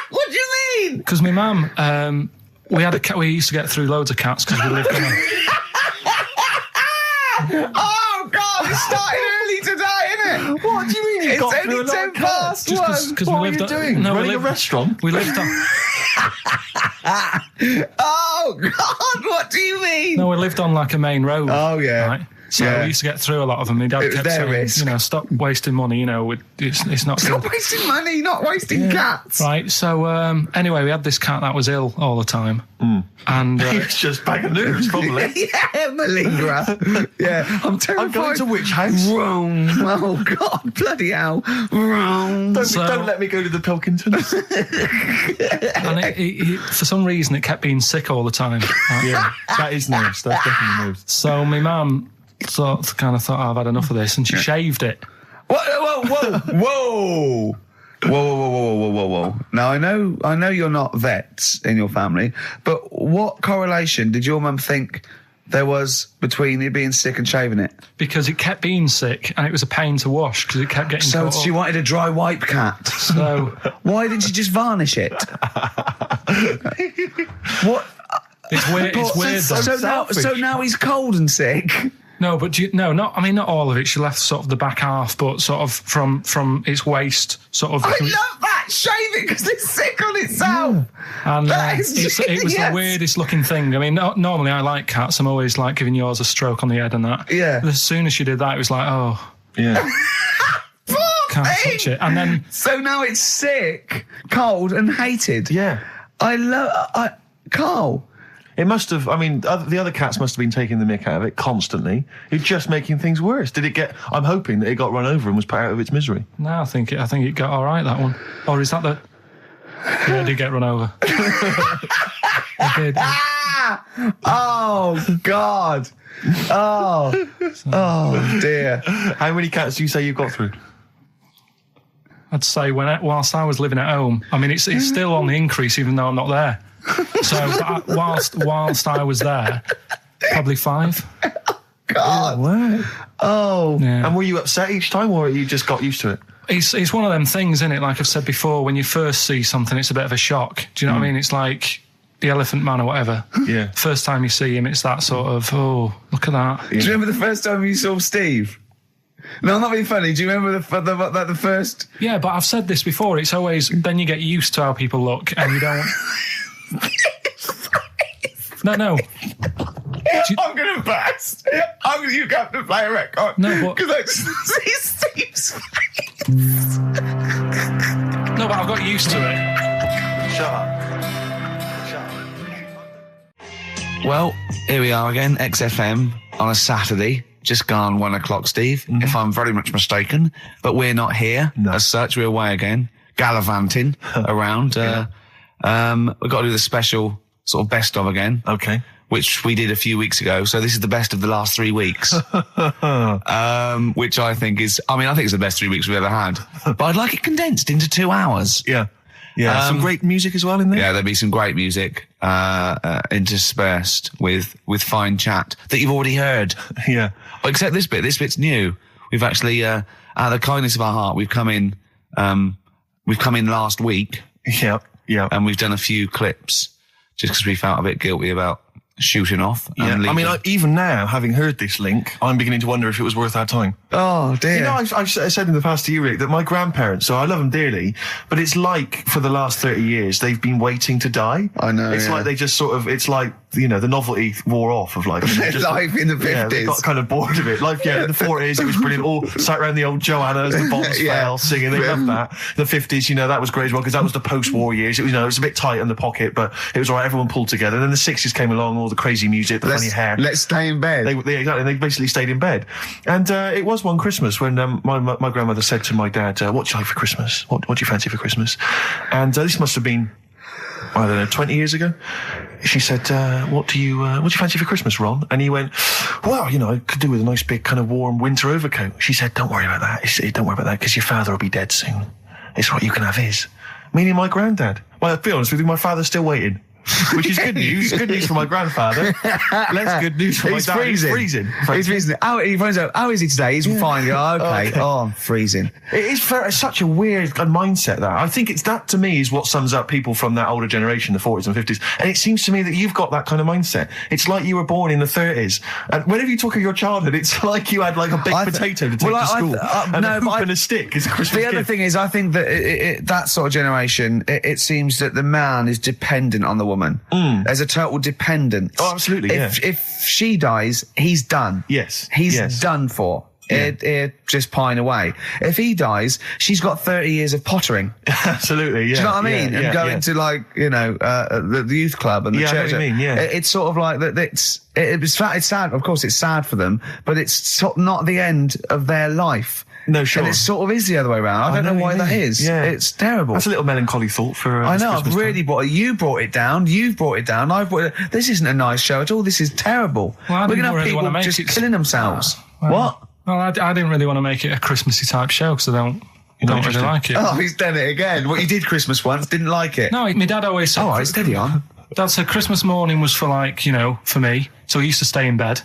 What do you mean? Because my mum, we had a cat, we used to get through loads of cats because we lived in a... Oh, God, it started early today, isn't it? What do you mean? It's only 10 past Just one. because What we are lived you on, doing? No, Running we a lived, restaurant? We lived on... Oh, God, what do you mean? No, we lived on like a main road. Oh, yeah. Right? So Yeah. we used to get through a lot of them. My dad It was kept their saying, risk. stop wasting money, it's not Stop good. wasting money, not wasting cats. Right, so anyway, we had this cat that was ill all the time. And It's just bag of nerves, probably. Yeah, malingerer. Yeah, I'm terrified. I'm going to which house? Rome. Oh, God, bloody hell. Rome. Don't let me go to the Pilkingtons. and he, for some reason, it kept being sick all the time. Right? Yeah, that is nerves. That's definitely nerves. So my mum kind of thought, I've had enough of this, and she shaved it. Whoa. Whoa. Now, I know you're not vets in your family, but what correlation did your mum think there was between it being sick and shaving it? Because it kept being sick, and it was a pain to wash, because it kept getting So caught she up. wanted a dry wipe cat. So Why didn't she just varnish it? What? it's weird. It's weird. Though. So now he's cold and sick. No, but not all of it. She left sort of the back half, but sort of from its waist, sort of. I love that. Shave it because it's sick on itself. And That is it was the genius. weirdest looking thing. I mean, normally I like cats. I'm always like giving yours a stroke on the head and that. Yeah. But as soon as she did that, it was like, oh, Yeah. Can't touch it. And then So now it's sick, cold, and hated. Yeah. Carl. It must have, I mean, the other cats must have been taking the mick out of it constantly. You're just making things worse. Did it get, I'm hoping that it got run over and was put out of its misery. no, I think it got all right, that one. Or is that the? Yeah, it did get run over. It did. Oh, God. Oh, dear. How many cats do you say you've got through? I'd say whilst I was living at home, I mean, it's still on the increase even though I'm not there. So whilst I was there, probably 5. God. Wow. Oh. Yeah. And were you upset each time, or you just got used to it? It's one of them things, isn't it? Like I've said before, when you first see something, it's a bit of a shock. Do you know what I mean? It's like the Elephant Man or whatever. Yeah. First time you see him, it's that sort of, oh, look at that. Do you remember the first time you saw Steve? No, I'm not being funny. Do you remember the first? Yeah, but I've said this before. It's always, then you get used to how people look and you don't... No. I'm going to burst. You have to play a record. No, but... Because I see Steve's face. No, but I've got used to it. Shut up. Well, here we are again, XFM, on a Saturday. Just gone 1 o'clock, Steve, if I'm very much mistaken. But we're not here as such. We're away again, gallivanting around. We've got to do the special sort of best of again. Okay. Which we did a few weeks ago. So this is the best of the last 3 weeks. Which I think it's the best 3 weeks we've ever had. But I'd like it condensed into 2 hours. Yeah. Yeah. Some great music as well in there. Yeah, there'll be some great music interspersed with fine chat that you've already heard. Yeah. Except this bit. This bit's new. We've actually, out of the kindness of our heart, we've come in last week. Yeah. Yeah. And we've done a few clips just because we felt a bit guilty about shooting off. Yeah. And I mean, leaving. even now, having heard this link, I'm beginning to wonder if it was worth our time. Oh, dear. You know, I've said in the past to you, Rick, that my grandparents, so I love them dearly, but it's like for the last 30 years, they've been waiting to die. I know, It's yeah. like they just sort of, it's like, you know, the novelty wore off of life. Life in the 50s. Yeah, they got kind of bored of it. Life, in the 40s, it was brilliant. All sat around the old Joanna as the bombs fell, singing. They loved that. The 50s, you know, that was great as well, because that was the post-war years. It was, you know, it was a bit tight in the pocket, but it was all right. Everyone pulled together. And then the 60s came along, all the crazy music, the funny hair. Let's stay in bed. They basically stayed in bed. And it was one Christmas when my grandmother said to my dad, what do you like for Christmas? What do you fancy for Christmas? And this must have been, I don't know, 20 years ago. She said, what do you fancy for Christmas, Ron? And he went, well, you know, I could do with a nice big kind of warm winter overcoat. She said, don't worry about that. Don't worry about that, because your father will be dead soon. It's right, you can have his. Meaning my granddad. Well, to be honest with you, my father's still waiting. Which is good news. Good news for my grandfather. Less good news for my dad. He's freezing. He's freezing. He finds out, how is he today? He's fine. Oh, okay. Oh, I'm freezing. It is such a weird mindset, that. I think it's that, to me, is what sums up people from that older generation, the 40s and 50s. And it seems to me that you've got that kind of mindset. It's like you were born in the 30s. And whenever you talk of your childhood, it's like you had like a baked potato to take to school. And a hoop and a stick is a Christmas gift. The other thing is, I think that that sort of generation, it seems that the man is dependent on the woman. There's a total dependence. Oh, absolutely, If she dies, he's done. Yes. He's done for. It just pine away. If he dies, she's got 30 years of pottering. Absolutely, yeah. Do you know what I mean? And going to, like, you know, the youth club and the church. I know what you mean, yeah. It's sort of like that. It's sad. Of course, it's sad for them, but it's sort of not the end of their life. No, sure. And it sort of is the other way around. I don't know why that is. Yeah. It's terrible. That's a little melancholy thought for I know, I've Christmas really brought it. You brought it down. You've brought it down. I've brought it. This isn't a nice show at all. This is terrible. Well, we're going to have people just killing themselves. What? Well, I didn't really want to make it a Christmassy type show because I don't really like it. Oh, he's done it again. What, you did Christmas once, didn't like it? No, my dad always said... All right, steady on. Dad said Christmas morning was for, like, you know, for me. So he used to stay in bed.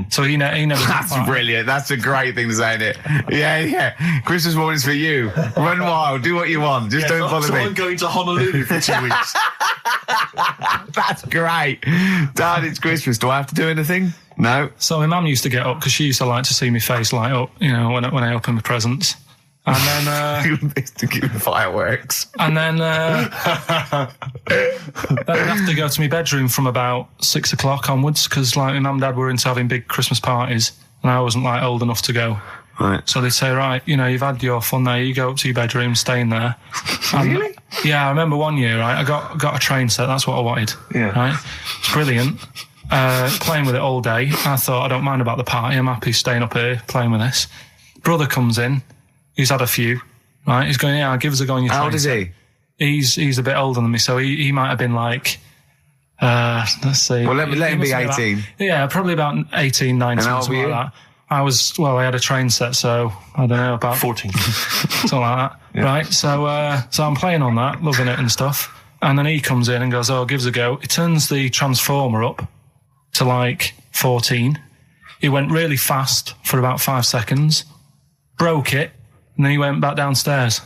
So he never... That's brilliant. That's a great thing to say, isn't it? Yeah. Christmas morning's for you. Run wild. Do what you want. Just don't bother me. I'm going to Honolulu for 2 weeks. That's great. Dad, it's Christmas. Do I have to do anything? No. So my mum used to get up because she used to like to see my face light up, you know, when I open my presents. And then... to give fireworks. And then I'd have to go to my bedroom from about 6 o'clock onwards because, like, my mum and dad were into having big Christmas parties and I wasn't, like, old enough to go. Right. So they'd say, right, you know, you've had your fun there, you go up to your bedroom, stay in there. Really? Yeah, I remember one year, right, I got a train set, that's what I wanted. Yeah. Right? It's brilliant. Playing with it all day. I thought, I don't mind about the party, I'm happy staying up here, playing with this. Brother comes in, he's had a few, right, he's going, yeah, I'll give us a go on your train. How old is set. He's a bit older than me, so he might have been like, let's see. Well, let him be must 18. Yeah, probably about 18, 19, And how old something were like that. I had a train set, so I don't know, about 14. something like that. Yeah. Right, so I'm playing on that, loving it and stuff. And then he comes in and goes, oh, give us a go. He turns the transformer up to like 14. He went really fast for about 5 seconds, broke it, and then he went back downstairs.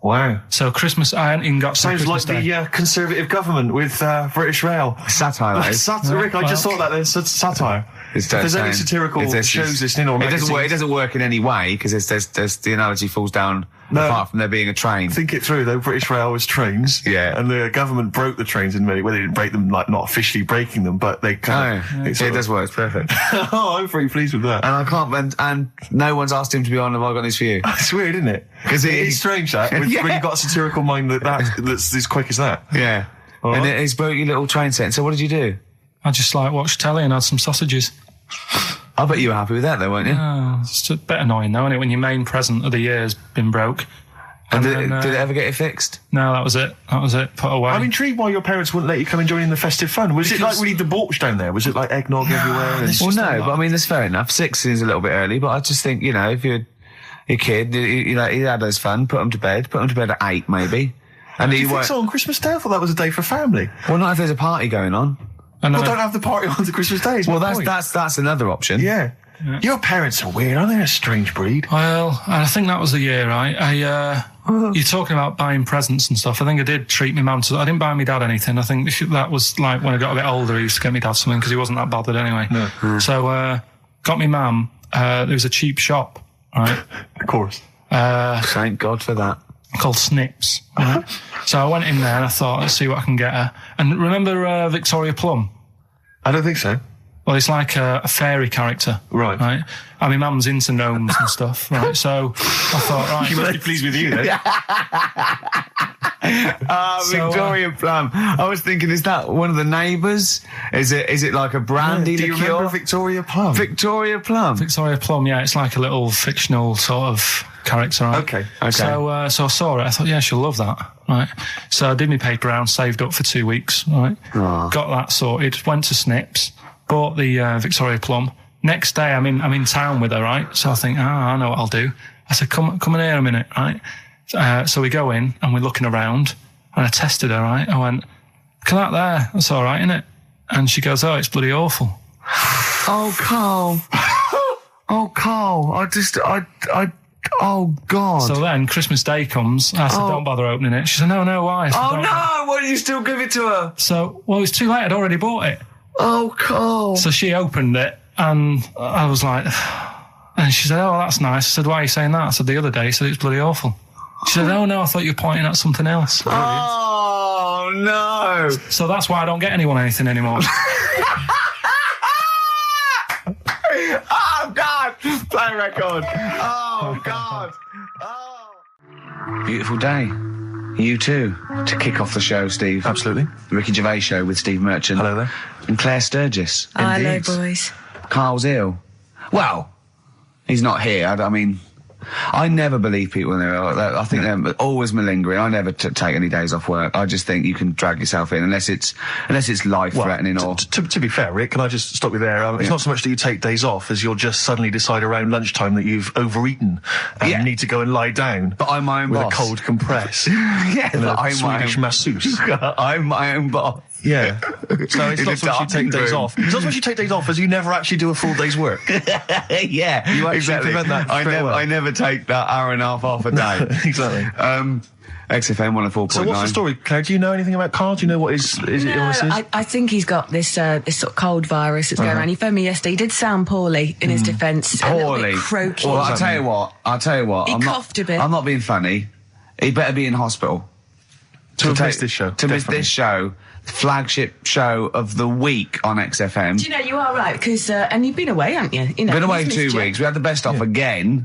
Wow. So Christmas, I hadn't even got to Sounds Christmas like Day. the Conservative government with British Rail. Satire, that is. Rick, I just thought that there's satire. It's If there's any saying- satirical it's- shows listening or it doesn't work. It magazines, doesn't work in any way because there's the analogy falls down apart from there being a train. think it through though. British Rail was trains. Yeah. And the government broke the trains in many ways. They didn't break them, like not officially breaking them, but they kind of. It does work. It's perfect. Oh, I'm pretty pleased with that. And I can't. And no one's asked him to be on. Have I got news for you? It's weird, isn't it? 'Cause it- it's strange that when Yeah. you've got a satirical mind that's as quick as that. Yeah. All And right. he's broke your little train set. So what did you do? I just like watched telly and had some sausages. I bet you were happy with that, though, weren't you? Oh, it's a bit annoying though, isn't it, when your main present of the year has been broke. And then, did it ever get it fixed? No, that was it. Put away. I'm intrigued why your parents wouldn't let you come and join in the festive fun. Was it like really debauched down there? Was it like eggnog everywhere? And... Well, no, but I mean, that's fair enough. 6 is a little bit early, but I just think, you know, if you're a kid, you know, he had his fun, put him to bed at 8 maybe. And Do he you think won't. so on Christmas Day? I thought that was a day for family. Well, not if there's a party going on. And Well, don't have the party on the Christmas Day. is Well, my point. that's another option. Yeah. Your parents are weird, aren't they? A strange breed. Well, I think that was the year, right? You're talking about buying presents and stuff. I think I did treat my mum to. I didn't buy my dad anything. I think that was like when I got a bit older, I used to get my dad something because he wasn't that bothered anyway. No. So got my mum. There was a cheap shop, right? Of course. Thank God for that. Called Snips. Right? So I went in there and I thought, let's see what I can get her. And remember Victoria Plum? I don't think so. Well, it's like a fairy character. Right. Right. And my mum's into gnomes and stuff, right? So I thought, right. She must be pleased with you, then. Victoria Plum. I was thinking, is that one of the neighbours? Is it like a brandy Do you liqueur? remember Victoria Plum? Victoria Plum. Victoria Plum, yeah, it's like a little fictional sort of character, right? Okay. So I saw it. I thought, yeah, she'll love that, right? So I did my paper round, saved up for 2 weeks, right? Oh. Got that sorted. Went to Snips, bought the Victoria Plum. Next day, I'm in town with her, right? So I think, I know what I'll do. I said, come in here a minute, right? So we go in and we're looking around, and I tested her, right? I went, look at that there. That's all right, isn't it? And she goes, oh, it's bloody awful. Oh, Carl. Oh, Carl. Oh, God. So then Christmas Day comes. I said, don't bother opening it. She said, no, why? I said, Oh, "Don't." no. Why did you still give it to her? So, well, it's too late. I'd already bought it. Oh, Carl. So she opened it, and I was like, and she said, oh, that's nice. I said, why are you saying that? I said, the other day, said it's bloody awful. She said, oh, no, I thought you were pointing at something else. Oh, no. So that's why I don't get anyone anything anymore. Oh, God. Play a record. Oh, God. Oh. Beautiful day. You too, to kick off the show, Steve. Absolutely. The Ricky Gervais Show with Steve Merchant. Hello there. And Claire Sturgis. Hello, Indeed. boys. Carl's ill. Well, he's not here. I mean, I never believe people when they're ill. I think they're always malingering. I never take any days off work. I just think you can drag yourself in unless it's life-threatening or... To be fair, Rick, can I just stop you there? It's not so much that you take days off as you'll just suddenly decide around lunchtime that you've overeaten and you need to go and lie down. But I'm my own with boss. a cold compress. Yeah, and but a I'm my Swedish own... masseuse. I'm my own boss. Yeah. So it's In not a so much you darkened take days room. off. It's not so much you take days off as you never actually do a full day's work. Yeah, You actually exactly. prevent that straight away. I never take that hour and a half off a day. Exactly. XFM 104.9. So what's the story, Claire? Do you know anything about Carl? Do you know what his illness is? I think he's got this sort of cold virus that's going around. He phoned me yesterday. He did sound poorly in his defence. A little Poorly. bit croaky. Well, I'll tell you what. He coughed a bit. I'm not being funny. He better be in hospital. To miss this show. To miss this show. Flagship show of the week on XFM. Do you know, you are right, because, and you've been away, haven't you? You know, Been away he's 2 missed you. weeks. We had the best off again.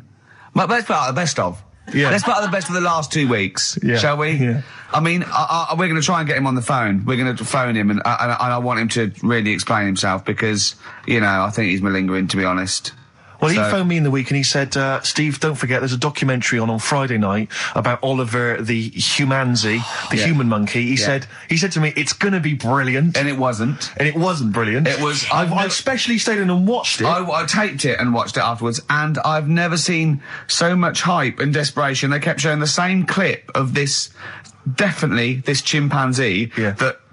But let's put out the best of. Yeah. Let's put out the best of the last 2 weeks, shall we? Yeah. I mean, we're going to try and get him on the phone. We're going to phone him, and I want him to really explain himself because, you know, I think he's malingering, to be honest. Well, he phoned me in the week and he said, Steve, don't forget, there's a documentary on Friday night about Oliver the humanzi, the human monkey. He said to me, it's going to be brilliant. And it wasn't. And it wasn't brilliant. It was. I specially stayed in and watched it. I taped it and watched it afterwards, and I've never seen so much hype and desperation. They kept showing the same clip of this chimpanzee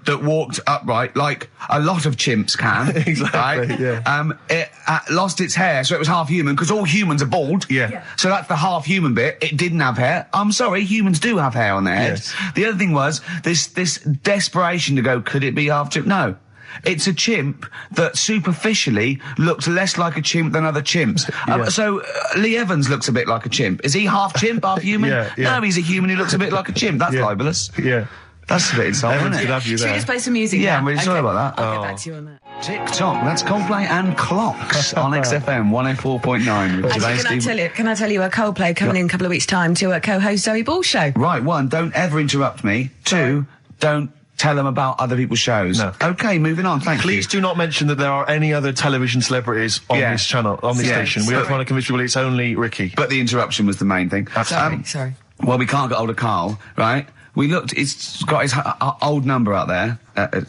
that walked upright like a lot of chimps can. Exactly, right? yeah. It lost its hair, so it was half human, because all humans are bald. Yeah. So that's the half human bit. It didn't have hair. I'm sorry, humans do have hair on their heads. Yes. The other thing was this desperation to go, could it be half chimp? No. It's a chimp that superficially looks less like a chimp than other chimps. So Lee Evans looks a bit like a chimp. Is he half chimp, half human? Yeah. No, he's a human who looks a bit like a chimp. That's libelous. Yeah. That's a bit insulting, isn't it? Have you Should we there. just play some music? Yeah, now? I'm really sorry about that. I'll get back to you on that. TikTok, that's Coldplay and Clocks on XFM 104.9. With Actually, can I tell you a Coldplay coming in a couple of weeks' time to co-host Zoe Ball's show? Right, 1, don't ever interrupt me. 2, don't tell them about other people's shows. No. Okay, moving on, thank you. Please do not mention that there are any other television celebrities on this channel, on this station. We don't want to convince people it's only Ricky. But the interruption was the main thing. Sorry. Well, we can't get hold of Carl, right? We looked, it's got his old number out there.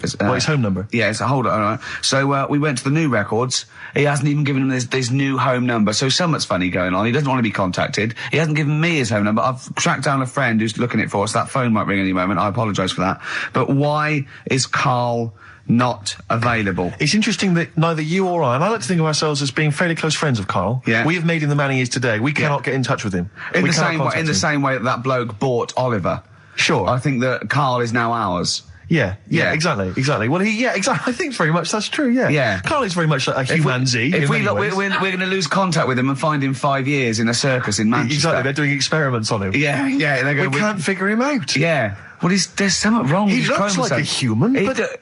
His home number? Yeah, it's a hold on. So, we went to the new records. He hasn't even given him this new home number. So something's funny going on. He doesn't want to be contacted. He hasn't given me his home number. I've tracked down a friend who's looking it for us. That phone might ring any moment. I apologise for that. But why is Carl not available? It's interesting that neither you or I, and I like to think of ourselves as being fairly close friends of Carl. Yeah. We have made him the man he is today. We cannot get in touch with him. In We the cannot same way, contact in the him. same way that bloke bought Oliver. Sure. I think that Carl is now ours. Yeah, Yeah. exactly. Well, exactly. I think very much that's true. Yeah, Yeah. Carl is very much like a humanzi. If in we many look, ways. we're going to lose contact with him and find him 5 years in a circus in Manchester. Exactly. They're doing experiments on him. Yeah. They're We going. can't figure him out. Yeah. Well, there's something wrong with He his looks like chromosome. a human, but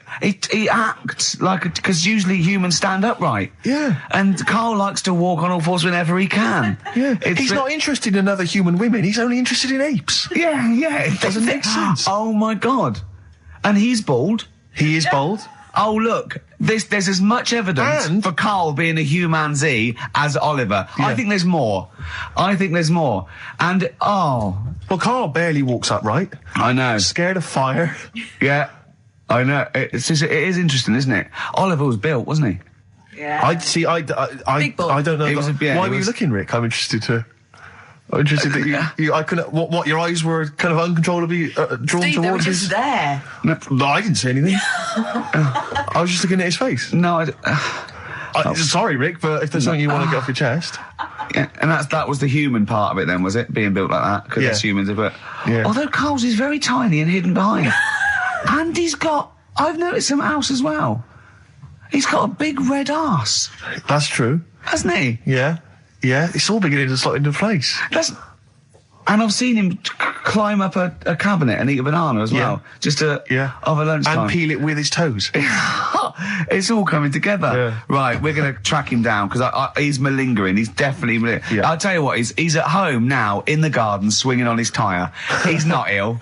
He acts like because usually humans stand upright. Yeah. And Carl likes to walk on all fours whenever he can. yeah, he's not interested in other human women. He's only interested in apes. Yeah. It doesn't make sense. Oh my God. And he's bald. He is bald. Oh look, there's as much evidence And- for Carl being a humanzi as Oliver. Yeah. I think there's more. And Well, Carl barely walks upright. I know. Scared of fire. Yeah, I know. It is interesting, isn't it? Oliver was built, wasn't he? Yeah. I ball. don't know. It was Why were you looking, Rick? I'm interested that you I couldn't. What your eyes were kind of uncontrollably drawn Steve, they were towards just his. there. No, I didn't say anything. I was just looking at his face. No, Sorry, Rick, but if there's something you want to get off your chest. yeah, and that was the human part of it then, was it? Being built like that, because Yeah. that's humans. But Yeah. although Carl's is very tiny and hidden behind, and I've noticed something else as well. He's got a big red arse, That's true. hasn't he? Yeah. It's all beginning to slot into place. And I've seen him climb up a cabinet and eat a banana as well, just over lunchtime. And peel it with his toes. It's all coming together. Yeah. Right, we're going to track him down because he's malingering. He's definitely malingering. Yeah. I'll tell you what, he's at home now in the garden swinging on his tyre. He's not ill.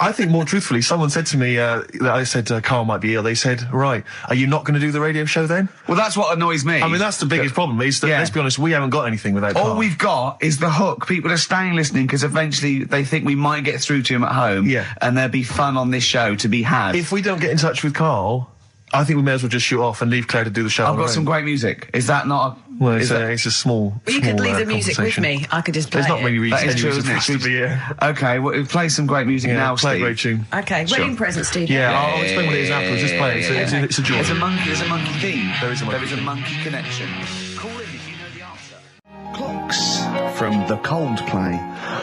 I think more truthfully, someone said to me that I said Carl might be ill. They said, right, are you not going to do the radio show then? Well, that's what annoys me. I mean, that's the biggest problem is that, Yeah. let's be honest, we haven't got anything without All Carl. we've got is the hook. People are staying listening because eventually they think we might get through to him at home. Yeah. And there'll be fun on this show to be had. If we don't get in touch with Carl, I think we may as well just shoot off and leave Claire to do the show. I've on her got some own. great music. Is that not Well, is it's a small. Well, you could small, leave the music with conversation. me. I could just play There's not it. many reasons That is true, anyway isn't it? supposed to be here. Okay, well, play some great music now, play Steve. a great tune. Okay, Sure. wedding present, Steve. Yeah, I'll explain what it is afterwards. Just play it. It's a joy. There's a monkey theme. There is a monkey There is a theme. monkey connection. Call in if you know the answer. Clocks from the Coldplay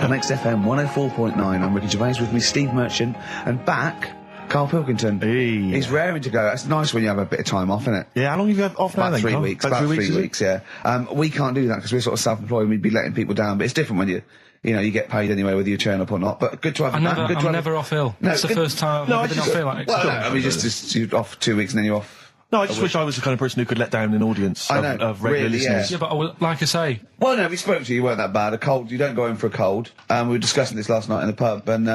on XFM 104.9. I'm Ricky Gervais, with me Steve Merchant, and back Karl Pilkington. Hey. He's raring to go. It's nice when you have a bit of time off, isn't it? Yeah, how long have you had off now? About then, 3 Carl? weeks. About About 3 is it? weeks, yeah. We can't do that because we're sort of self-employed. We'd be letting people down, but it's different when you get paid anyway, whether you turn up or not. But good to have you back. I'm never off ill. No, That's the good- first time I've ever been off ill. Like, Well, no, I mean, just you're off 2 weeks and then you're off No, I just wish I was the kind of person who could let down an audience I know, of regular really, listeners. Yeah, but like I say, Well, no, we spoke to you. You weren't that bad. A cold, you don't go home for a cold. We were discussing this last night in the pub, and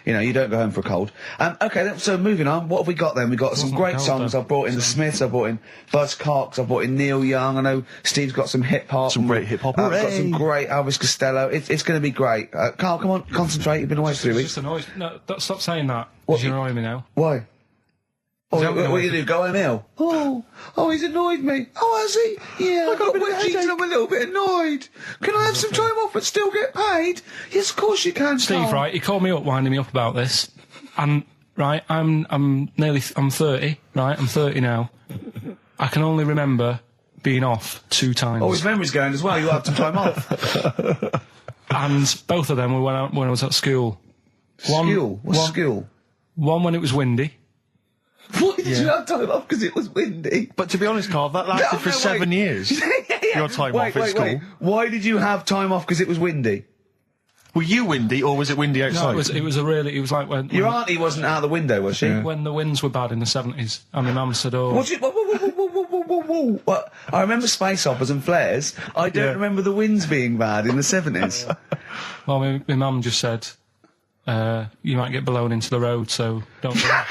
you don't go home for a cold. Okay, so moving on. What have we got then? We got some great cold, songs. though. I've brought in the Smiths. I've brought in Buzz Cox. I've brought in Neil Young. I know Steve's got some hip hop. Some great hip-hop. I've got Hooray! some great Elvis Costello. It's going to be great. Carl, come on, concentrate. You've been away for 3 it's weeks. just annoying. No, stop saying that. What? Because you're annoying me now. Why? Oh, that what what do you do? Go home ill? Oh, he's annoyed me. Oh, has he? Yeah, I got wet jeans. I'm a little bit annoyed. Can I have some time off but still get paid? Yes, of course you can, Steve, Carl. right? He called me up, winding me up about this, and right, I'm 30, right? I'm 30 now. I can only remember being off 2 times. Oh, his memory's going as well. You had some time off. And both of them were when I was at school. School? What's school? One when it was windy. Why did you have time off? Because it was windy. But to be honest, Carl, that lasted for 7 years. Your time off at school. Why did you have time off? Because it was windy. Were you windy, or was it windy outside? No, it was like when Your auntie wasn't out the window, was she? when the winds were bad in the 70s, and my mum said, "Oh, Whoa. What? I remember space operas and flares. I don't remember the winds being bad in the 70s. well, my mum just said, you might get blown into the road, so don't." Go.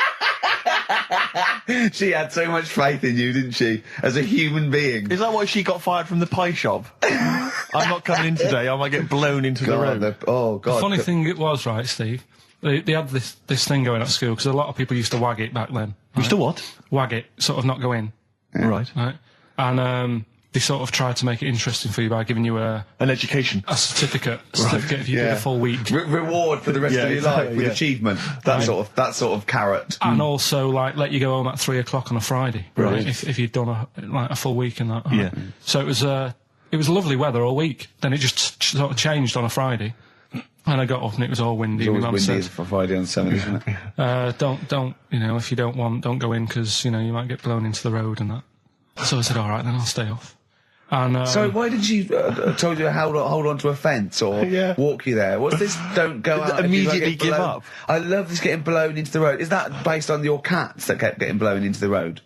She had so much faith in you, didn't she? As a human being. Is that why she got fired from the pie shop? I'm not coming in today, I might get blown into the road. God. The funny thing it was, right, Steve, they had this thing going at school, because a lot of people used to wag it back then. Used to what? Wag it, sort of not go in. Right. Right? And they sort of tried to make it interesting for you by giving you a An education. certificate if you did a full week. Reward for the rest of your life with achievement. That sort of carrot. And also, like, let you go home at 3 o'clock on a Friday. Right. If you'd done a full week and that. Yeah. So it was lovely weather all week. Then it just sort of changed on a Friday. And I got up and it was all windy. It's always My mum windy said, for Friday on 7, isn't it? don't, if you don't want, don't go in, because, you might get blown into the road and that. So I said, all right, then I'll stay off. And, so why did she told you to hold on to a fence or walk you there? What's this? Don't go out. Immediately give up. I love this getting blown into the road. Is that based on your cats that kept getting blown into the road?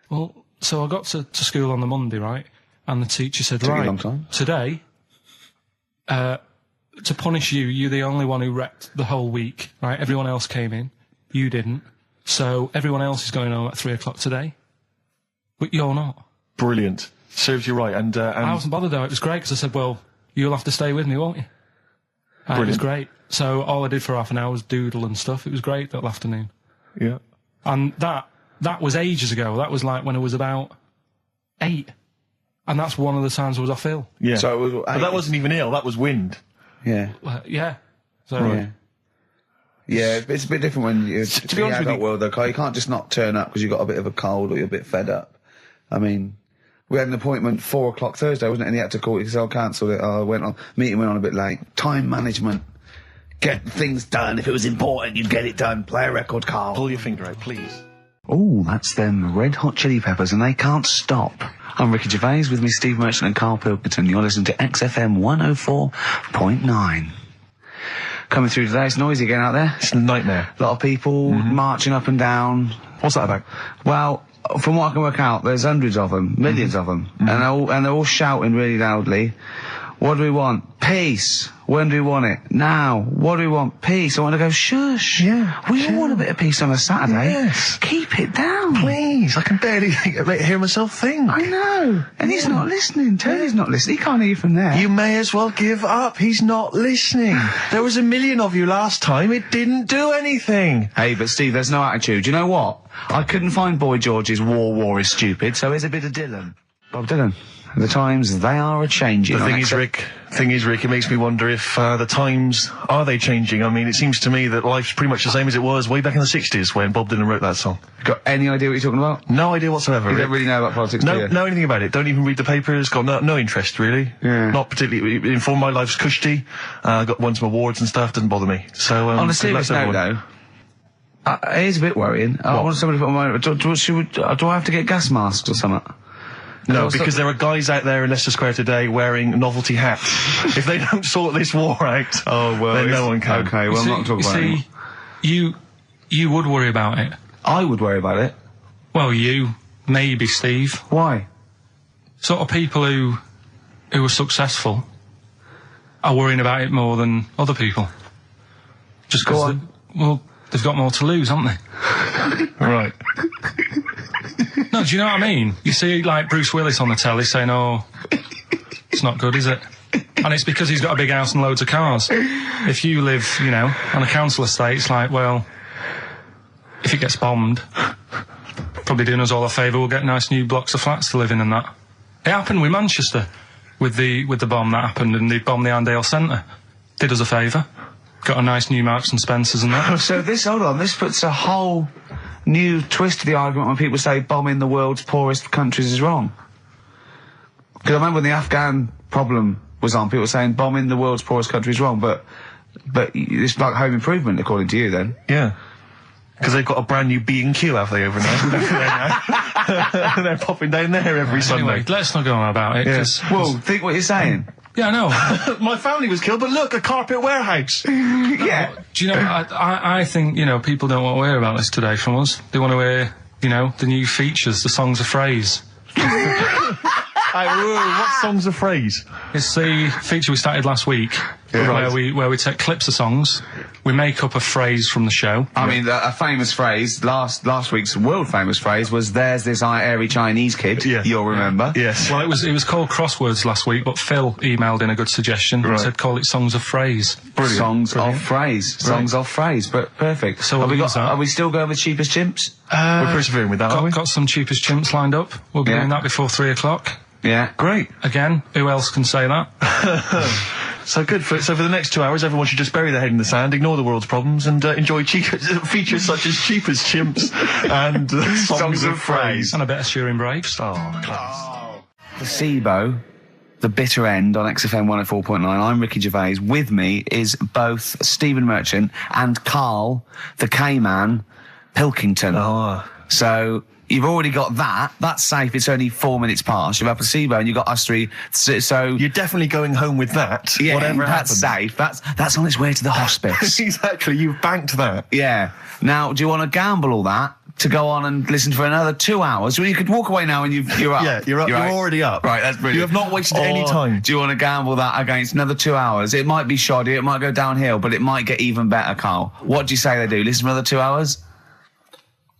Well, so I got to school on the Monday, right? And the teacher said, Took you a right, long time. today, to punish you, you're the only one who wrecked the whole week, right? Everyone else came in. You didn't. So everyone else is going home at 3 o'clock today. But you're not. Brilliant. Serves you right. And I wasn't bothered though. It was great, because I said, well, you'll have to stay with me, won't you? And it was great. So all I did for half an hour was doodle and stuff. It was great that afternoon. yeah. And that was ages ago. That was like when I was about 8. And that's one of the times I was off ill. Yeah. So it was, but that wasn't even ill, that was wind. Yeah. Yeah. So, Yeah, it's a bit different when you're to be honest with you, world though, Carl. You can't just not turn up because you've got a bit of a cold or you're a bit fed up. I mean, we had an appointment 4 o'clock Thursday, wasn't it? And he had to call it because I cancelled it. Meeting went on a bit late. Time management. Get things done. If it was important, you'd get it done. Play a record, Carl. pull your finger out, please. Oh, that's them Red Hot Chili Peppers, and they can't stop. I'm Ricky Gervais, with me Steve Merchant and Karl Pilkington. You're listening to XFM 104.9. Coming through today, it's noisy again out there. It's a nightmare. A lot of people marching up and down. What's that about? Well, from what I can work out, there's hundreds of them, millions of them, and they're all shouting really loudly. What do we want? Peace. When do we want it? Now. What do we want? Peace. I want to go, shush. Yeah, We all want a bit of peace on a Saturday. Yes. Keep it down. Please, I can barely hear myself think. I know. And he's not listening. Tony's not listening. He can't hear you from there. You may as well give up. He's not listening. There was 1 million of you last time. It didn't do anything. Hey, but Steve, there's no attitude. You know what? I couldn't find Boy George's War is Stupid, so here's a bit of Dylan. Bob Dylan. The times, they are a-changing. The thing is, Rick, it makes me wonder if the times, are they changing? I mean, it seems to me that life's pretty much the same as it was way back in the 60s when Bob Dylan wrote that song. Got any idea what you're talking about? No idea whatsoever. You don't really know about politics, do you? Know anything about it. Don't even read the papers. Got no interest, really. Yeah. Not particularly informed. My life's cushy. Won some awards and stuff. Doesn't bother me. So, On a serious note, though, it is a bit worrying. I want somebody to put on my... Do I have to get gas masks or something? No, because there are guys out there in Leicester Square today wearing novelty hats. If they don't sort this war out, then no one can. Okay, well, I'm not talking about it. You would worry about it. I would worry about it. Well, you, maybe Steve. Why? Sort of people who are successful are worrying about it more than other people. Just because, they've got more to lose, haven't they? Right. No, do you know what I mean? You see, like, Bruce Willis on the telly saying, oh, it's not good, is it? And it's because he's got a big house and loads of cars. If you live, you know, on a council estate, it's like, well, if it gets bombed, probably doing us all a favour, we'll get nice new blocks of flats to live in and that. It happened with Manchester, with the bomb that happened, and they bombed the Andale Centre. Did us a favour. Got a nice new Marks and Spencers and that. So this puts a whole new twist to the argument when people say bombing the world's poorest countries is wrong. Because I remember when the Afghan problem was on, people were saying bombing the world's poorest country is wrong, but it's like home improvement, according to you, then. Yeah. Because they've got a brand new B&Q, have they, over there? They're popping down there every Sunday. Anyway, let's not go on about it, because... Well, think what you're saying. Yeah, I know. My family was killed, but look, a carpet warehouse. Yeah. Do you know, I think, you know, people don't want to hear about this today from us. They want to hear, you know, the new features, the songs of phrase. What song's a phrase? It's the feature we started last week, where we take clips of songs, we make up a phrase from the show. I mean, a famous phrase, last week's world famous phrase was, there's this airy Chinese kid, you'll remember. Yes. Well, it was called Crosswords last week, but Phil emailed in a good suggestion and said call it Songs of Phrase. Brilliant. Songs of phrase. Songs of phrase, but perfect. So are we still going with Cheapest Chimps? We're persevering with that, aren't we? Got some Cheapest Chimps lined up. We'll be doing that before 3 o'clock. Yeah. Great. Again, who else can say that? So good. So for the next 2 hours, everyone should just bury their head in the sand, ignore the world's problems, and enjoy features such as Cheapest Chimps and songs of phrase. And a bit of Shearing Braves. Oh, class. The SIBO, the bitter end on XFM 104.9. I'm Ricky Gervais. With me is both Stephen Merchant and Karl, the K-Man, Pilkington. Oh. So... you've already got that. That's safe. It's only 4 minutes past. You've had placebo and you've got us three. So you're definitely going home with that. Yeah, whatever that's happens. safe. That's on its way to the hospice. Exactly. You've banked that. Yeah. Now, do you want to gamble all that to go on and listen for another 2 hours? Well, you could walk away now and you're up. Yeah, you're up. You're already up. Right, that's brilliant. You have not wasted any time. Do you want to gamble that against another 2 hours? It might be shoddy. It might go downhill, but it might get even better, Karl. What do you say they do? Listen for another 2 hours?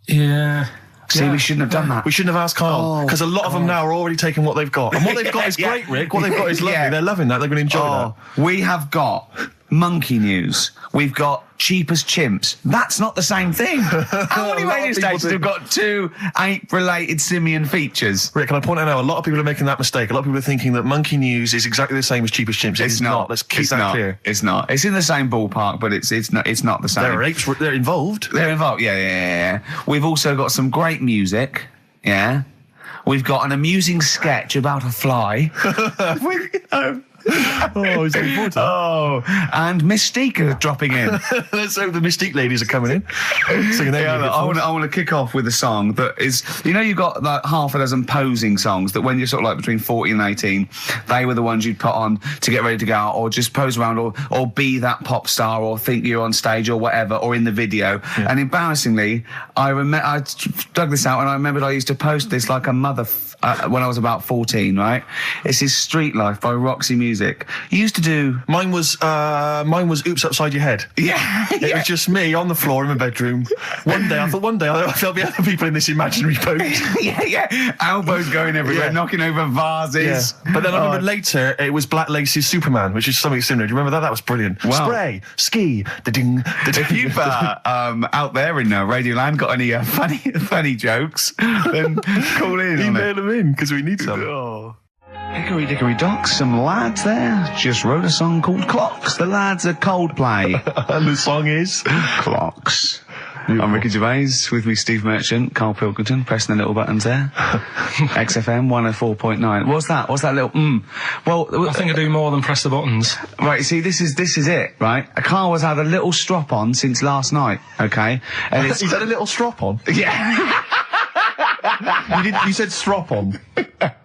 Yeah. See, we shouldn't have done that. We shouldn't have asked Karl, because a lot of them now are already taking what they've got. And what they've got is great, Rick. What they've got is lovely. Yeah. They're loving that. They're going to enjoy that. We have got monkey news. We've got Cheapest Chimps. That's not the same thing. How many radio stations have got two ape-related simian features? Rick, can I point out now, a lot of people are making that mistake. A lot of people are thinking that monkey news is exactly the same as Cheapest Chimps. It's not. Let's keep that clear. It's not. It's in the same ballpark, but it's not the same. There are apes. They're involved. They're involved. Yeah. We've also got some great music. Yeah. We've got an amusing sketch about a fly. He's looking forward to that. Oh, and Mystique are dropping in. Let's hope the Mystique ladies are coming in. Singing I want to kick off with a song that is, you know, you've got like half a dozen posing songs that when you're sort of like between 40 and 18, they were the ones you'd put on to get ready to go out or just pose around or be that pop star or think you're on stage or whatever or in the video. Yeah. And embarrassingly, I dug this out and I remembered I used to post this like a mother when I was about 14, right? It's his Street Life by Roxy Music. You used to do... Mine was Oops Upside Your Head. Yeah. It was just me on the floor in my bedroom. One day there'll be other people in this imaginary pose. yeah. Elbows going everywhere, knocking over vases. Yeah. But then I remember later, it was Black Lace's Superman, which is something similar. Do you remember that? That was brilliant. Wow. Spray, ski, da-ding, da-ding. If you've out there in Radioland got any funny jokes, then call in. Email them in, because we need some. Hickory Dickory Docks, some lads there just wrote a song called Clocks. The lads are Coldplay. And the song is? Clocks. I'm Ricky Gervais, with me Steve Merchant, Karl Pilkington, pressing the little buttons there. XFM 104.9. What's that little Well, I think I do more than press the buttons. Right, see, this is it, right? Karl has had a little strop on since last night, okay? And He's had a little strop on? Yeah. You said strop on.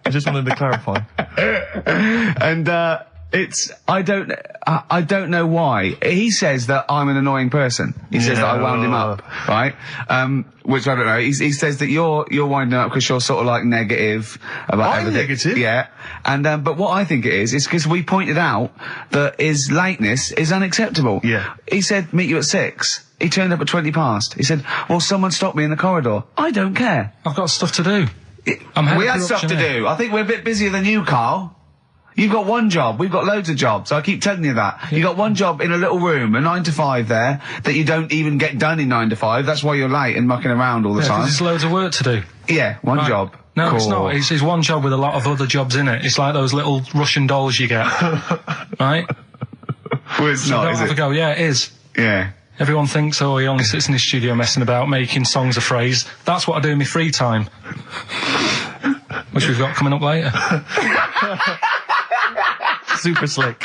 I just wanted to clarify. And I don't know why. He says that I'm an annoying person. He says that I wound him up, right? Which I don't know. He says that you're winding up because you're sort of like negative about everything. Negative? Yeah. And, but what I think it is because we pointed out that his lateness is unacceptable. Yeah. He said, meet you at 6. He turned up at 20 past. He said, well, someone stopped me in the corridor. I don't care. I've got stuff to do. We had stuff to do. I think we're a bit busier than you, Carl. You've got one job. We've got loads of jobs. I keep telling you that. Yeah. You got one job in a little room, a 9 to 5 there, that you don't even get done in 9 to 5. That's why you're late and mucking around all the time. There's loads of work to do. Yeah, one job. No, cool. It's not. It's one job with a lot of other jobs in it. It's like those little Russian dolls you get. Right? Well, it's not, is have it? a go. Yeah, it is. Yeah. Everyone thinks, he only sits in his studio messing about, making songs a phrase. That's what I do in my free time. Which we've got coming up later. Super slick.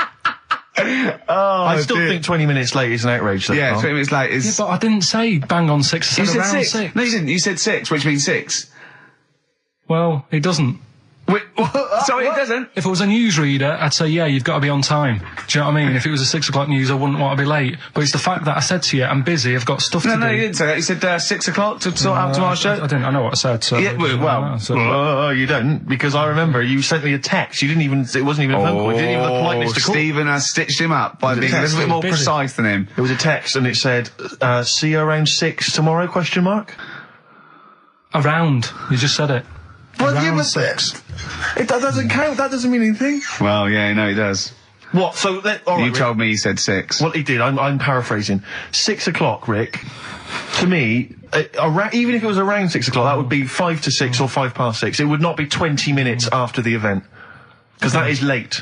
I still think 20 minutes late is an outrage, though. Yeah, 20 minutes late is... Yeah, but I didn't say bang on 6. I said around 6. No, you didn't. You said 6, which means 6. Well, it doesn't. Wait, sorry, it doesn't? If I was a newsreader, I'd say, yeah, you've got to be on time. Do you know what I mean? If it was a 6 o'clock news, I wouldn't want to be late. But it's the fact that I said to you, I'm busy, I've got stuff to do. No, you didn't say that. You said 6 o'clock to sort out tomorrow's show. I didn't. I know what I said. So yeah, well, you don't, because I remember you sent me a text. You didn't even. It wasn't even a phone call. You didn't even have the politeness to call. Stephen has stitched him up by being a little bit more precise than him. It was a text, and it said, "See you around 6 tomorrow?" Question mark. Around. You just said it. Well, around 6. That doesn't count. That doesn't mean anything. Well, yeah, no, it does. What? So all right, you told me he said 6. Well, he did. I'm paraphrasing. 6 o'clock, Rick. To me, even if it was around 6 o'clock, that would be 5 to 6 or 5 past 6. It would not be 20 minutes after the event, because that is late.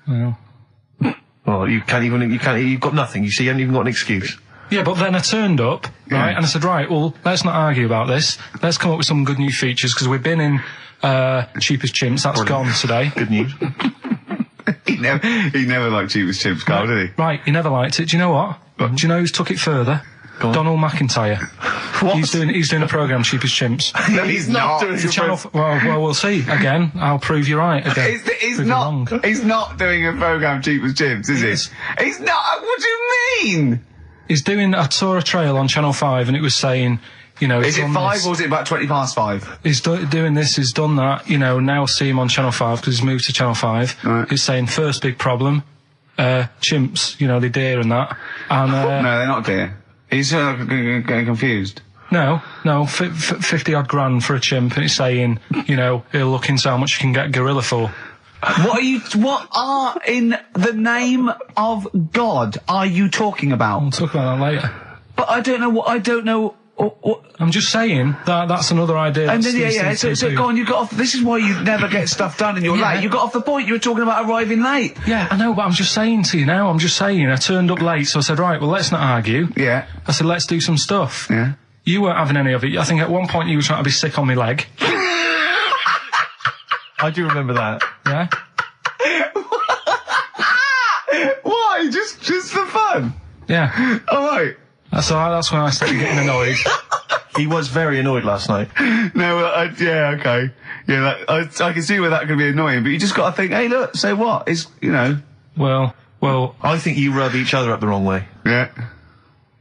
Well, you can't even. You've got nothing. You see, you haven't even got an excuse. Yeah, but then I turned up, right, and I said, right, well, let's not argue about this. Let's come up with some good new features, because we've been in Cheapest Chimps. That's gone today. Good news. He never liked Cheapest Chimps, Carl, did he? Right, he never liked it. Do you know what? Do you know who's took it further? Donald McIntyre. What? He's doing a programme, Cheapest Chimps. No, he's not. It's a channel. Well, we'll see. Again, I'll prove you right. Again, he's not doing a programme, Cheapest Chimps, is he? He's not. What do you mean? He's doing. I saw a trail on Channel 5, and it was saying, is it 5 or is it about 20 past 5? He's doing this. He's done that. Now see him on Channel 5 because he's moved to Channel 5. Right. He's saying first big problem, chimps. The deer and that. And no, they're not deer. He's getting confused. No, 50 odd grand for a chimp, and it's saying, he'll look into how much you can get gorilla for. What are in the name of God are you talking about? We'll talk about that later. But I don't know. I'm just saying that's another idea. And then, so go on, you got off. This is why you never get stuff done and you're late. You got off the point. You were talking about arriving late. Yeah, I know, but I'm just saying to you now. I turned up late, so I said, right, well, let's not argue. Yeah. I said, let's do some stuff. Yeah. You weren't having any of it. I think at one point you were trying to be sick on my leg. I do remember that. Yeah. Why? Just for fun? Yeah. All right. That's when I started getting annoyed. He was very annoyed last night. No, yeah, okay. Yeah, I can see where that could be annoying, but you just got to think, hey, look, so what? Well, I think you rub each other up the wrong way. Yeah.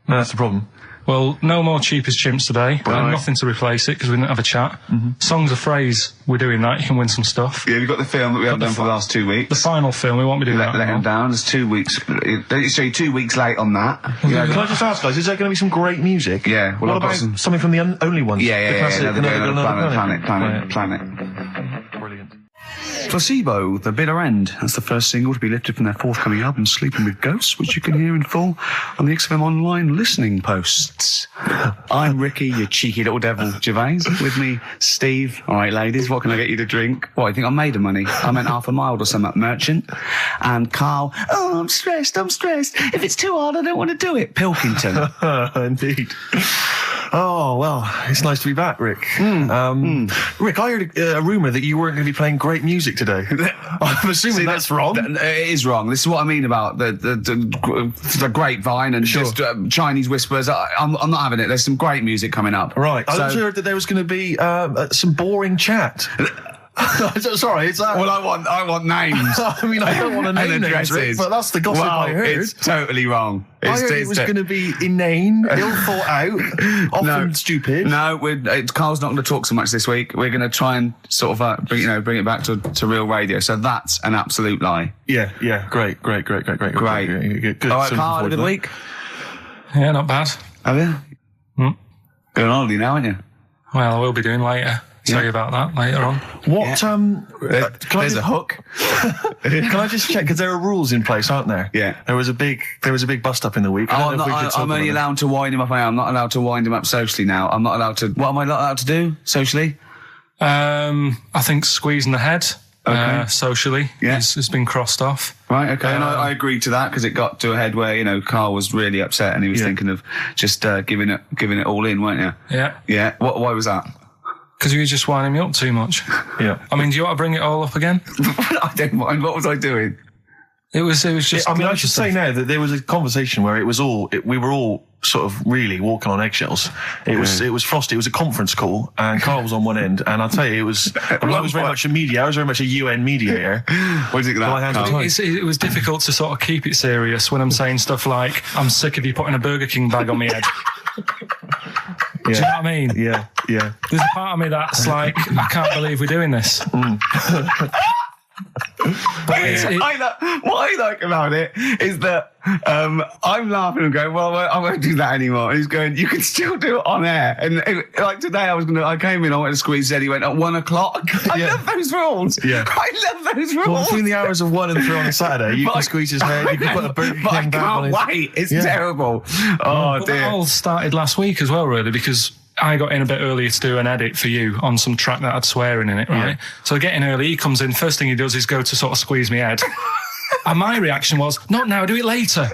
No, that's the problem. Well, no more Cheapest Chimps today. Right. And nothing to replace it because we didn't have a chat. Mm-hmm. Songs a phrase, we're doing that. You can win some stuff. Yeah, we've got the film that we haven't done for the last 2 weeks. The final film, we won't be doing that. Let him down. There's 2 weeks. So you're 2 weeks late on that. Can I just ask, guys, is there going to be some great music? Yeah. Well, what about something from the Only Ones? Yeah. Planet. Brilliant. Placebo, The Bitter End. That's the first single to be lifted from their forthcoming album, Sleeping with Ghosts, which you can hear in full on the XFM Online listening posts. I'm Ricky, you cheeky little devil, Gervais. With me, Steve. All right, ladies, what can I get you to drink? What, you think I'm made of money? I meant half a mile or something, merchant. And Carl, I'm stressed. If it's too hard, I don't want to do it. Pilkington. Indeed. Oh, well, it's nice to be back, Rick. Rick, I heard a rumour that you weren't going to be playing great music today. I'm assuming that's wrong. It is wrong. This is what I mean about the grapevine and just Chinese whispers. I'm not having it. There's some great music coming up. Right. I also heard that there was going to be some boring chat. Sorry, it's that. Well, I want names. I mean, I don't want to name names, Rick, but that's the gossip I heard. It's totally wrong. I heard it was going to be inane, ill thought out, often stupid. No, Carl's not going to talk so much this week. We're going to try and sort of bring it back to real radio. So that's an absolute lie. Yeah. Great. Good. All right, Carl, had a good week? Yeah, not bad. Have you? Going on holiday now, aren't you? Well, I will be doing later. Tell you about that later on. What? There's a hook. Can I just check? Because there are rules in place, aren't there? Yeah. There was a big bust up in the week. I'm only allowed to wind him up. I'm not allowed to wind him up socially now. I'm not allowed to. What am I not allowed to do socially? I think squeezing the head. Socially, has been crossed off. Right, okay, and I agreed to that because it got to a head where Carl was really upset and he was thinking of just giving it all in, weren't you? Yeah. Why was that? Because you were just winding me up too much. Yeah. I mean, do you want to bring it all up again? I don't mind. What was I doing? It was just. I mean, I should say now that there was a conversation where we were all sort of really walking on eggshells. It was frosty. It was a conference call, and Carl was on one end. And I'll tell you, it was. I was very much a mediator. I was very much a UN mediator. What do you think of that? It was difficult to sort of keep it serious when I'm saying stuff like, "I'm sick of you putting a Burger King bag on my head." Do you know what I mean? Yeah. There's a part of me that's like, I can't believe we're doing this. What I like about it is that I'm laughing and going, well, I won't do that anymore. And he's going, you can still do it on air. And like today, I came in, I went to squeeze Eddie, went at 1 o'clock. I love those rules. Yeah. I love those rules. Well, between the hours of 1 and 3 on a Saturday, you can squeeze his head, you can put a Burger King back on his... I can't wait. It's terrible. Oh, dear. That all started last week as well, really, because I got in a bit earlier to do an edit for you on some track that had swearing in it, right? Yeah. So I get in early, he comes in, first thing he does is go to sort of squeeze me head. And my reaction was, not now, do it later.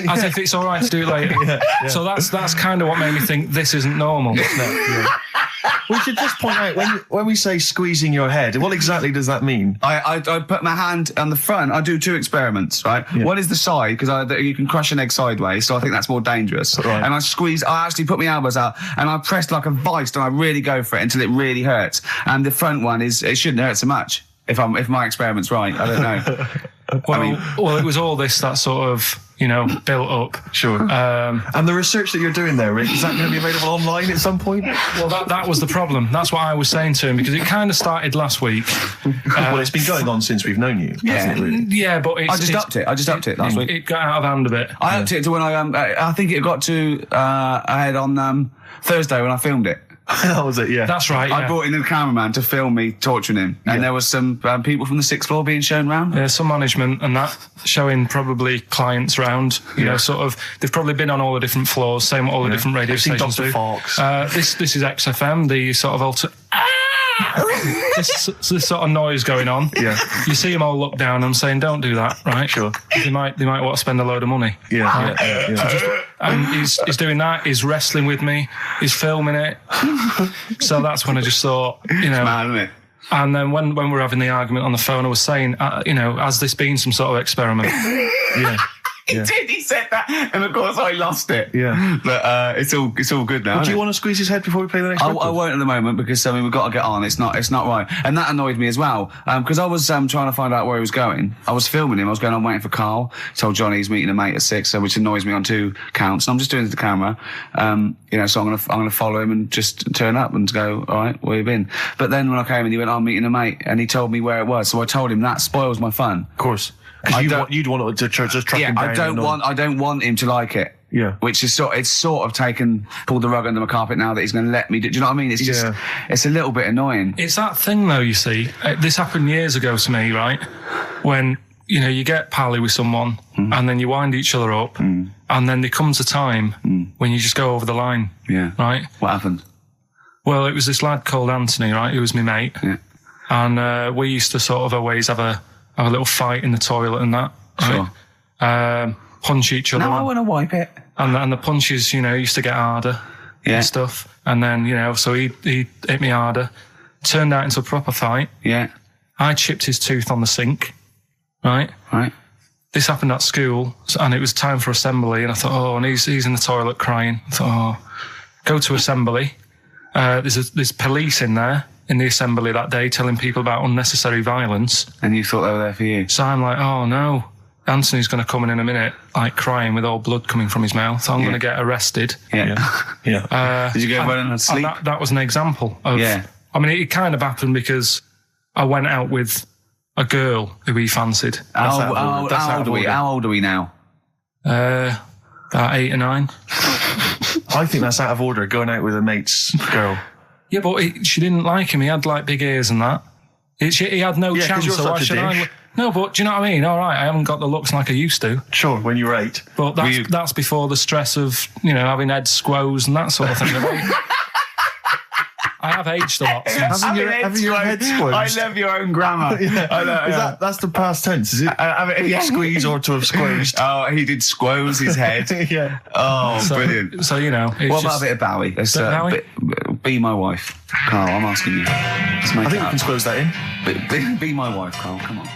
As if it's all right to do it later. Yeah. So that's kind of what made me think this isn't normal. We should just point out, when we say squeezing your head, what exactly does that mean? I put my hand on the front. I do 2 experiments, right? Yeah. One is the side, because you can crush an egg sideways, so I think that's more dangerous. Right. And I actually put my elbows out, and I pressed like a vice, and I really go for it until it really hurts. And the front one it shouldn't hurt so much, if my experiment's right. I don't know. Well, it was all this that sort of, built up. Sure. And the research that you're doing there, Rick, is that going to be available online at some point? Well, that was the problem. That's what I was saying to him, because it kind of started last week. Well, it's been going on since we've known you. Yeah, yeah, but I just upped it last week. It got out of hand a bit. I upped it to when I think it got to ahead on Thursday when I filmed it. That was it, yeah. That's right, yeah. I brought in a cameraman to film me torturing him. And there was some people from the 6th floor being shown round. Yeah, some management and that, showing probably clients round. Sort of, they've probably been on all the different floors, same what all the different radio stations do. This is XFM, the sort of this sort of noise going on. Yeah. You see them all look down and saying, don't do that, right? Sure. They might want to spend a load of money. Yeah. And he's doing that, he's wrestling with me, he's filming it. So that's when I just thought, It's mad, isn't it? And then when we were having the argument on the phone, I was saying, has this been some sort of experiment? Yeah. He did. He said that, and of course I lost it. Yeah, but it's all good now. Do you want to squeeze his head before we play the next record? I won't at the moment because we've got to get on. It's not right, and that annoyed me as well because I was trying to find out where he was going. I was filming him. I was going on waiting for Carl. Told Johnny he's meeting a mate at 6, which annoys me on 2 counts. And I'm just doing it to the camera, So I'm gonna follow him and just turn up and go, all right, where you been? But then when I came in, he went, I'm meeting a mate, and he told me where it was. So I told him that spoils my fun. Of course. Because you'd want to just track him down. I don't want him to like it. Yeah. Which is pulled the rug under my carpet now that he's going to let me do. Do you know what I mean? It's just, it's a little bit annoying. It's that thing though, you see. This happened years ago to me, right? When, you get pally with someone and then you wind each other up and then there comes a time when you just go over the line. Yeah. Right? What happened? Well, it was this lad called Anthony, right? Who was my mate. Yeah. And we used to sort of always have a little fight in the toilet and that. Right? Sure. Punch each other. Now I want to wipe it. And the punches, used to get harder and stuff. And then, so he hit me harder. Turned out into a proper fight. Yeah. I chipped his tooth on the sink. Right? Right. This happened at school, and it was time for assembly, and I thought, and he's in the toilet crying. I thought, go to assembly. There's police in there in the assembly that day telling people about unnecessary violence. And you thought they were there for you? So I'm like, oh no, Anthony's going to come in a minute, like crying with all blood coming from his mouth. I'm going to get arrested. Yeah. Did you go running and sleep? That was an example of. Yeah. I mean, it kind of happened because I went out with a girl who he fancied. How old are we now? About 8 or 9. I think that's out of order, going out with a mate's girl. Yeah, but she didn't like him. He had like big ears and that. He had no chance. You're so why such a should dick. No, but do you know what I mean? All right, I haven't got the looks like I used to. Sure, when you were 8. But that's before the stress of, having head squoes and that sort of thing. I have aged a lot since. Having your head squeezed. I love your own grammar. That's the past tense, is it? Squeeze or to have squeezed. Oh, he did squoze his head. Yeah. Oh, brilliant. So, what about a bit of Bowie? Be my wife. Carl, I'm asking you. I think we can squeeze that in. Be my wife, Carl. Come on.